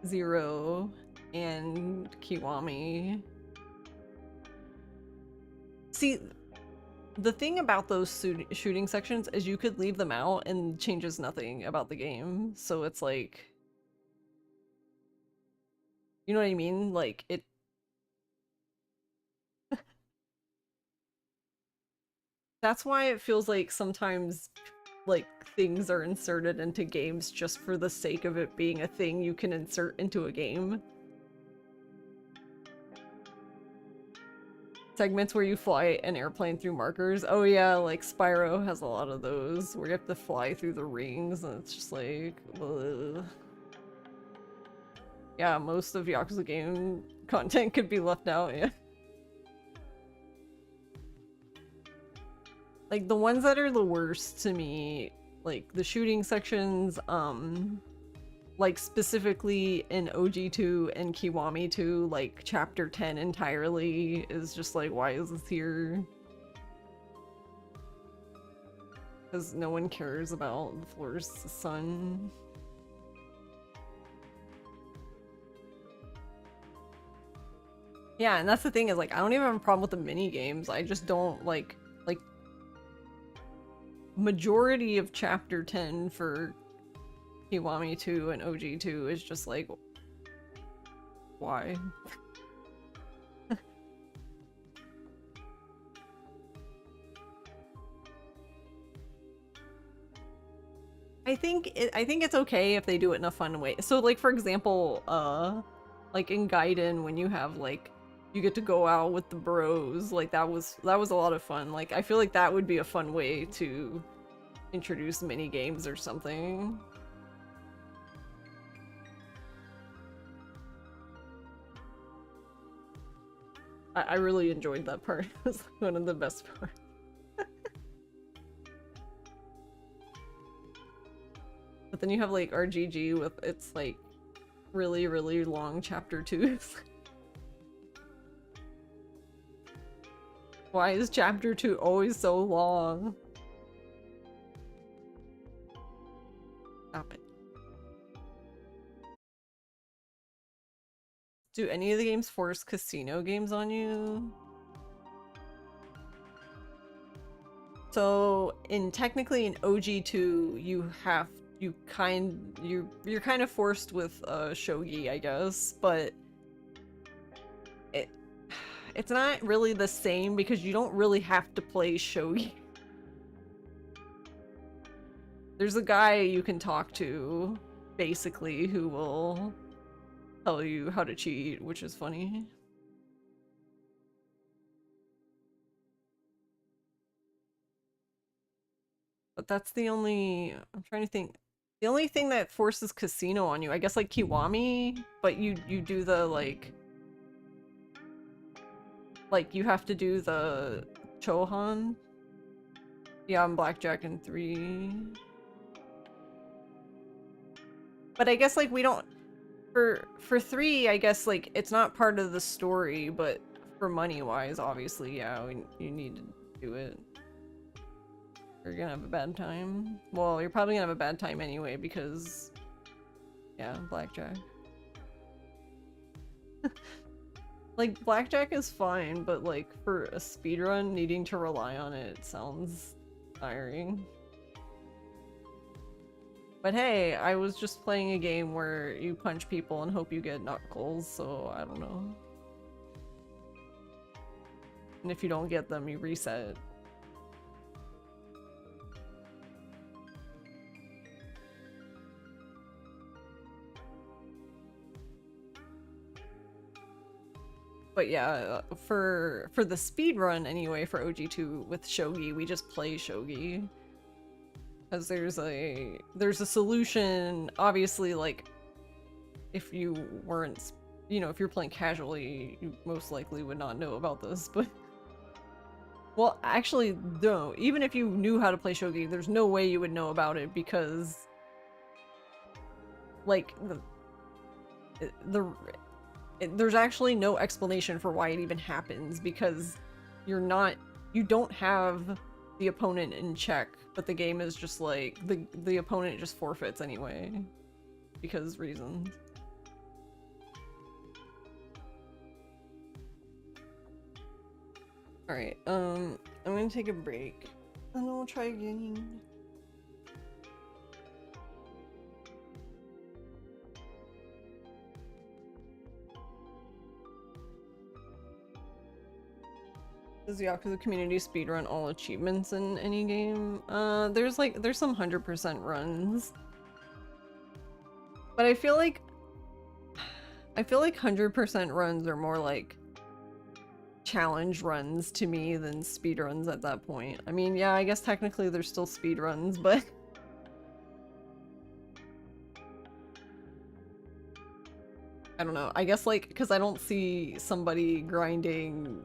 Speaker 1: Zero and Kiwami. See, the thing about those shooting sections is you could leave them out and changes nothing about the game. So it's like, you know what I mean? Like it. That's why it feels like sometimes like things are inserted into games just for the sake of it being a thing you can insert into a game. Segments where you fly an airplane through markers. Oh yeah, like Spyro has a lot of those where you have to fly through the rings and it's just like, ugh. Yeah, most of Yakuza game content could be left out, yeah. Like the ones that are the worst to me, like the shooting sections, like specifically in OG2 and Kiwami 2, like chapter 10 entirely is just like, why is this here? Because no one cares about the floor's sun. Yeah, and that's the thing is like, I don't even have a problem with the mini games. I just don't like majority of chapter 10 for Kiwami 2 and OG 2 is just like, why? I think it's okay if they do it in a fun way. So like for example, like in Gaiden when you have like you get to go out with the bros, like that was a lot of fun. Like I feel like that would be a fun way to introduce mini games or something. I really enjoyed that part. It was one of the best parts. But then you have like RGG with its like really long chapter 2s. Why is chapter 2 always so long? Stop it. Do any of the games force casino games on you? So technically in OG2 you're kind of forced with shogi, I guess, but it's not really the same because you don't really have to play shogi. There's a guy you can talk to basically who will tell you how to cheat, which is funny. But that's the only, I'm trying to think. The only thing that forces casino on you, I guess like Kiwami, but you do the like you have to do the Chohan. Yeah, I'm Blackjack in 3. But I guess like we don't for 3, I guess like it's not part of the story, but for money wise, obviously, yeah, you need to do it. You're gonna have a bad time. Well, you're probably gonna have a bad time anyway because, yeah, Blackjack. Like, Blackjack is fine, but like for a speedrun, needing to rely on it sounds tiring. But hey, I was just playing a game where you punch people and hope you get knuckles, so I don't know. And if you don't get them, you reset. But yeah, for the speed run anyway, for OG2 with shogi, we just play shogi. Because there's a solution, obviously, like, if you weren't, you know, if you're playing casually, you most likely would not know about this, but... Well, actually, no, even if you knew how to play shogi, there's no way you would know about it because... Like, there's actually no explanation for why it even happens because you don't have the opponent in check, but the game is just like the opponent just forfeits anyway because reasons. All right, I'm gonna take a break and then we'll try again. Does the Yakuza community speedrun all achievements in any game? There's some 100% runs. But I feel like 100% runs are more like challenge runs to me than speedruns at that point. I mean, yeah, I guess technically there's still speedruns, but I don't know. I guess like because I don't see somebody grinding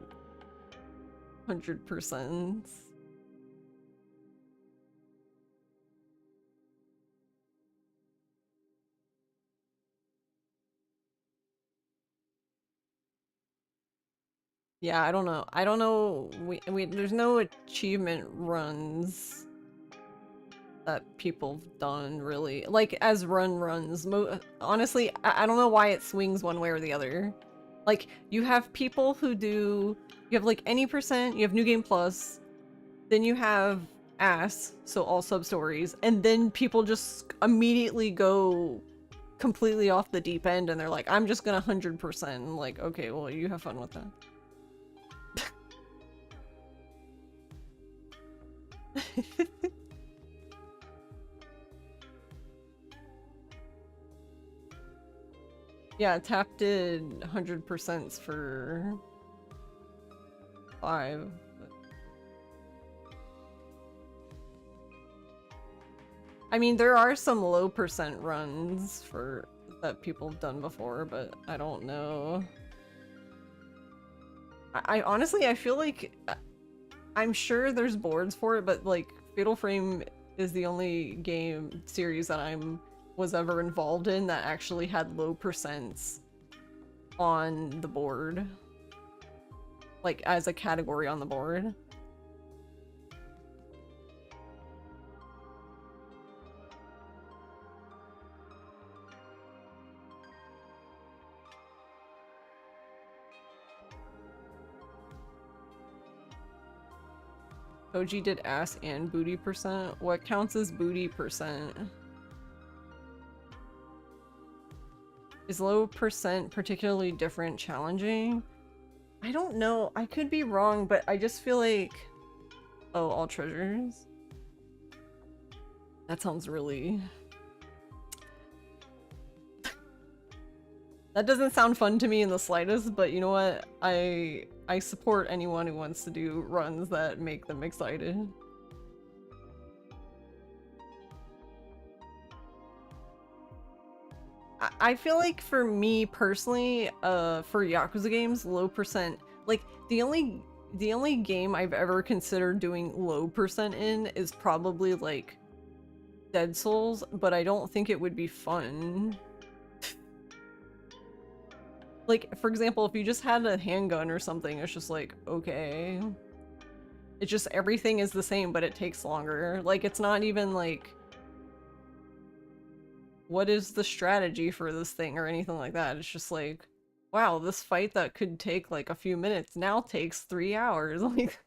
Speaker 1: 100%. Yeah, I don't know. I don't know. There's no achievement runs that people've done really, like as runs. Honestly, I don't know why it swings one way or the other. Like you have people who do. You have like any percent, you have New Game Plus, then you have Ass, so all sub-stories, and then people just immediately go completely off the deep end and they're like, I'm just gonna 100%. I'm like, okay, well, you have fun with that. Yeah, Tap did 100% for 5. I mean, there are some low percent runs that people have done before, but I don't know. I honestly, I feel like I'm sure there's boards for it, but like Fatal Frame is the only game series that was ever involved in that actually had low percents on the board. like as a category on the board. Koji did ass and booty percent. What counts as booty percent? Is low percent particularly different challenging? I don't know. I could be wrong, but I just feel like... Oh, all treasures? That sounds really... That doesn't sound fun to me in the slightest, but you know what? I support anyone who wants to do runs that make them excited. I feel like for me personally, for Yakuza games, low percent, like the only game I've ever considered doing low percent in is probably like Dead Souls, but I don't think it would be fun. Like, for example, if you just had a handgun or something, it's just like, okay. It's just everything is the same, but it takes longer. Like, it's not even like, what is the strategy for this thing or anything like that. It's just like, wow, this fight that could take like a few minutes now takes 3 hours. Like,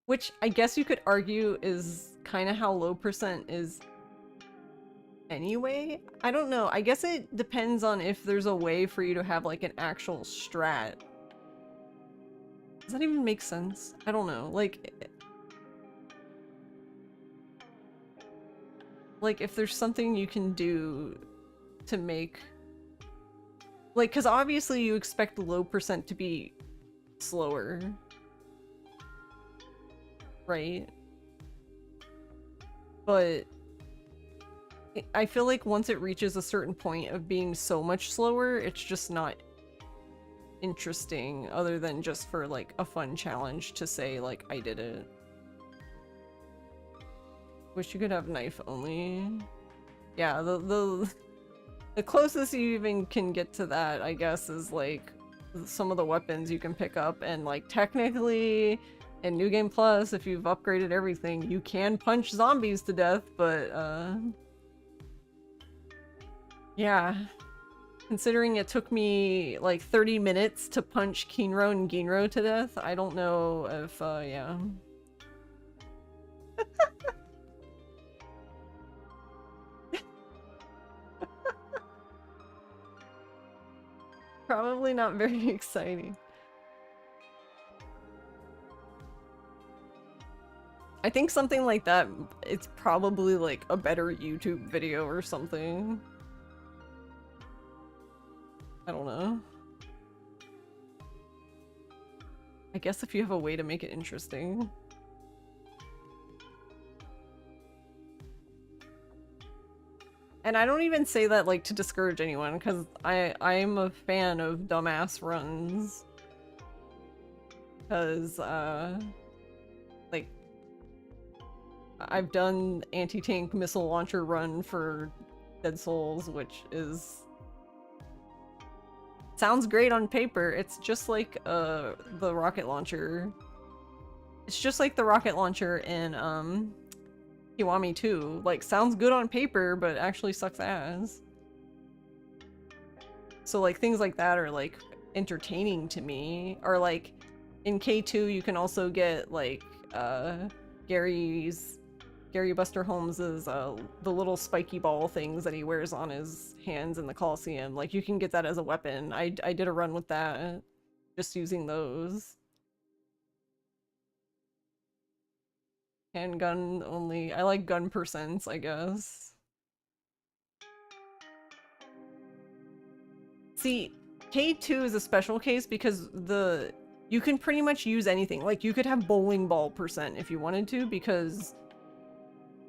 Speaker 1: which I guess you could argue is kind of how low percent is anyway. I don't know. I guess it depends on if there's a way for you to have like an actual strat. Does that even make sense? I don't know. Like if there's something you can do to make, like, because obviously you expect low percent to be slower, right? But I feel like once it reaches a certain point of being so much slower, it's just not interesting other than just for like a fun challenge to say like I did it. Wish you could have knife only. Yeah, the closest you even can get to that, I guess, is like some of the weapons you can pick up, and like technically in New Game Plus, if you've upgraded everything, you can punch zombies to death, but yeah. Considering it took me like 30 minutes to punch Kinro and Ginro to death, I don't know if, yeah. Probably not very exciting. I think something like that, it's probably like a better YouTube video or something. I don't know. I guess if you have a way to make it interesting. And I don't even say that like to discourage anyone, because I'm a fan of dumbass runs. Because like I've done anti-tank missile launcher run for Dead Souls, which is sounds great on paper. It's just like the rocket launcher. It's just like the rocket launcher in Kiwami 2. Like, sounds good on paper, but actually sucks ass. So like things like that are like entertaining to me. Or like in K2 you can also get like Gary Buster Holmes's the little spiky ball things that he wears on his hands in the Coliseum. Like, you can get that as a weapon. I did a run with that, just using those. Handgun only. I like gun percents, I guess. See, K2 is a special case because you can pretty much use anything. Like, you could have bowling ball percent if you wanted to, because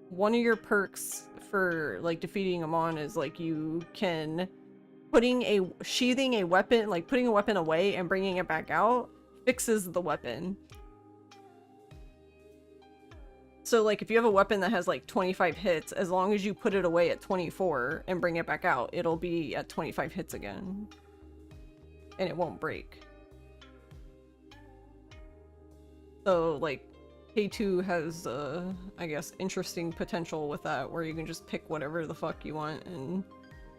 Speaker 1: one of your perks for like defeating Amon is like you can sheathing a weapon, like putting a weapon away and bringing it back out fixes the weapon. So like if you have a weapon that has like 25 hits, as long as you put it away at 24 and bring it back out, it'll be at 25 hits again. And it won't break. So like K2 has I guess interesting potential with that, where you can just pick whatever the fuck you want. And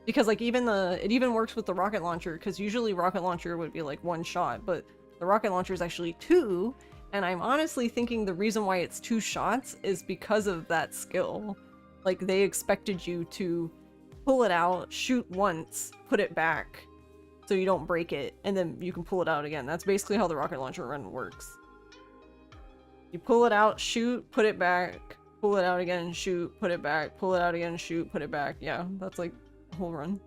Speaker 1: because like it even works with the rocket launcher, because usually rocket launcher would be like one shot, but the rocket launcher is actually two. And I'm honestly thinking the reason why it's 2 shots is because of that skill. Like, they expected you to pull it out, shoot once, put it back, so you don't break it, and then you can pull it out again. That's basically how the rocket launcher run works. You pull it out, shoot, put it back, pull it out again, shoot, put it back, pull it out again, shoot, put it back. Yeah, that's like the whole run.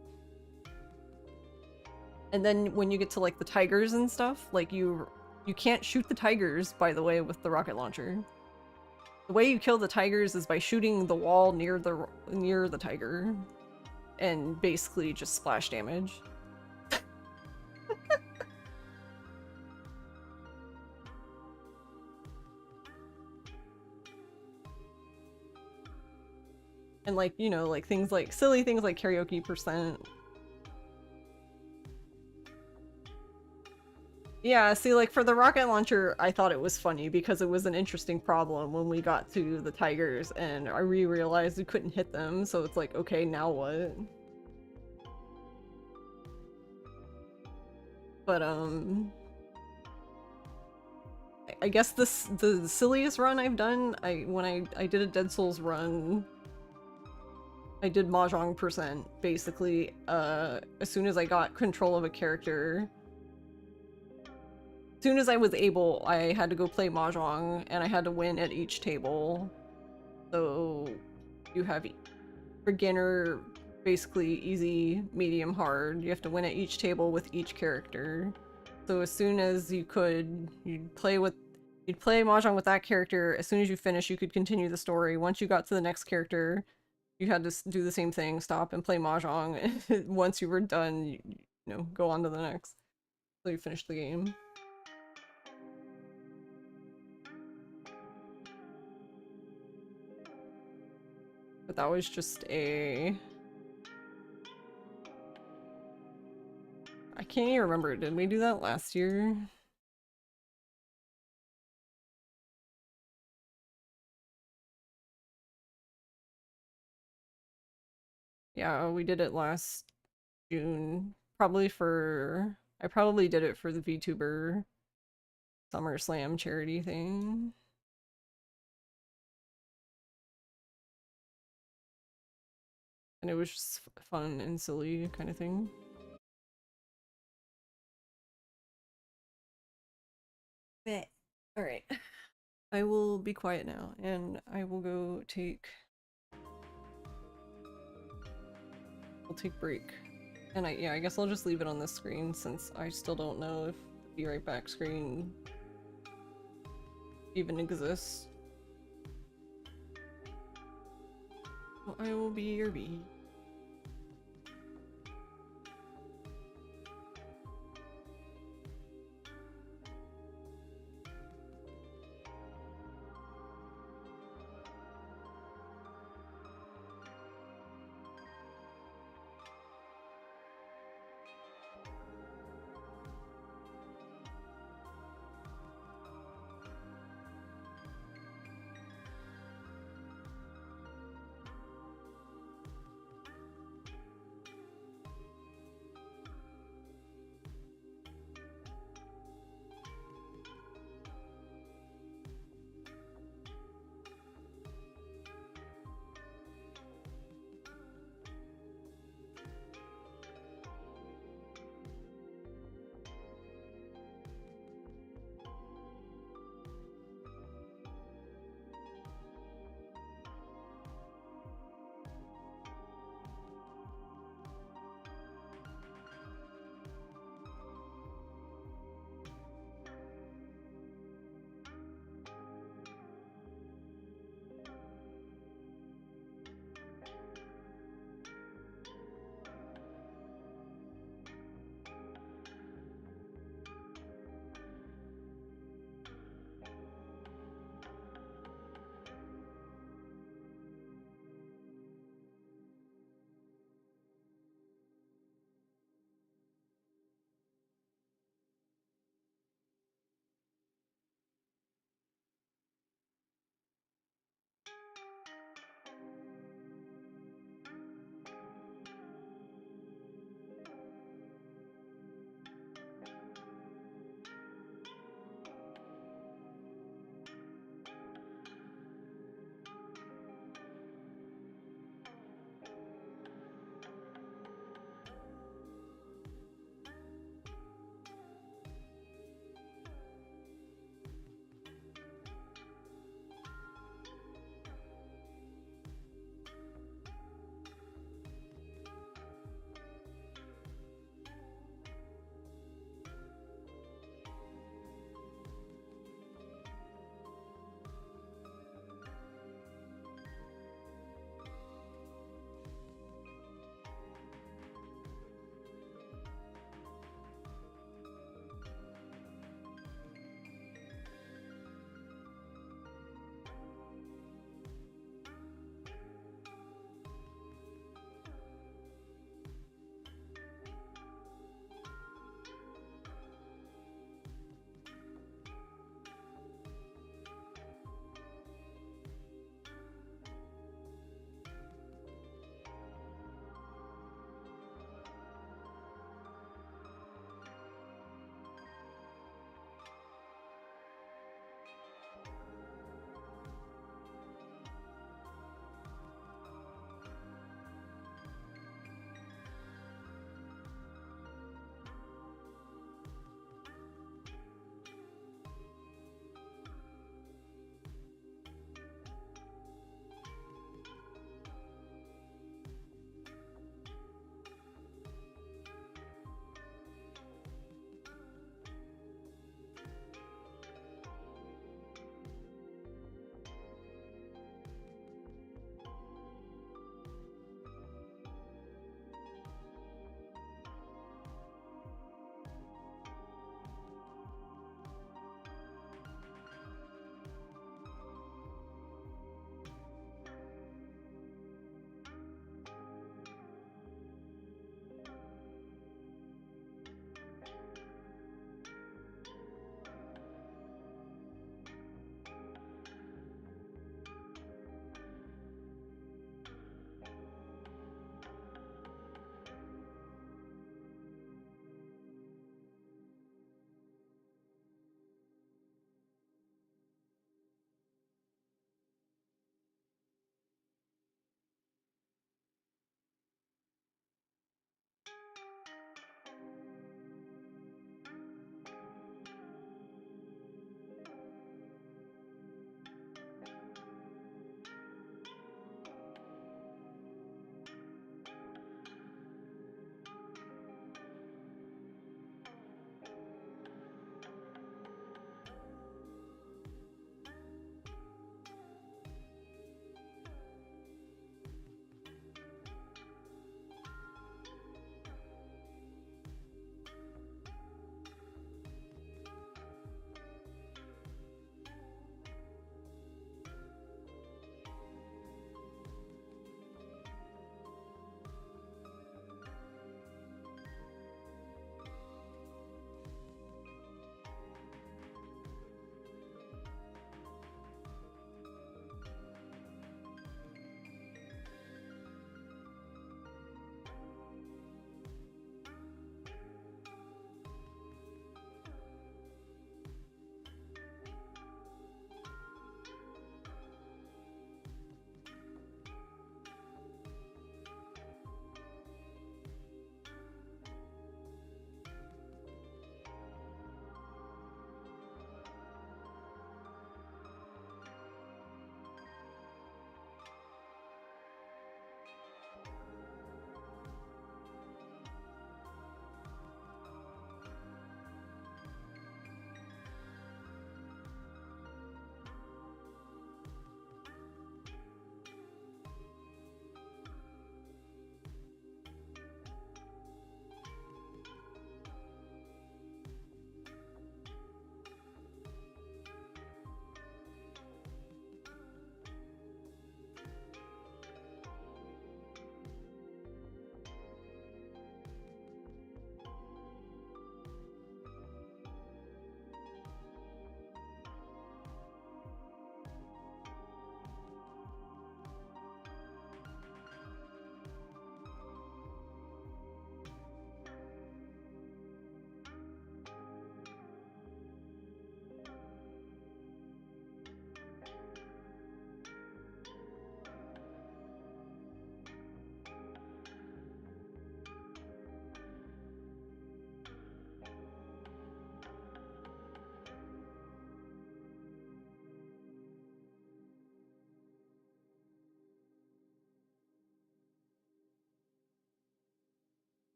Speaker 1: And then when you get to like the tigers and stuff, like you can't shoot the tigers, by the way, with the rocket launcher. The way you kill the tigers is by shooting the wall near the tiger and basically just splash damage. And like, you know, like things like silly things like karaoke percent. Yeah, see, like, for the rocket launcher, I thought it was funny because it was an interesting problem when we got to the tigers and I realized we couldn't hit them, so it's like, okay, now what? But, I guess the silliest run I've done, when I did a Dead Souls run, I did Mahjong percent, basically, as soon as I got control of a character. As soon as I was able, I had to go play Mahjong, and I had to win at each table. So you have beginner, basically easy, medium, hard. You have to win at each table with each character. So as soon as you could, you'd play Mahjong with that character. As soon as you finish, you could continue the story. Once you got to the next character, you had to do the same thing, stop and play Mahjong. Once you were done, you know, go on to the next. So you finished the game. But that was just a... I can't even remember. Did we do that last year? Yeah, we did it last June. Probably for... I probably did it for the VTuber SummerSlam charity thing. And it was just fun and silly kind of thing. Alright. I will be quiet now, and I will go take... We'll take break. And I guess I'll just leave it on this screen since I still don't know if the Be Right Back screen even exists. So I will be your bee.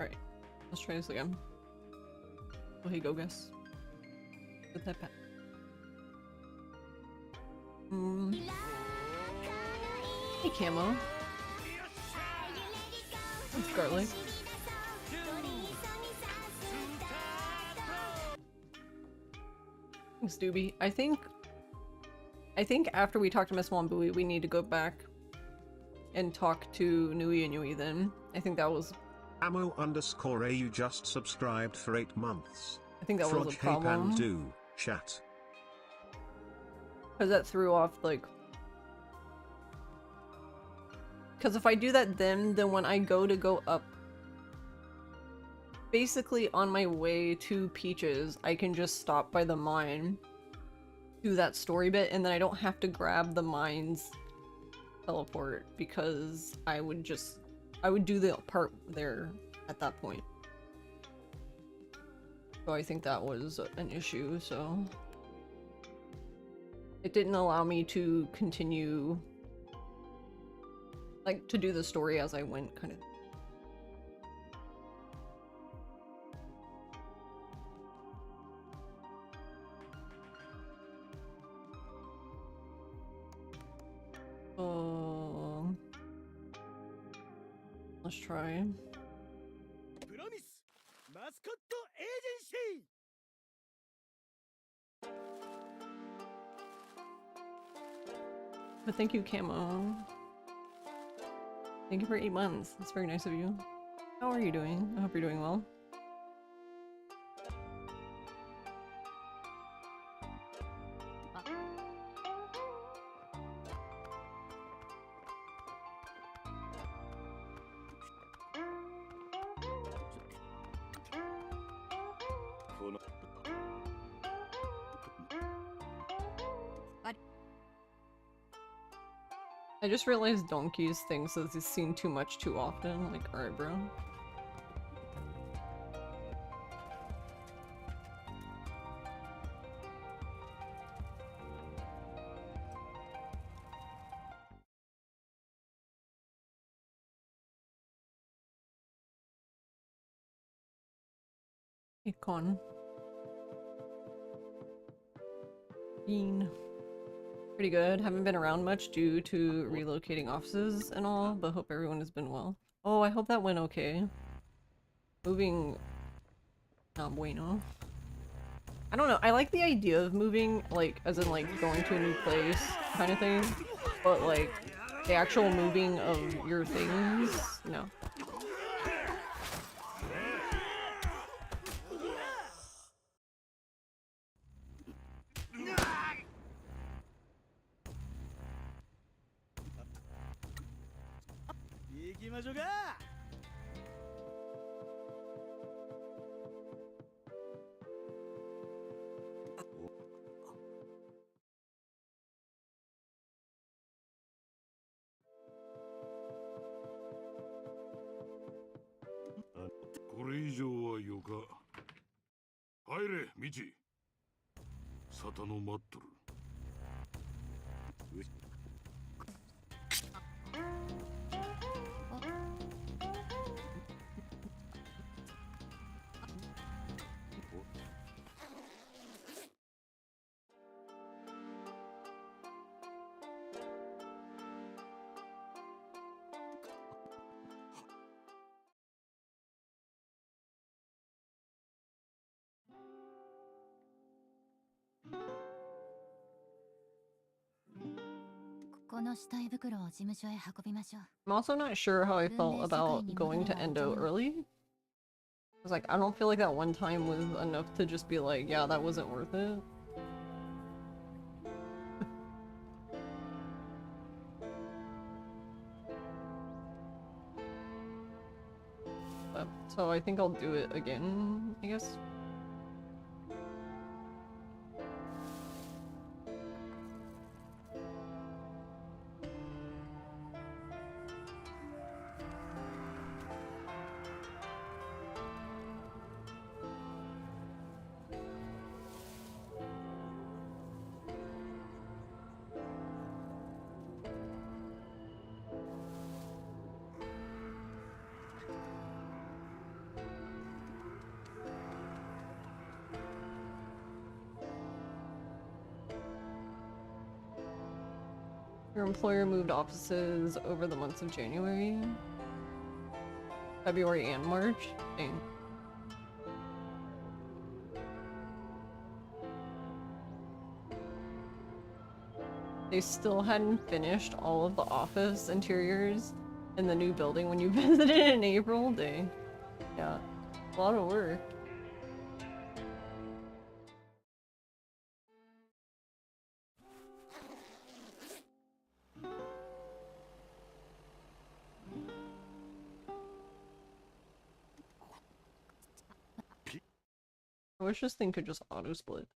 Speaker 1: Alright, let's try this again. Oh, hey, go guess. With that pat. Hey, Camo. Thanks, Garlic. Thanks, Doobie. I think after we talk to Miss Wambui, we need to go back and talk to Nui Inui then. I think that was...
Speaker 5: Ammo_AU just subscribed for 8 months.
Speaker 1: I think that was a
Speaker 5: Frog
Speaker 1: problem.
Speaker 5: do chat.
Speaker 1: Because that threw off, like... Because if I do that then when I go up... Basically, on my way to Peaches, I can just stop by the mine, do that story bit, and then I don't have to grab the mine's teleport, because I would do the part there at that point. So I think that was an issue, so... It didn't allow me to continue... Like, to do the story as I went, kind of. Let's try.
Speaker 7: Promise Mascot Agency.
Speaker 1: But thank you, Camo. Thank you for 8 months. That's very nice of you. How are you doing? I hope you're doing well. I just realized Donkey's thinks that he's seen too much too often. Like, alright, bro. Hey, Con. Bean. Pretty good. Haven't been around much due to relocating offices and all, but hope everyone has been well. Oh, I hope that went okay. Moving... not bueno. I don't know, I like the idea of moving, like, as in, like, going to a new place kind of thing, but, like, the actual moving of your things, no. I'm also not sure how I felt about going to Endo early. I was like, I don't feel like that one time was enough to just be like, yeah, that wasn't worth it. But, so I think I'll do it again, I guess. Your employer moved offices over the months of January, February, and March. Dang. They still hadn't finished all of the office interiors in the new building when you visited in April. Dang. Yeah. A lot of work. I wish this thing could just auto-split.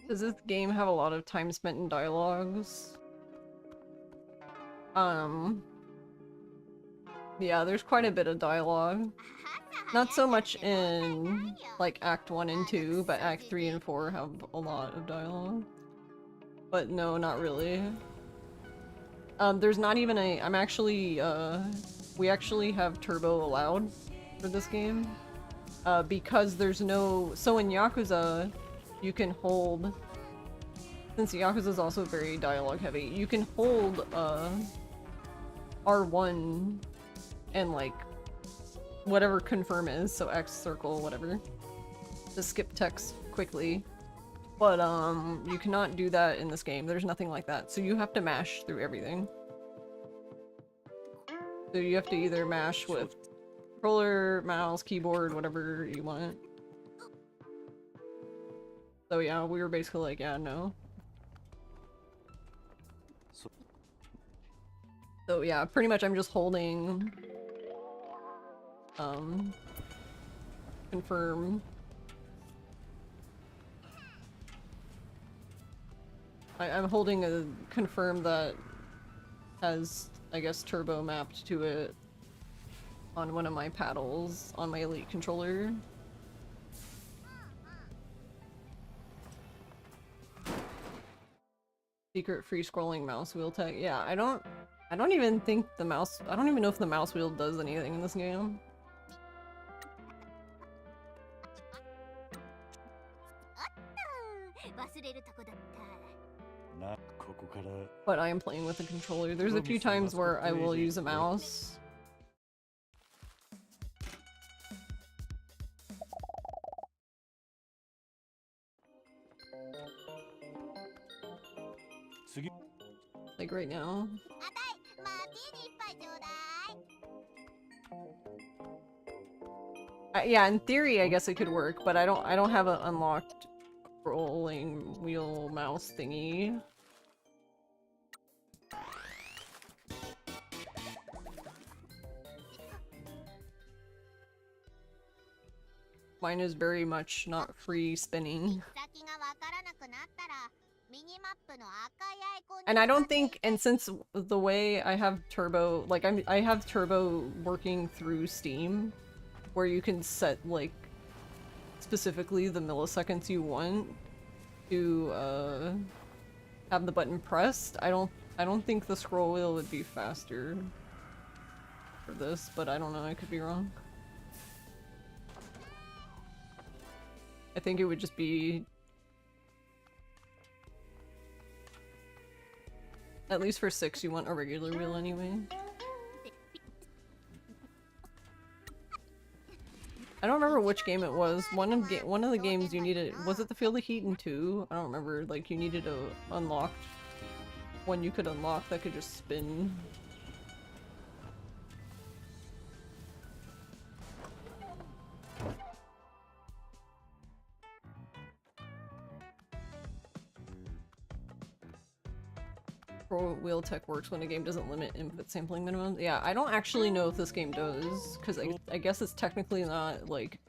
Speaker 1: Does this game have a lot of time spent in dialogues? Yeah, there's quite a bit of dialogue. Not so much in, like, Act 1 and 2, but Act 3 and 4 have a lot of dialogue. But no, not really. There's not even a- I'm actually, we actually have turbo allowed for this game. Because there's no- so in Yakuza, you can hold- since Yakuza is also very dialogue heavy, you can hold, R1 and, like, whatever confirm is, so X, circle, whatever, to skip text quickly. But, you cannot do that in this game. There's nothing like that. So you have to mash through everything. So you have to either mash with controller, mouse, keyboard, whatever you want. So yeah, we were basically like, yeah, no. So yeah, pretty much I'm just holding, confirm. I'm holding a confirm that has, I guess, turbo mapped to it on one of my paddles on my Elite controller. Secret free scrolling mouse wheel tech. Yeah, I don't even think the mouse- I don't even know if the mouse wheel does anything in this game. But I am playing with a controller. There's a few times where I will use a mouse. Like right now. Yeah, in theory I guess it could work, but I don't have an unlocked rolling wheel mouse thingy. Mine is very much not free spinning. And I don't think, and since the way I have turbo, like I have turbo working through Steam, where you can set like specifically the milliseconds you want to have the button pressed. I don't think the scroll wheel would be faster for this, but I don't know, I could be wrong. I think it would just be, at least for 6 you want a regular wheel anyway. I don't remember which game it was. One of the games you needed, was it the Field of Heat in 2? I don't remember, like you needed a unlocked one you could unlock that could just spin. scroll wheel tech works when a game doesn't limit input sampling minimums. Yeah, I don't actually know if this game does, because I guess it's technically not, like,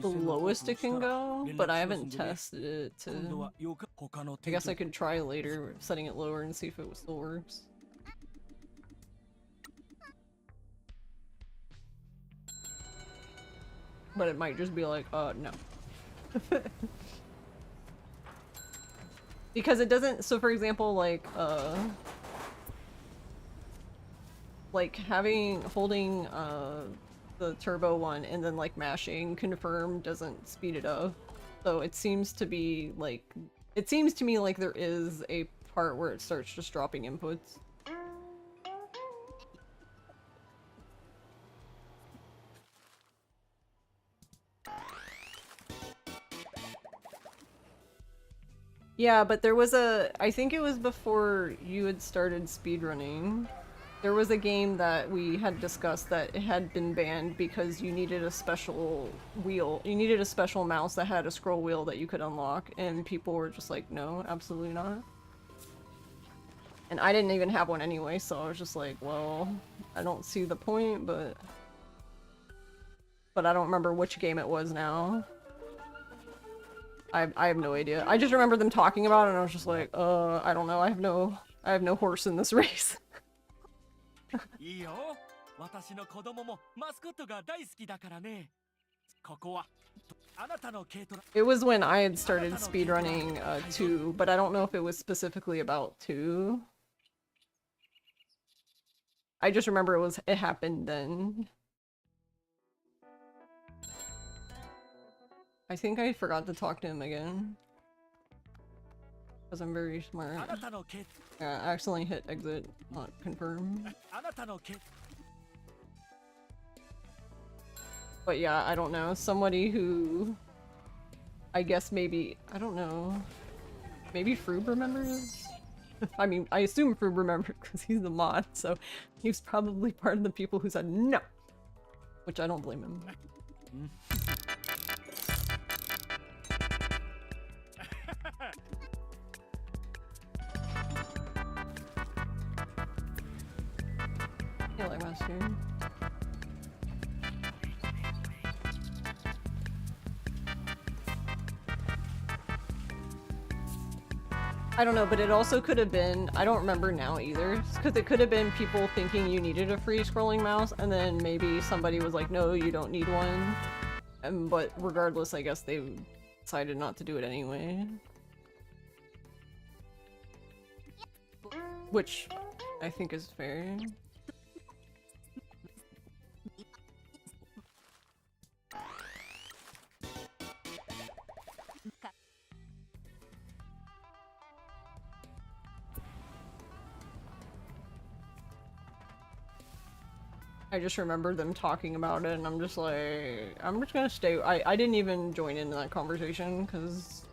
Speaker 1: the lowest it can go, but I haven't tested it to... I guess I could try later, setting it lower and see if it still works. But it might just be like, no. Because it doesn't, so for example, like holding, the turbo one and then, like, mashing confirm doesn't speed it up. So it seems to be, like, it seems to me like there is a part where it starts just dropping inputs. Yeah, but there was I think it was before you had started speedrunning. There was a game that we had discussed that it had been banned because you needed a special wheel. You needed a special mouse that had a scroll wheel that you could unlock, and people were just like, no, absolutely not. And I didn't even have one anyway, so I was just like, well, I don't see the point, but I don't remember which game it was now. I have no idea. I just remember them talking about it and I was just like, I don't know. I have no horse in this race. It was when I had started speedrunning 2, but I don't know if it was specifically about 2. I just remember it happened then. I think I forgot to talk to him again. Because I'm very smart. I accidentally hit exit, not confirm. But yeah, I don't know. Somebody who... I guess maybe... I don't know. Maybe Froob remembers? I mean, I assume Froob remembers because he's the mod, so he was probably part of the people who said no! Which I don't blame him. I like my stream. I don't know, but it also could have been, I don't remember now either, because it could have been people thinking you needed a free scrolling mouse, and then maybe somebody was like, no, you don't need one. But regardless, I guess they decided not to do it anyway. Which I think is fair. I just remember them talking about it and I'm just like, I'm just gonna stay. I didn't even join in that conversation because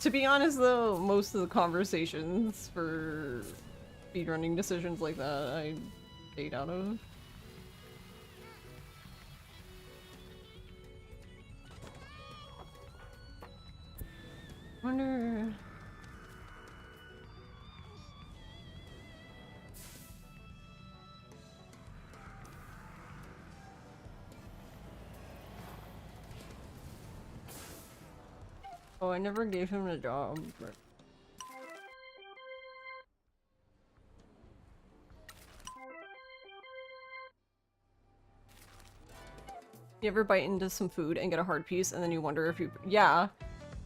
Speaker 1: to be honest though, most of the conversations for speedrunning decisions like that I stayed out of. Wonder... Oh, I never gave him a job, but... You ever bite into some food and get a hard piece and then you wonder if you... Yeah.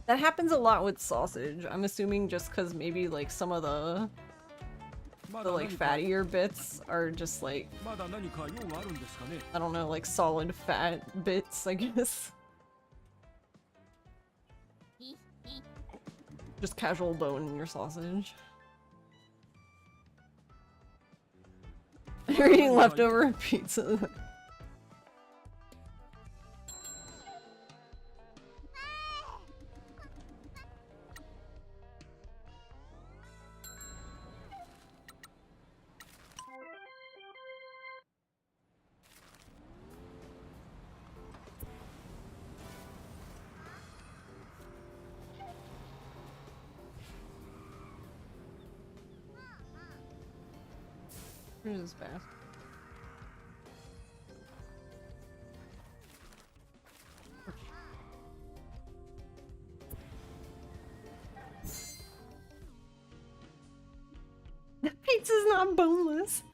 Speaker 1: That happens a lot with sausage. I'm assuming just because maybe like some of the like fattier bits are just like... I don't know, like solid fat bits, I guess. Just casual bone in your sausage. You're eating leftover pizza. Where's this fast? The pizza's not boneless.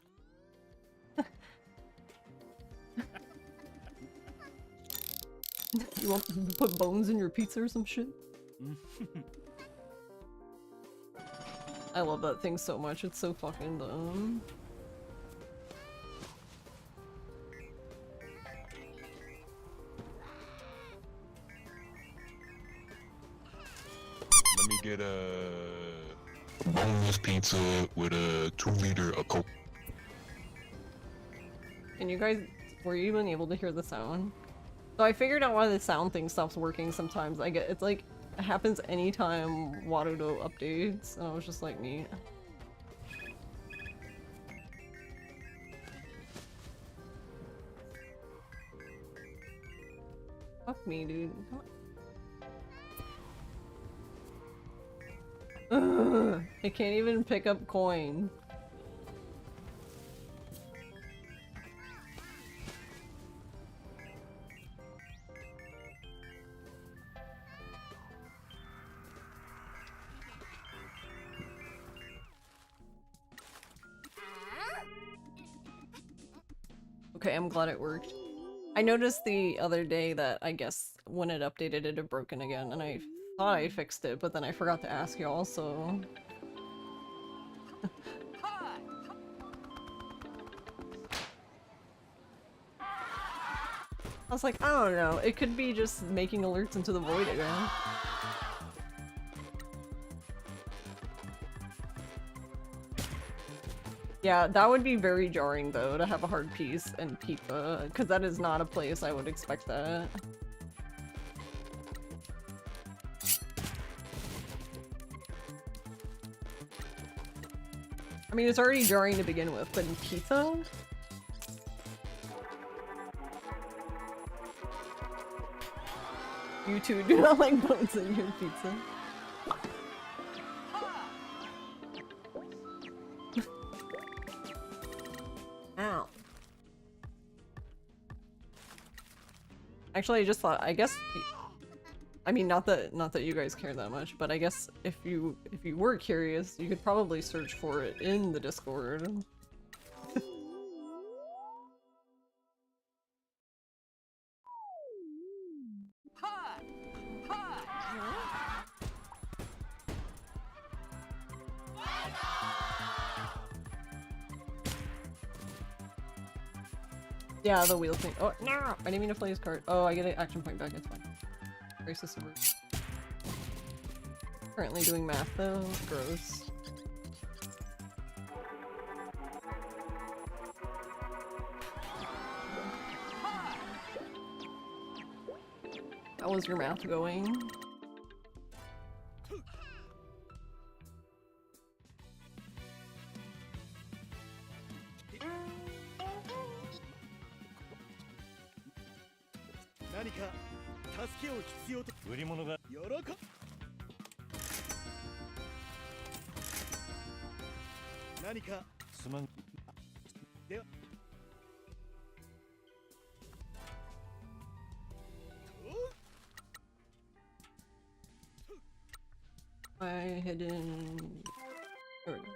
Speaker 1: You want to put bones in your pizza or some shit? I love that thing so much, it's so fucking dumb.
Speaker 10: Let me get a boneless pizza with a 2-liter of Coke.
Speaker 1: And you guys, were you even able to hear the sound? So I figured out why the sound thing stops working sometimes. I get, it's like, it happens anytime Warudo updates, and I was just like, me. Fuck me, dude. Ugh, I can't even pick up coin. Okay, I'm glad it worked. I noticed the other day that I guess when it updated it had broken again, and I thought I fixed it, but then I forgot to ask y'all, so... I was like, I don't know, it could be just making alerts into the void again. Yeah, that would be very jarring though, to have a hard piece and pizza, because that is not a place I would expect that. I mean, it's already jarring to begin with, but in pizza? You two do not like bones in your pizza. Ow. Actually, I just thought, I guess, I mean, not that you guys care that much, but I guess if you were curious, you could probably search for it in the Discord. Yeah, the wheel thing. Oh, no! I didn't mean to play his card. Oh, I get an action point back. It's fine. Racist over. Currently doing math, though. Gross. How was your math going? My hidden... There we go.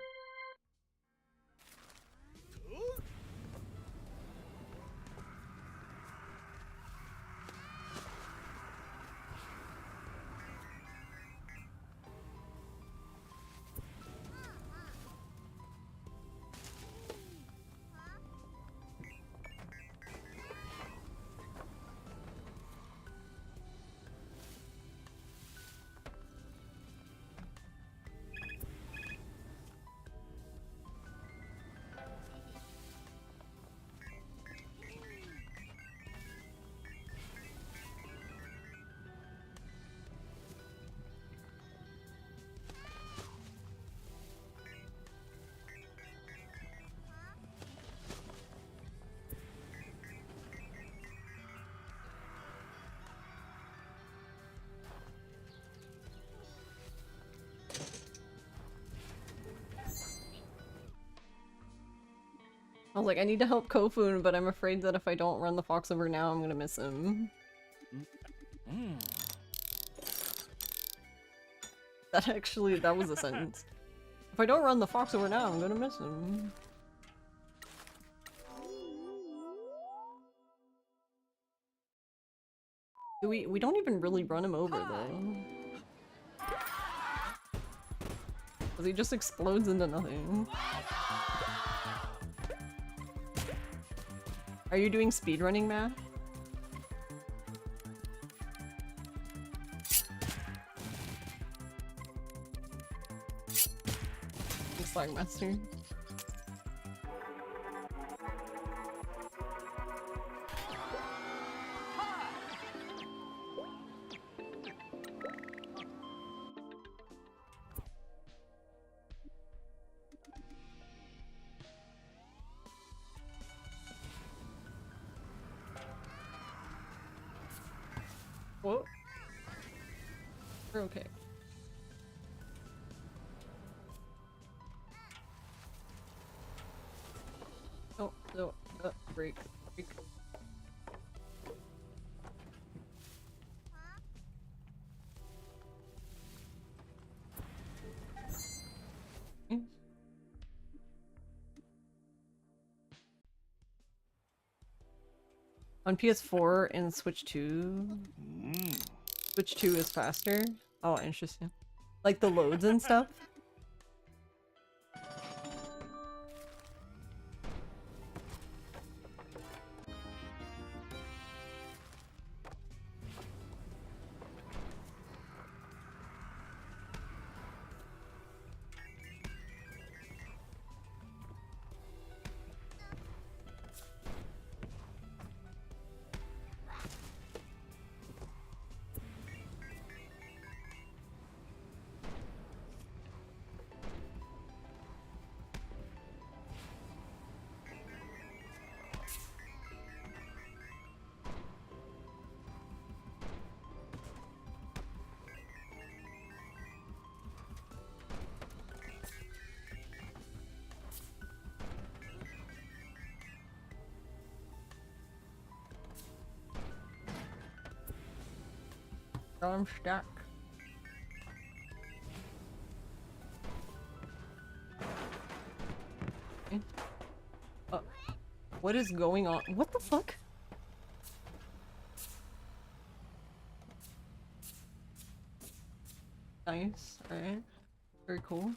Speaker 1: I was like, I need to help Kofun, but I'm afraid that if I don't run the fox over now, I'm gonna miss him. That was a sentence. If I don't run the fox over now, I'm gonna miss him. We don't even really run him over though. Cause he just explodes into nothing. Are you doing speedrunning math? Slagmaster. Whoa. We're okay. Oh, no, break. On PS4 and Switch 2? Switch 2 is faster? Oh, interesting. Like the loads and stuff? I'm stuck. What is going on? What the fuck? Nice, alright. Very cool.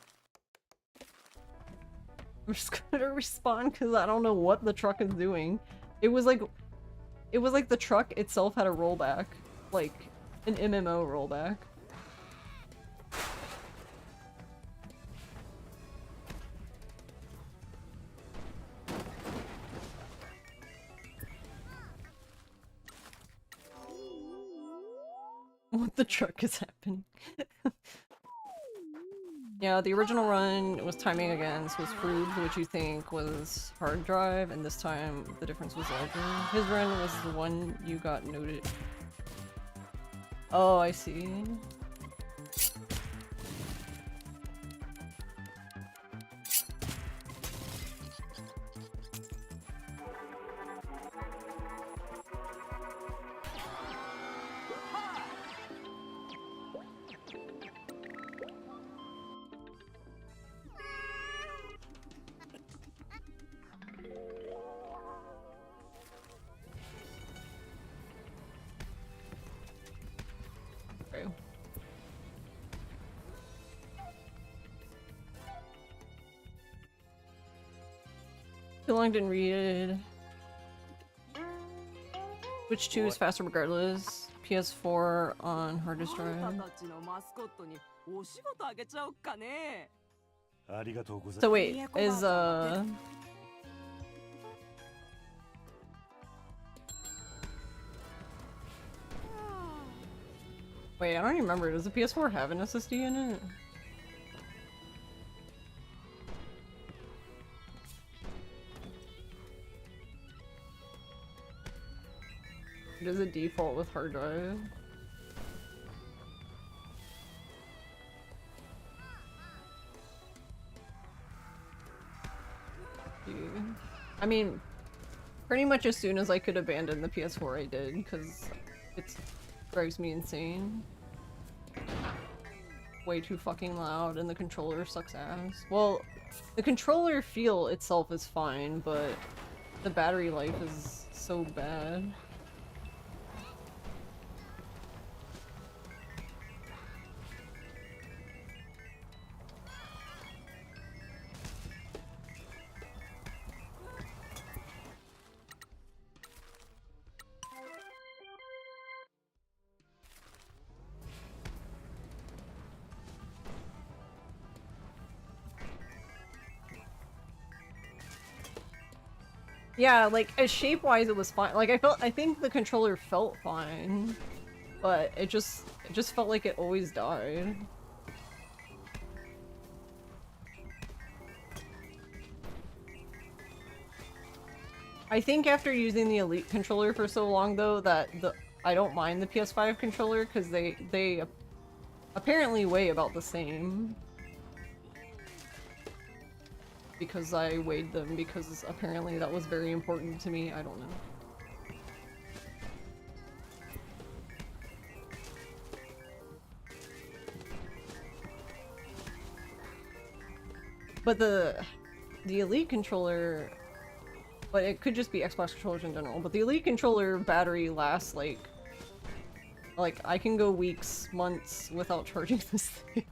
Speaker 1: I'm just gonna respawn because I don't know what the truck is doing. It was like the truck itself had a rollback. Like an MMO rollback. What the truck is happening? Yeah, the original run was timing against was Froob, which you think was hard drive, and this time the difference was larger. His run was the one you got noted. Oh, I see. Too long didn't read it. Switch 2 is faster regardless. PS4 on hard disk drive. So wait, is wait, I don't even remember. Does the PS4 have an SSD in it? Does it default with hard drive? I mean, pretty much as soon as I could abandon the PS4 I did, because it drives me insane. Way too fucking loud and the controller sucks ass. Well, the controller feel itself is fine, but the battery life is so bad. Yeah, like, shape-wise it was fine. Like, I think the controller felt fine, but it just felt like it always died. I think after using the Elite controller for so long, though, that I don't mind the PS5 controller, because they apparently weigh about the same. Because I weighed them, because apparently that was very important to me. I don't know. But the Elite controller, but it could just be Xbox controllers in general, but the Elite controller battery lasts like I can go weeks, months without charging this thing.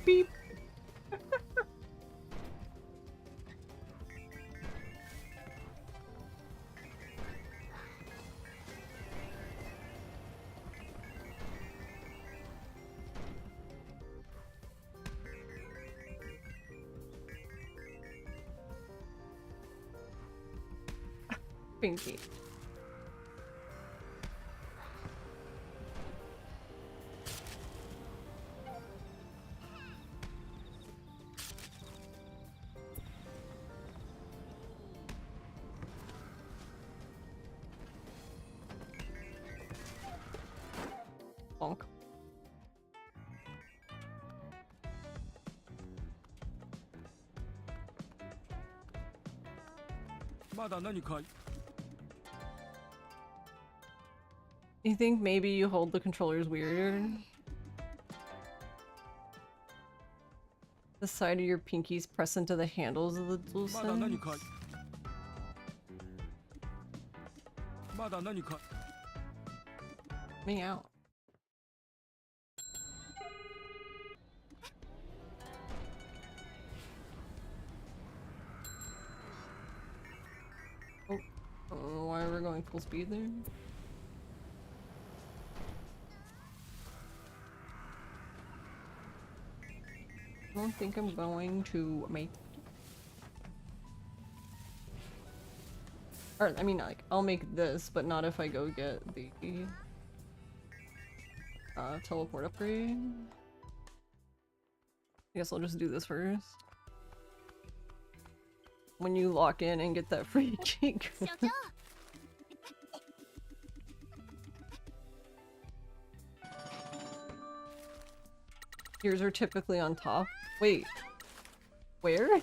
Speaker 1: Beep. Pinky. Bonk. You think maybe you hold the controllers weirder? The side of your pinkies press into the handles of the DualSense? Me out. Oh, I don't know why we're going full speed there. I don't think I'm going to make... Or, I mean, like, I'll make this, but not if I go get the teleport upgrade. I guess I'll just do this first. When you lock in and get that free cheek. Yours are typically on top. Wait. Where?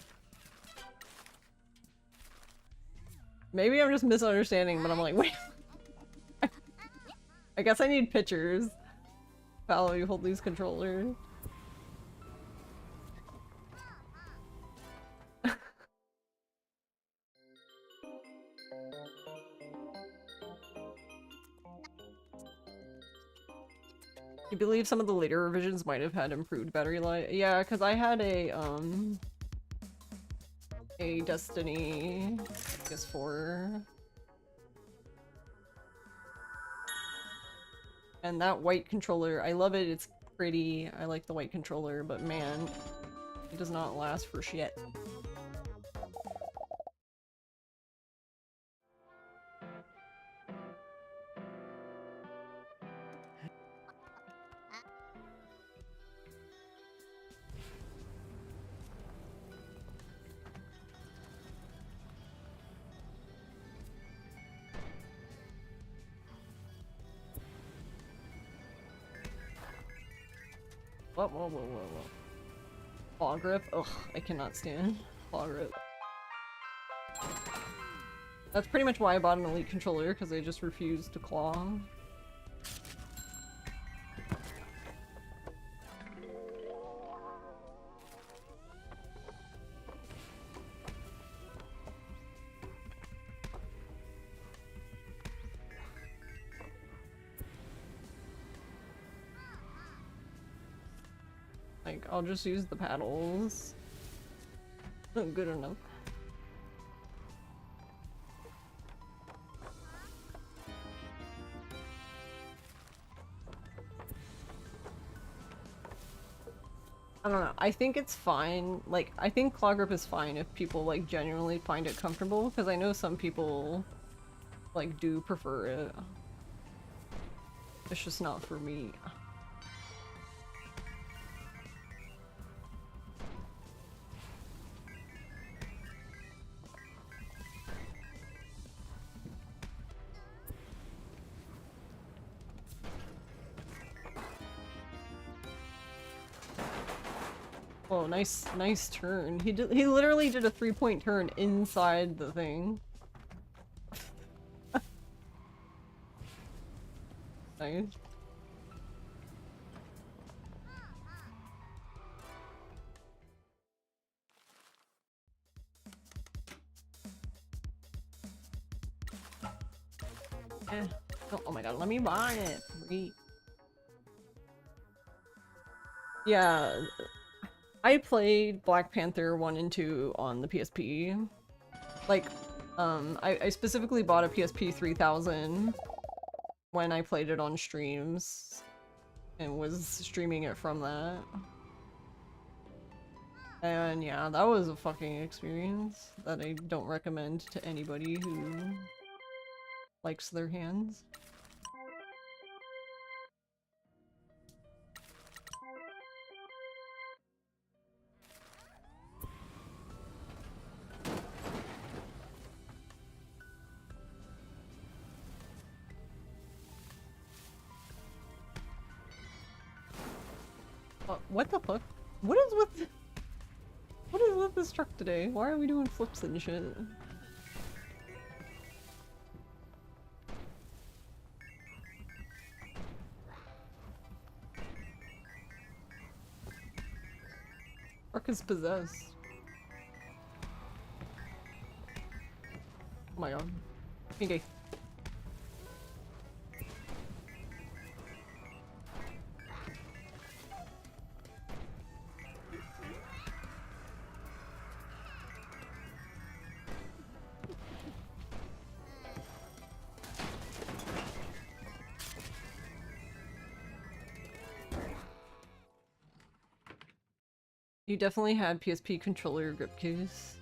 Speaker 1: Maybe I'm just misunderstanding, but I'm like, wait. I guess I need pictures. Follow you hold these controllers. I believe some of the later revisions might have had improved battery life. Yeah, because I had a Destiny, I guess 4. And that white controller, I love it, it's pretty, I like the white controller, but man, it does not last for shit. Whoa, whoa, whoa, whoa, whoa. Claw grip? Ugh, I cannot stand claw grip. That's pretty much why I bought an Elite controller, because I just refuse to claw. Like, I'll just use the paddles. Good enough. I don't know. I think it's fine. Like, I think claw grip is fine if people, like, genuinely find it comfortable, because I know some people, like, do prefer it. It's just not for me. Oh, nice turn. He literally did a 3-point turn inside the thing. Nice. Oh my god, let me buy it. Free. Yeah. I played Black Panther 1 and 2 on the PSP. Like, I specifically bought a PSP 3000 when I played it on streams and was streaming it from that. And yeah, that was a fucking experience that I don't recommend to anybody who likes their hands. What the fuck? What is with this truck today? Why are we doing flips and shit? Truck is possessed. Oh my god. Okay. You definitely had PSP controller grip case.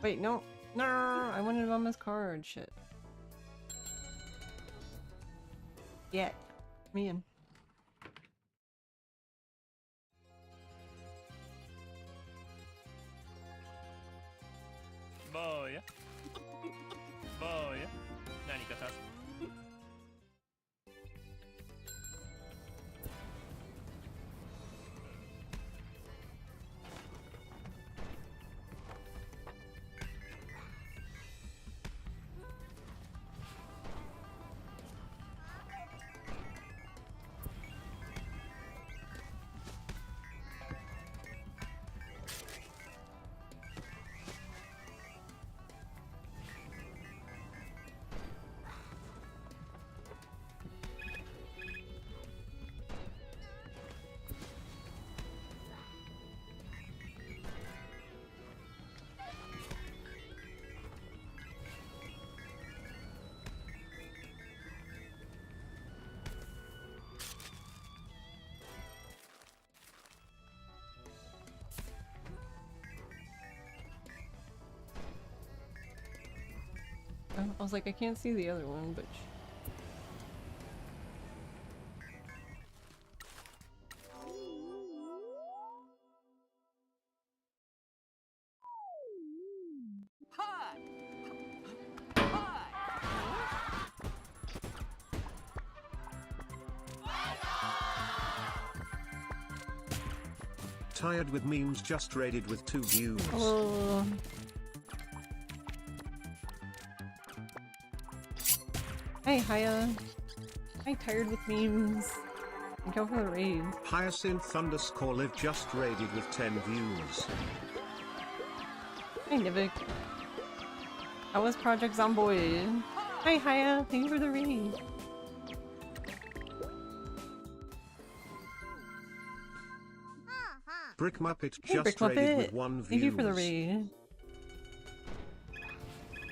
Speaker 1: Wait, no. No, I wanted Mama's card. Shit. Yeah. Me in. I was like, I can't see the other one, but...
Speaker 8: Hi. Hi.
Speaker 5: Tired with memes just raided with 2 views.
Speaker 1: Oh. Hey, Haya. Hi, tired with memes. Thank you for the raid.
Speaker 5: Hyacinth_live just raided with 10 views.
Speaker 1: Hi, Nivik. How was Project Zomboid? Hi, Haya. Thank you for the raid.
Speaker 5: Brick Muppet
Speaker 1: Hey,
Speaker 5: just
Speaker 1: Brick
Speaker 5: raided
Speaker 1: Muppet.
Speaker 5: with 1 view.
Speaker 1: Thank you for the raid.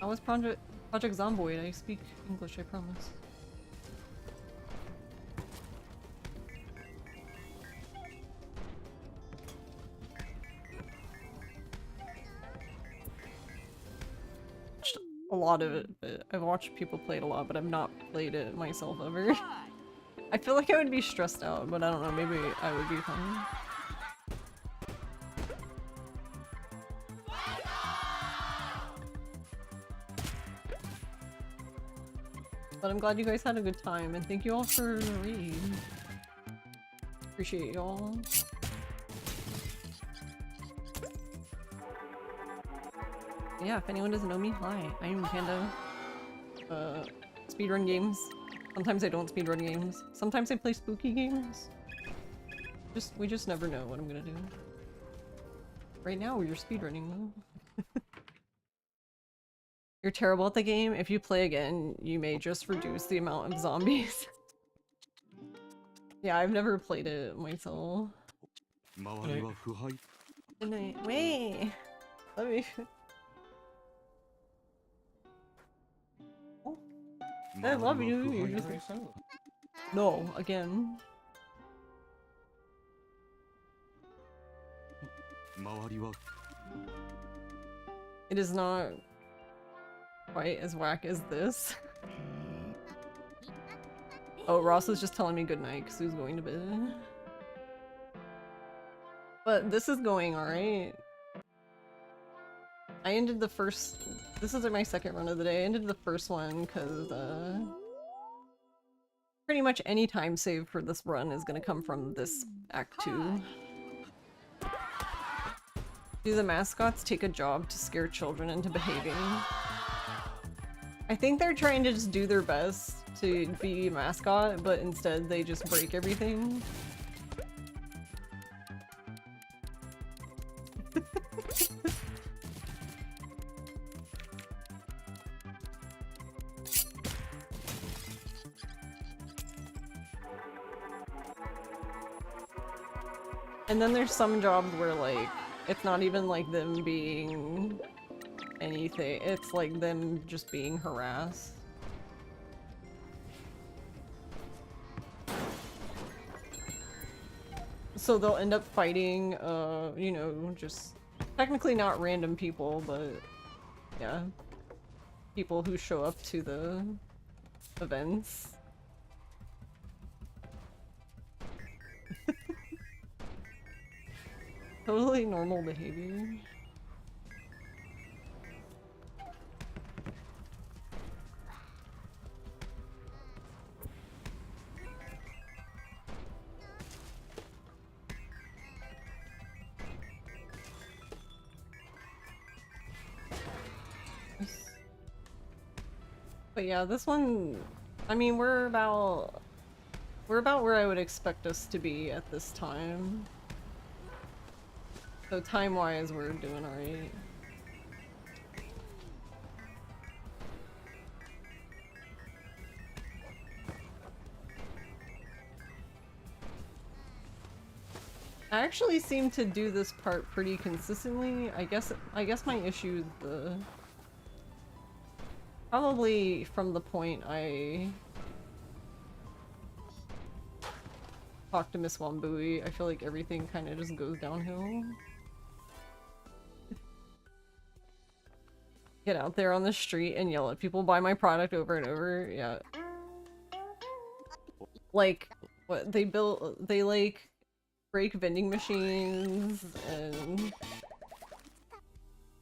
Speaker 1: How was Project Zomboid? I speak English, I promise. A lot of it, but I've watched people play it a lot, but I've not played it myself ever. I feel like I would be stressed out, but I don't know, maybe I would be fine. But I'm glad you guys had a good time, and thank you all for the read. Appreciate y'all. Yeah, if anyone doesn't know me, hi, I'm Panda. Speedrun games. Sometimes I don't speedrun games. Sometimes I play spooky games. We just never know what I'm gonna do. Right now, we're speedrunning though. You're terrible at the game. If you play again, you may just reduce the amount of zombies. Yeah, I've never played it myself. Good night. Wait! Let me... Oh. I love you. You're just... No, again. It is not quite as whack as this. Oh, Ross was just telling me goodnight because he was going to bed. But this is going alright. I ended the first... This is my second run of the day. I ended the first one because, pretty much any time save for this run is gonna come from this Act 2. Do the mascots take a job to scare children into behaving? I think they're trying to just do their best to be a mascot, but instead they just break everything. And then there's some jobs where, like, it's not even like them being anything, it's like them just being harassed. So they'll end up fighting, you know, just technically not random people, but yeah, people who show up to the events. Totally normal behavior. But yeah, this one, I mean, we're about where I would expect us to be at this time. So time-wise, we're doing alright. I actually seem to do this part pretty consistently. I guess my issue is the... Probably from the point I talked to Miss Wambui, I feel like everything kind of just goes downhill. get out there on the street and yell at people, buy my product over and over. Yeah. Like, what they built, they like break vending machines and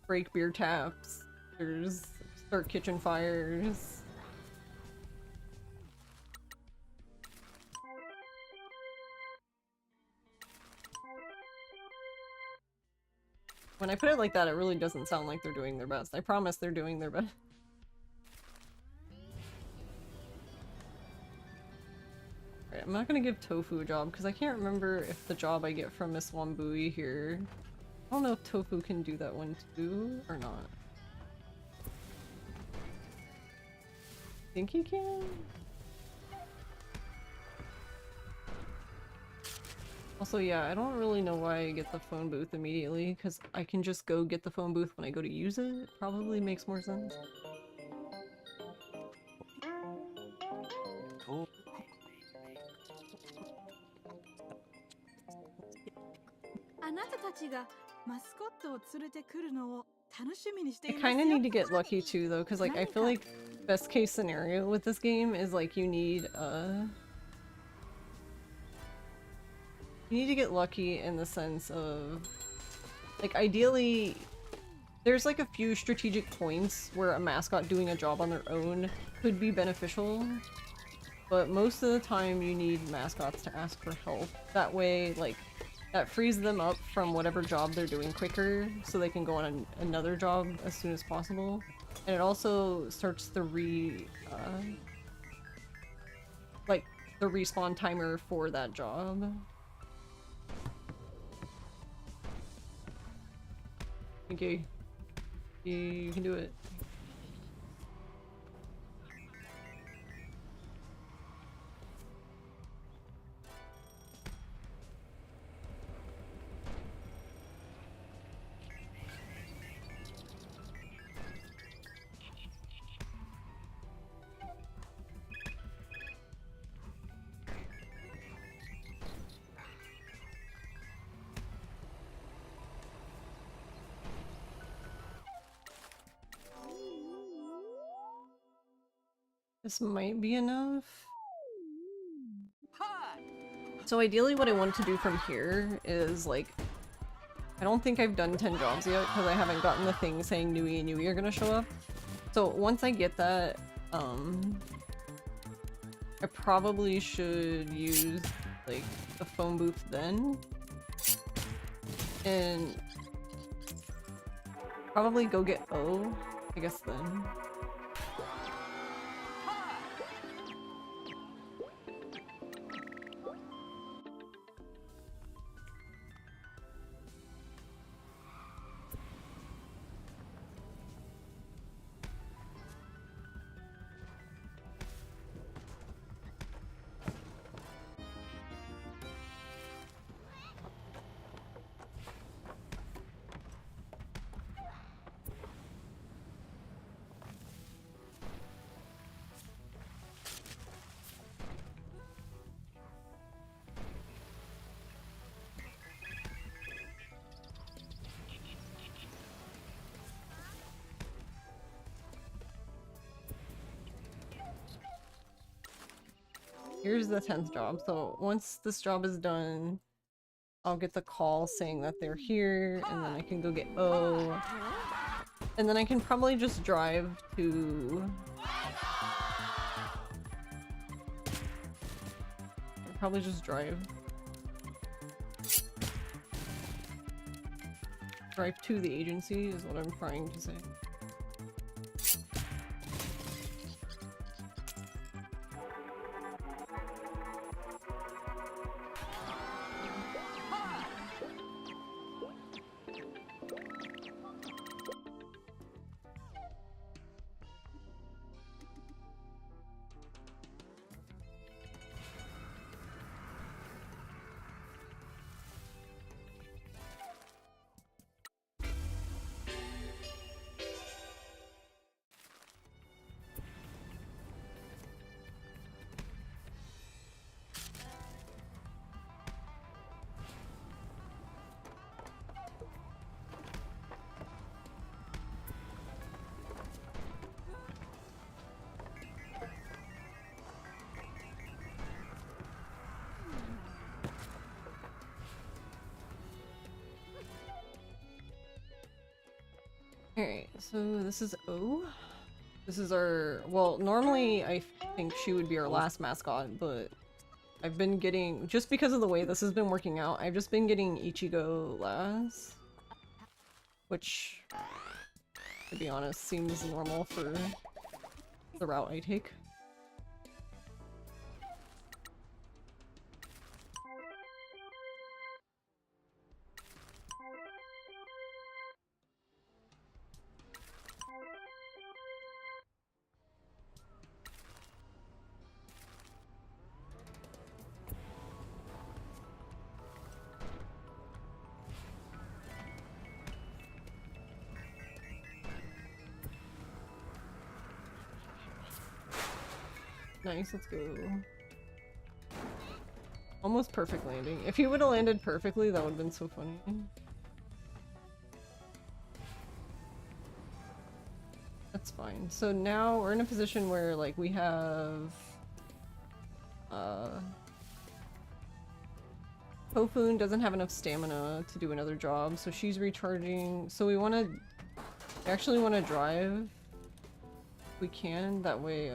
Speaker 1: break beer taps. There's start kitchen fires. When I put it like that, it really doesn't sound like they're doing their best. I promise they're doing their best. Right, I'm not gonna give Tofu a job because I can't remember if the job I get from Miss Wambui here. I don't know if Tofu can do that one too or not. Think he can? Also, yeah, I don't really know why I get the phone booth immediately, because I can just go get the phone booth when I go to use it. Probably makes more sense.
Speaker 2: と
Speaker 11: あなたたちがマスコットを連れてくるのを楽しみにしてい
Speaker 1: I
Speaker 11: ますよ。
Speaker 1: kind of need to get lucky too, though, because like I feel like best case scenario with this game is like you need to get lucky in the sense of like ideally there's like a few strategic points where a mascot doing a job on their own could be beneficial, but most of the time you need mascots to ask for help. That way, like, that frees them up from whatever job they're doing quicker so they can go on another job as soon as possible. And it also starts the like the respawn timer for that job. Okay. You can do it. This might be enough. So ideally what I want to do from here is like, I don't think I've done 10 jobs yet because I haven't gotten the thing saying Nui and Nui are gonna show up. So once I get that, I probably should use like the phone booth then. And probably go get O, I guess then. Here's the 10th job. So once this job is done, I'll get the call saying that they're here, and then I can go get O. And then I can probably just drive to... I'll probably just drive. Drive to the agency is what I'm trying to say. Alright, so this is O. This is our... Well, normally I think she would be our last mascot, but I've been getting... Just because of the way this has been working out, I've just been getting Ichigo last. Which, to be honest, seems normal for the route I take. Nice, let's go. Almost perfect landing. If he would have landed perfectly, that would have been so funny. That's fine. So now we're in a position where, like, we have... Kofun doesn't have enough stamina to do another job, so she's recharging. So we actually want to drive if we can, that way,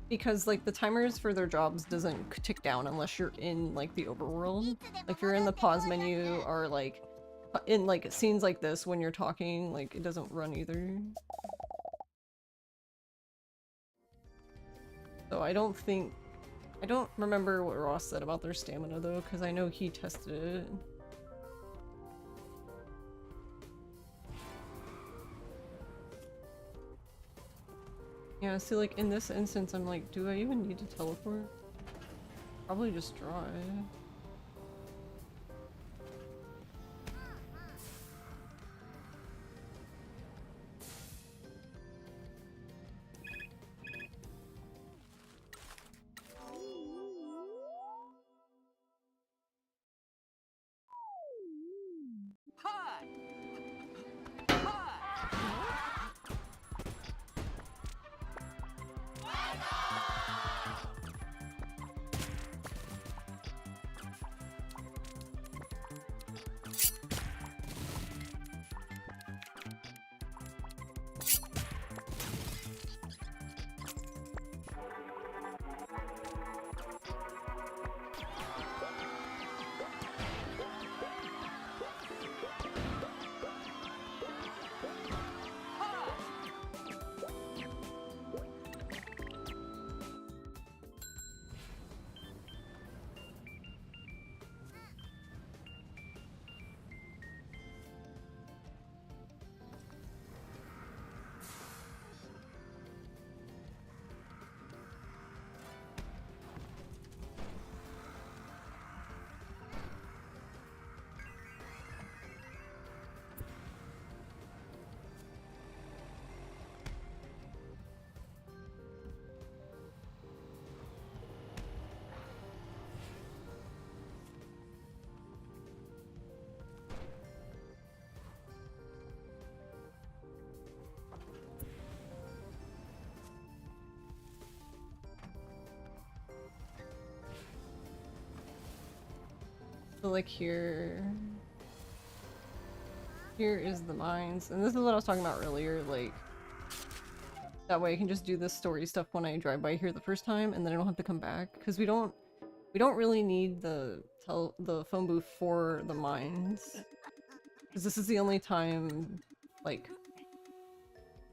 Speaker 1: because, like, the timers for their jobs doesn't tick down unless you're in, like, the overworld. Like, if you're in the pause menu or, like, in, like, scenes like this when you're talking, like, it doesn't run either. So I don't remember what Ross said about their stamina, though, because I know he tested it. Yeah, see, like, in this instance, I'm like, do I even need to teleport? Probably just drive. So, like, here is the mines, and this is what I was talking about earlier, like, that way I can just do this story stuff when I drive by here the first time, and then I don't have to come back, because we don't really need the phone booth for the mines, because this is the only time, like,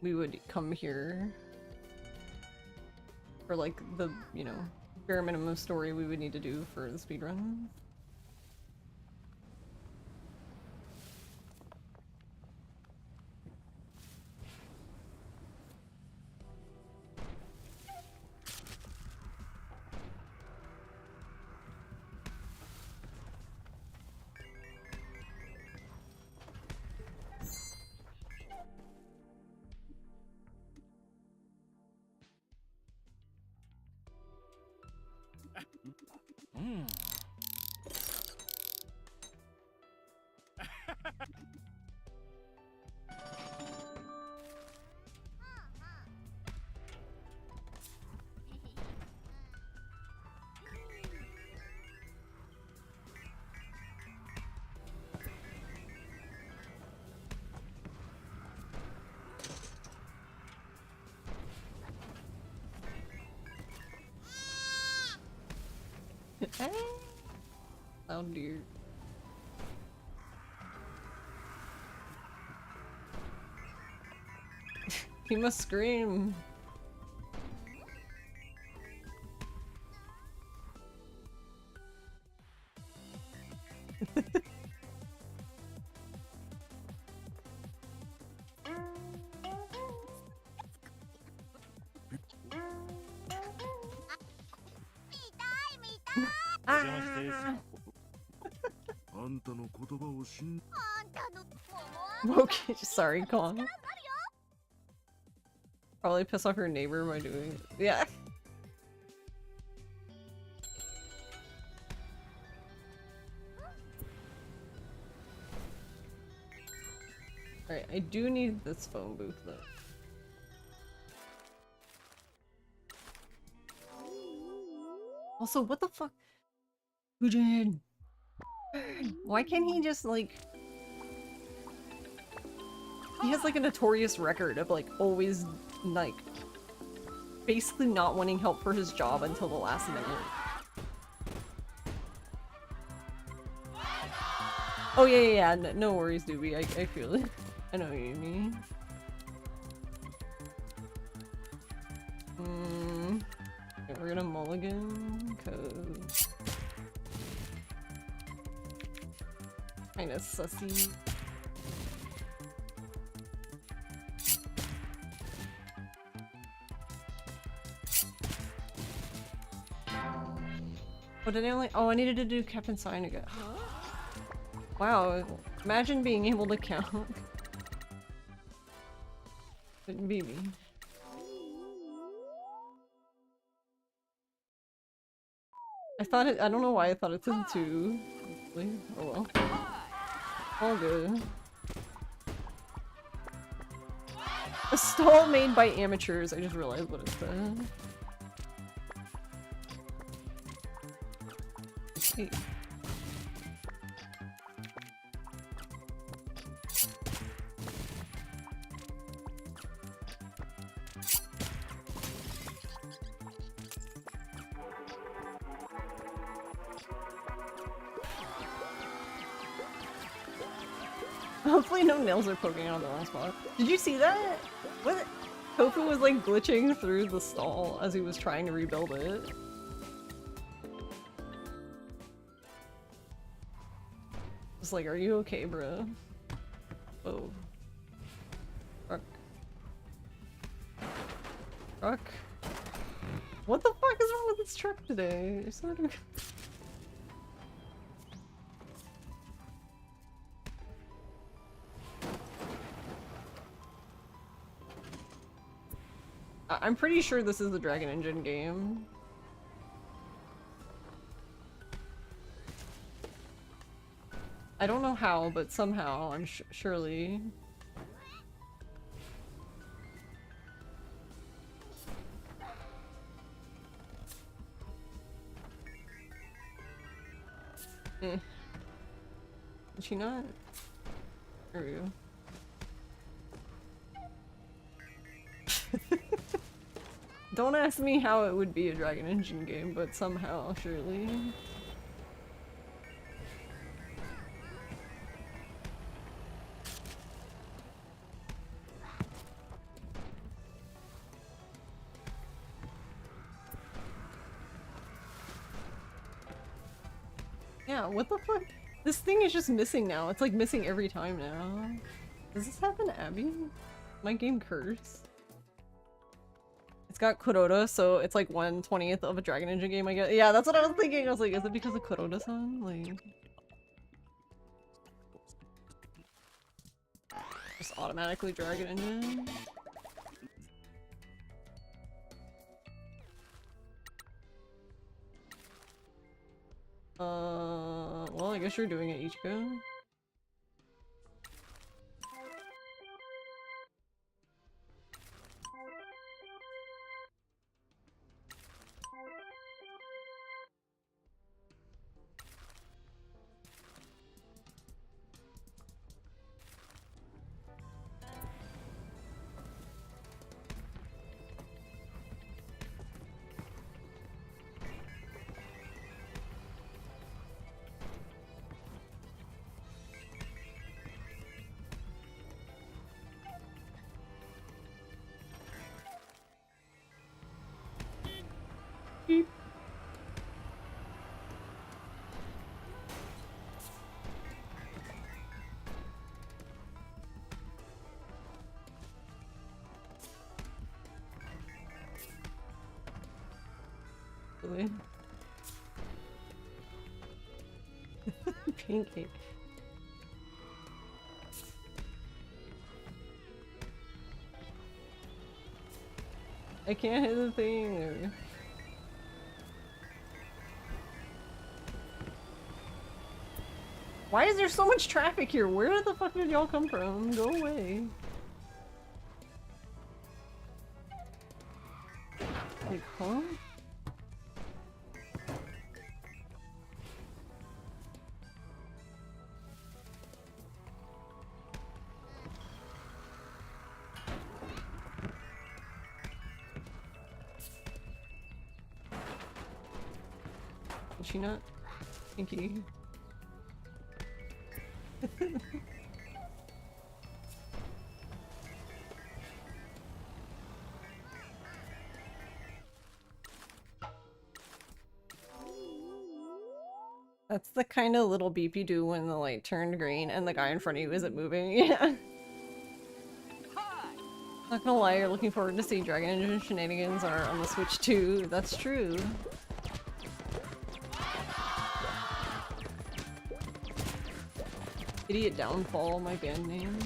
Speaker 1: we would come here for, like, the, you know, bare minimum story we would need to do for the speedrun. Oh dear. He must scream. Okay, sorry, Kong. Probably piss off your neighbor by doing it. Yeah. Alright, I do need this phone booth though. Also, what the fuck? Fujin! Why can't he just like... He has like a notorious record of like always like basically not wanting help for his job until the last minute. Oh yeah, no worries, Doobie. I feel it. I know what you mean. Okay, we're gonna mulligan, cause kinda sussy. What did I only- oh, I needed to do Captain Sign again. Wow, imagine being able to count. Couldn't be me. I thought it- I don't know why I thought it said 2. Oh well. All good. A stall made by amateurs, I just realized what it said. Hey. Hopefully no nails are poking out of the wrong spot. Did you see that? What? Tofu was like glitching through the stall as he was trying to rebuild it. Just like, are you okay, bro? Oh. Truck. Truck. What the fuck is wrong with this truck today? It's sort of... I'm pretty sure this is the Dragon Engine game. I don't know how, but somehow, I'm surely... Eh. Did she not? There we go. Don't ask me how it would be a Dragon Engine game, but somehow, surely. Yeah, what the fuck? This thing is just missing now. It's like missing every time now. Does this happen to Abby? My game cursed. It's got Kuroda, so it's like 1/20th of a Dragon Engine game, I guess. Yeah, that's what I was thinking. I was like, is it because of Kuroda-san? Like... Just automatically Dragon Engine? Well, I guess you're doing it, Ichiko. Beep. Really? Pancake. I can't hit the thing. Why is there so much traffic here? Where the fuck did y'all come from? Go away. Like, huh? Is she not? Pinky. That's the kind of little beep you do when the light turned green and the guy in front of you isn't moving. Yeah. Not gonna lie, you're looking forward to seeing Dragon Engine Shenanigans are on the Switch too. That's true. Idiot Downfall, my band name.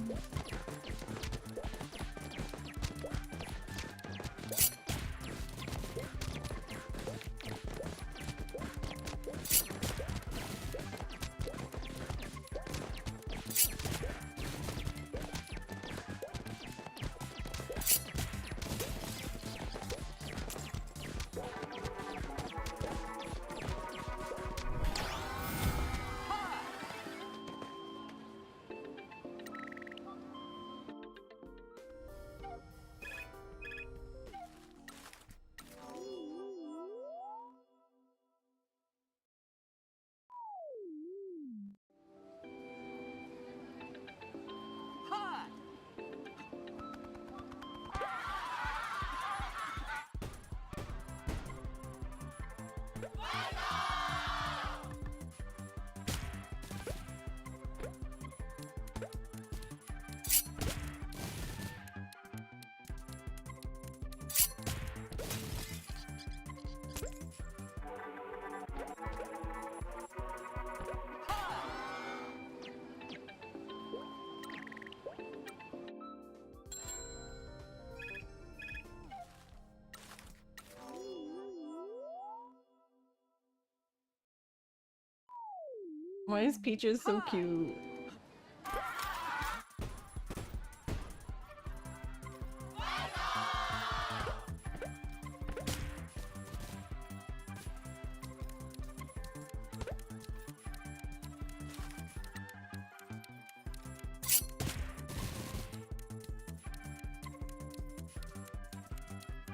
Speaker 1: Why is Peaches so cute?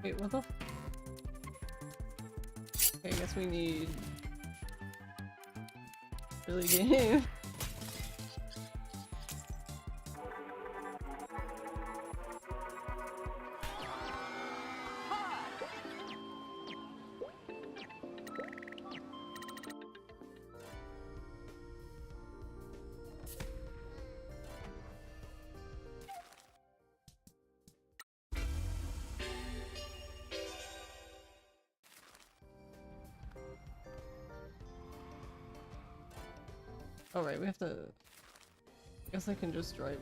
Speaker 1: Wait, what the f- Okay, I guess we need... really game. Alright, we have to... I guess I can just drive.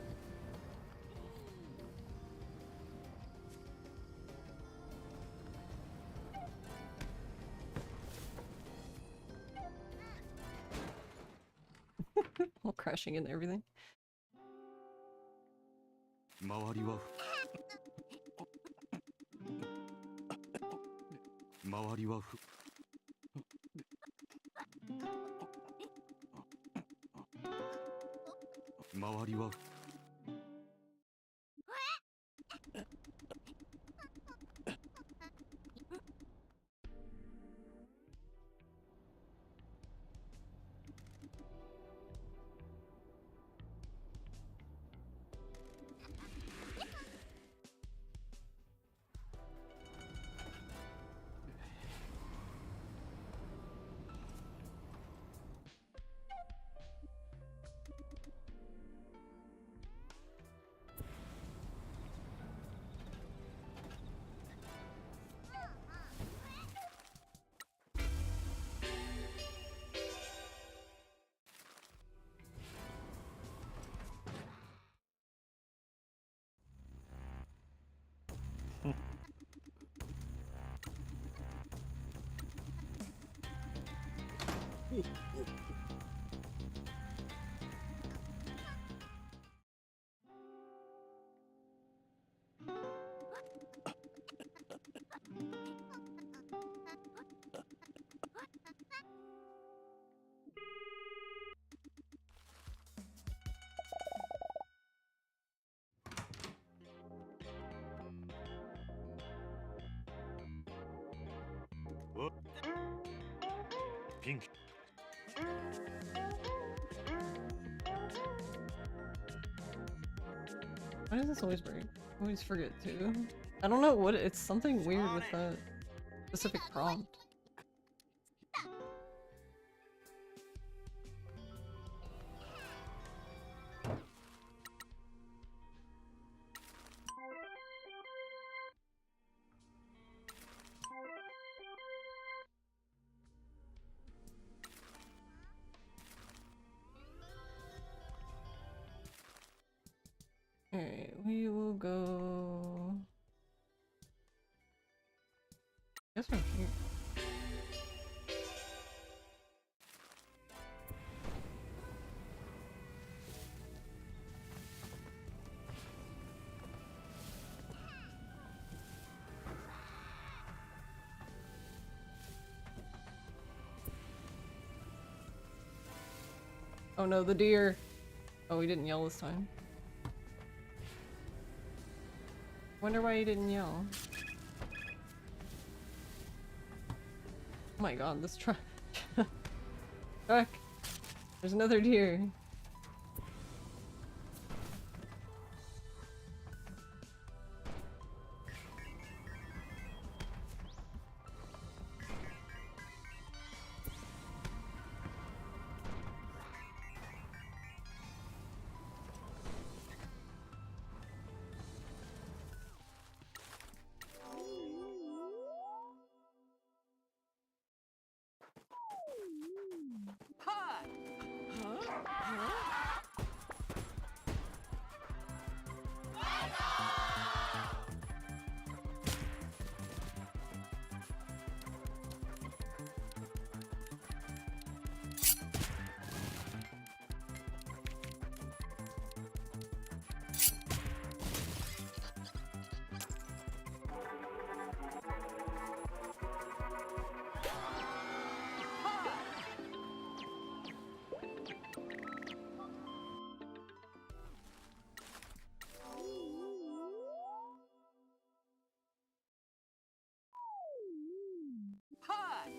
Speaker 1: All crashing and everything.
Speaker 2: 周りは周りは周りは What? Pink.
Speaker 1: Why does this always break? I always forget to. I don't know what it's something weird with that specific prompt. Alright, we will go. Guess from here. Oh no, the deer. Oh, he didn't yell this time. Wonder why he didn't yell. Oh my god, this truck. Truck! There's another deer.
Speaker 8: Hi. Hi.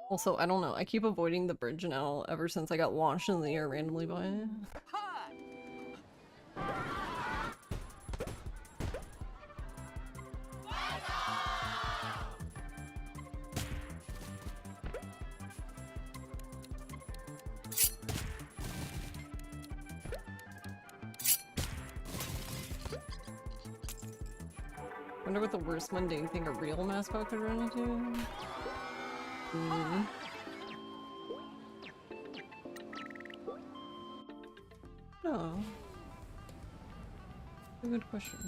Speaker 1: Also, I don't know. I keep avoiding the bridge now ever since I got launched in the air randomly by it.
Speaker 8: Hi.
Speaker 1: Wonder what the worst mundane thing a real mascot could run into? No. A good question.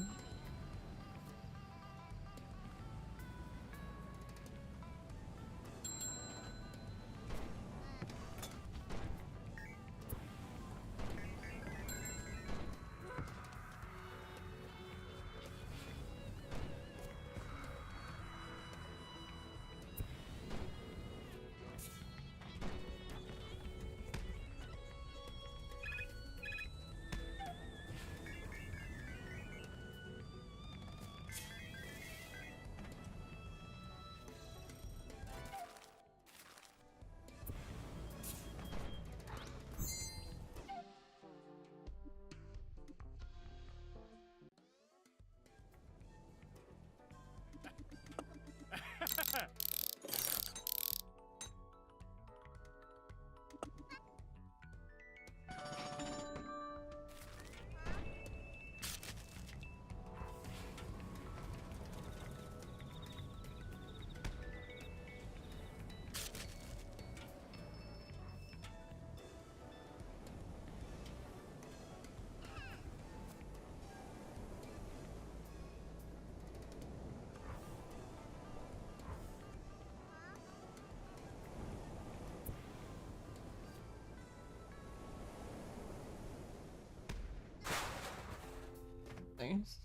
Speaker 1: Nice.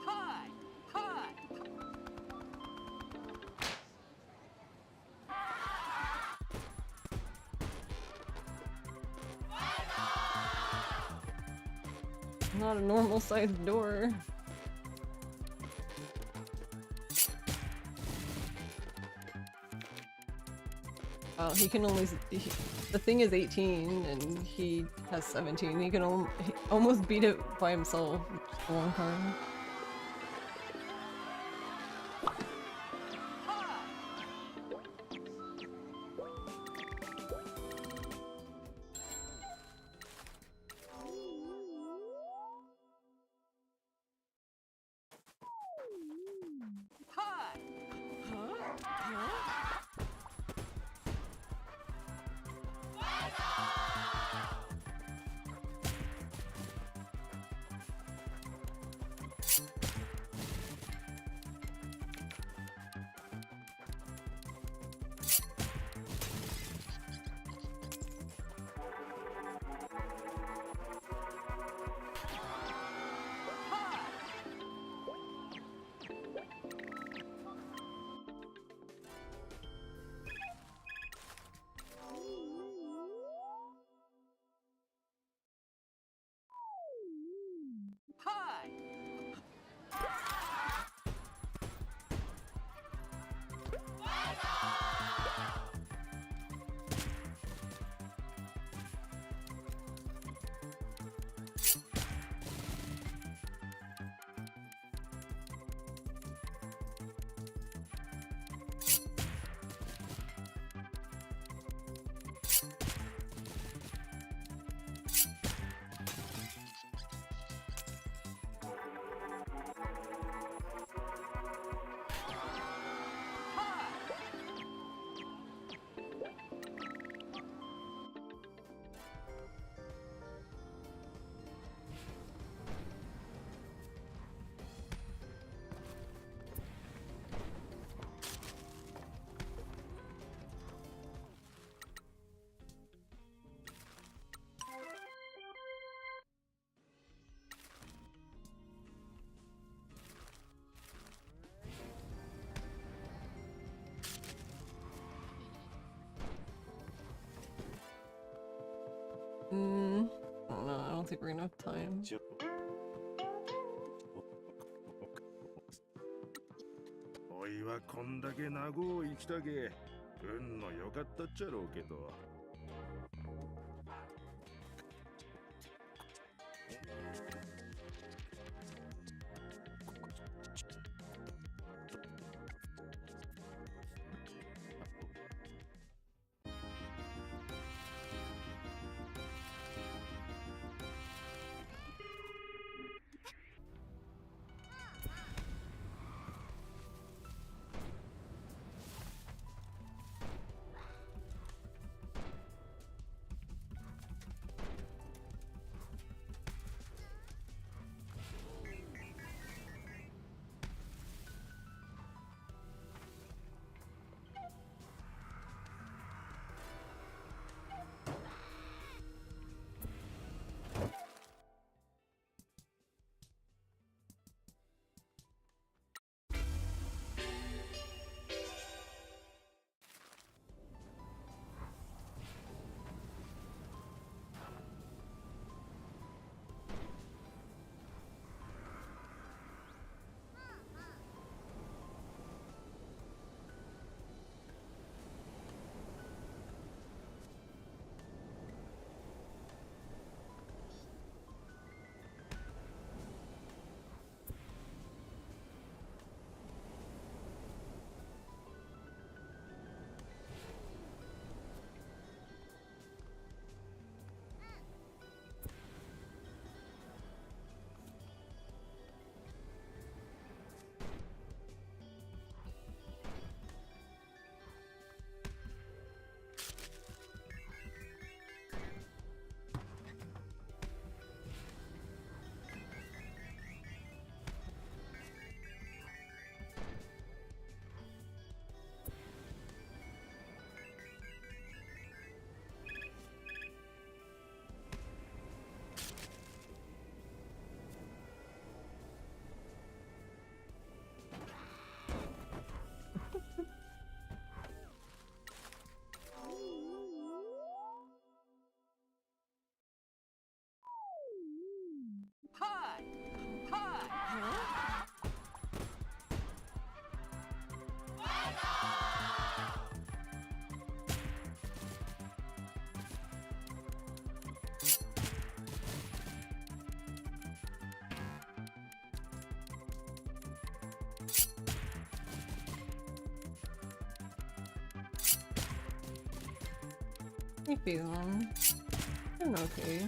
Speaker 8: Hi! Hi!
Speaker 1: Not a normal sized door. Well, he can only. The thing is 18 and he has 17. He can almost beat it by himself. It's a long time.
Speaker 8: Hi! Hi!
Speaker 1: I don't know. I don't think we're gonna have time.
Speaker 4: おいはこんだけ長う生きたけ運の良かったっちゃろうけど
Speaker 1: Maybe I'm okay.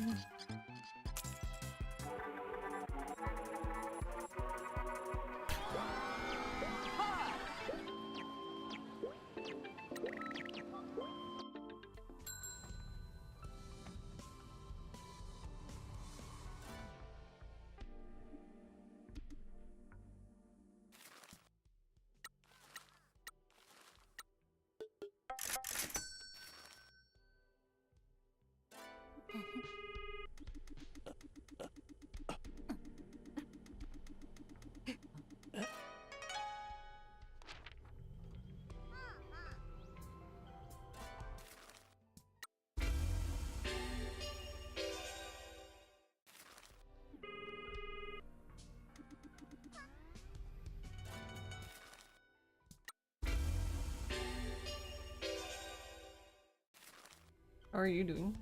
Speaker 1: How are you doing?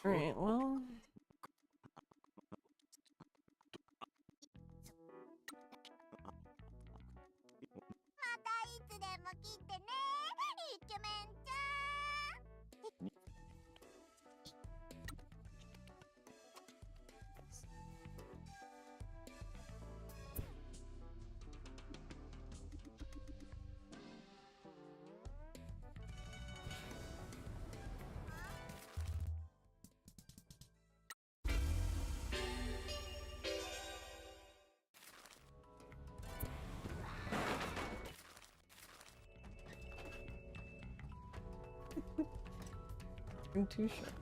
Speaker 1: Alright, well... I'm too sure.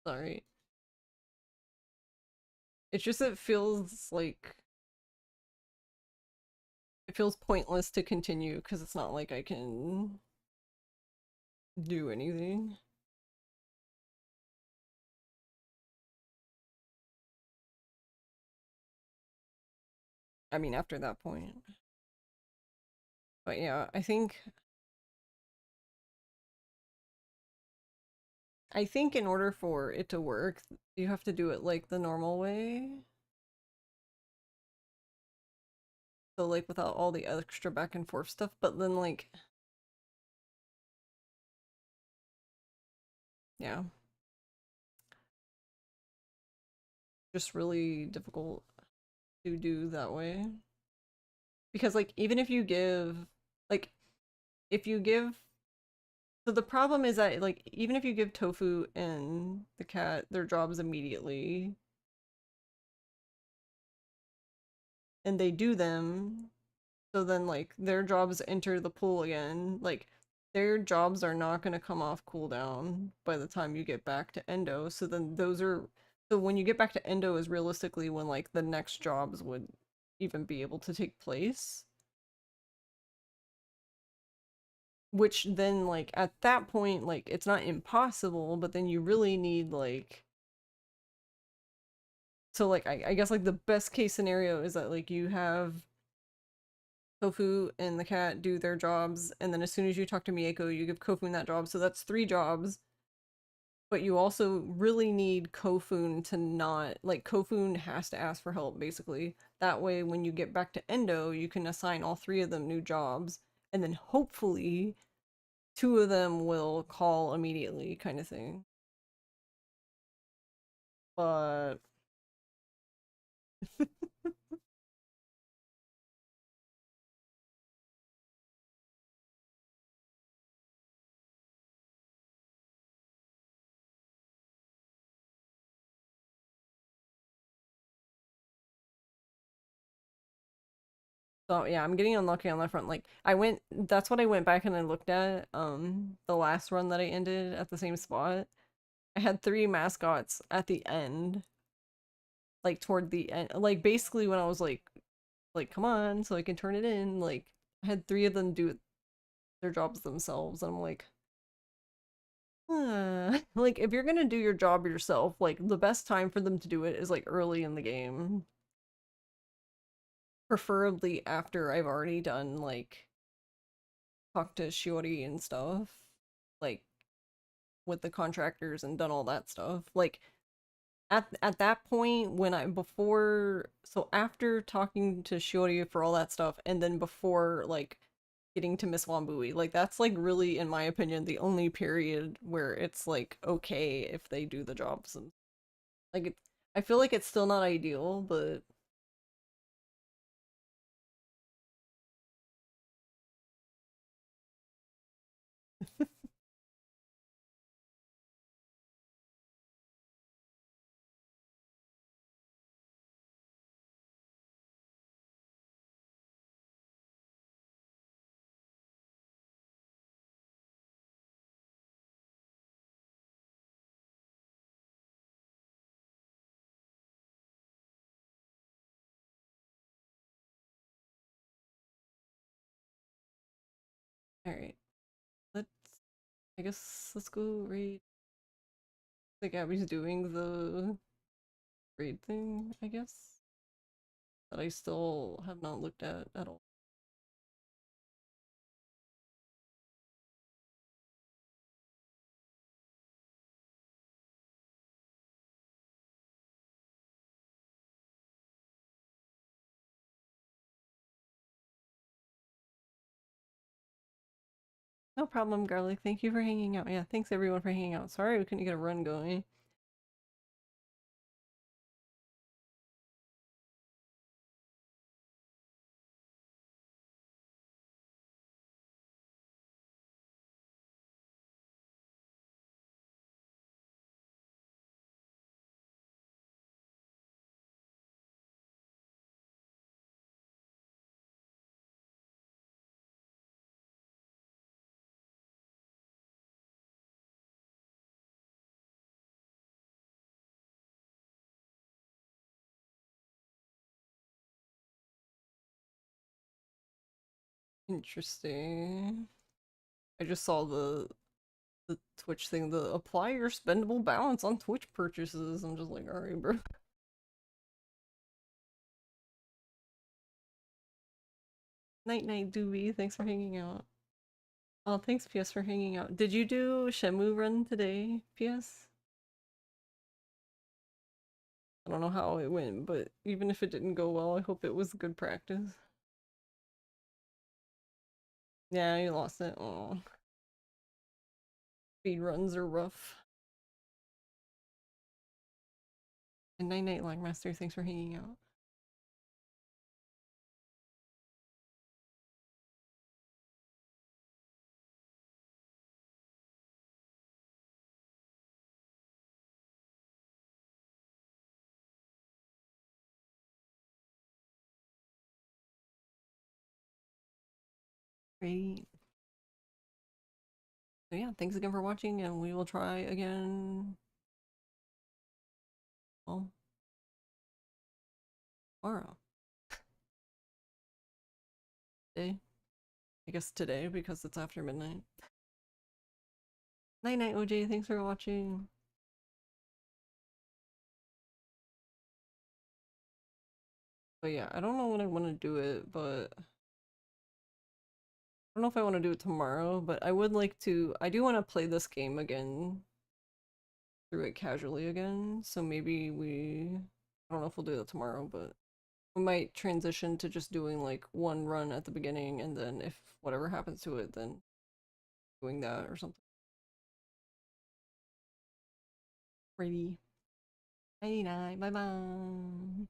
Speaker 1: Sorry. It's just it feels like... It feels pointless to continue because it's not like I can do anything. I mean, after that point. But yeah, I think in order for it to work, you have to do it like the normal way. So like without all the extra back and forth stuff, but then like... Yeah. Just really difficult to do that way. Because like, even if you give... Like, if you give... So the problem is that like, even if you give Tofu and the cat their jobs immediately, and they do them, so then like their jobs enter the pool again, like their jobs are not going to come off cooldown by the time you get back to Endo, so then those are... So when you get back to Endo is realistically when like the next jobs would even be able to take place. Which then like at that point, like it's not impossible, but then you really need like... So like I guess like the best case scenario is that like you have Kofu and the cat do their jobs, and then as soon as you talk to Mieko, you give Kofun that job, so that's 3 jobs. But you also really need Kofun to not, like, Kofun has to ask for help, basically. That way, when you get back to Endo, you can assign all 3 of them new jobs, and then hopefully 2 of them will call immediately, kind of thing. But so yeah, I'm getting unlucky on that front. Like that's what I went back and I looked at the last run that I ended at the same spot. I had 3 mascots at the end, like toward the end, like basically when I was like come on so I can turn it in, like I had 3 of them do their jobs themselves, and I'm like like if you're gonna do your job yourself, like the best time for them to do it is like early in the game, preferably after I've already done like talk to Shiori and stuff, like with the contractors and done all that stuff. Like at that point when I before so after talking to Shiori for all that stuff and then before like getting to Miss Wambui, like that's like really in my opinion the only period where it's like okay if they do the jobs, and like I feel like it's still not ideal, but all right, let's I guess let's go read. Like Abby's doing the raid thing, I guess, that I still have not looked at all. No problem, Garlic. Thank you for hanging out. Yeah, thanks everyone for hanging out. Sorry we couldn't get a run going. Interesting. I just saw the Twitch thing, the apply your spendable balance on Twitch purchases. I'm just like, alright, bro. Night night, Doobie. Thanks for hanging out. Oh, thanks, PS, for hanging out. Did you do Shenmue run today, PS? I don't know how it went, but even if it didn't go well, I hope it was good practice. Yeah, you lost it. Oh. Speed runs are rough. And night night, Lagmaster. Thanks for hanging out. Great. So yeah, thanks again for watching, and we will try again. Well, tomorrow. Day. I guess today because it's after midnight. Night night, OJ. Thanks for watching. But yeah, I don't know when I want to do it, but don't know if I want to do it tomorrow, but I would like to. I do want to play this game again, through it casually again. So maybe I don't know if we'll do that tomorrow, but we might transition to just doing like one run at the beginning, and then if whatever happens to it, then doing that or something. Ready. 99, bye bye.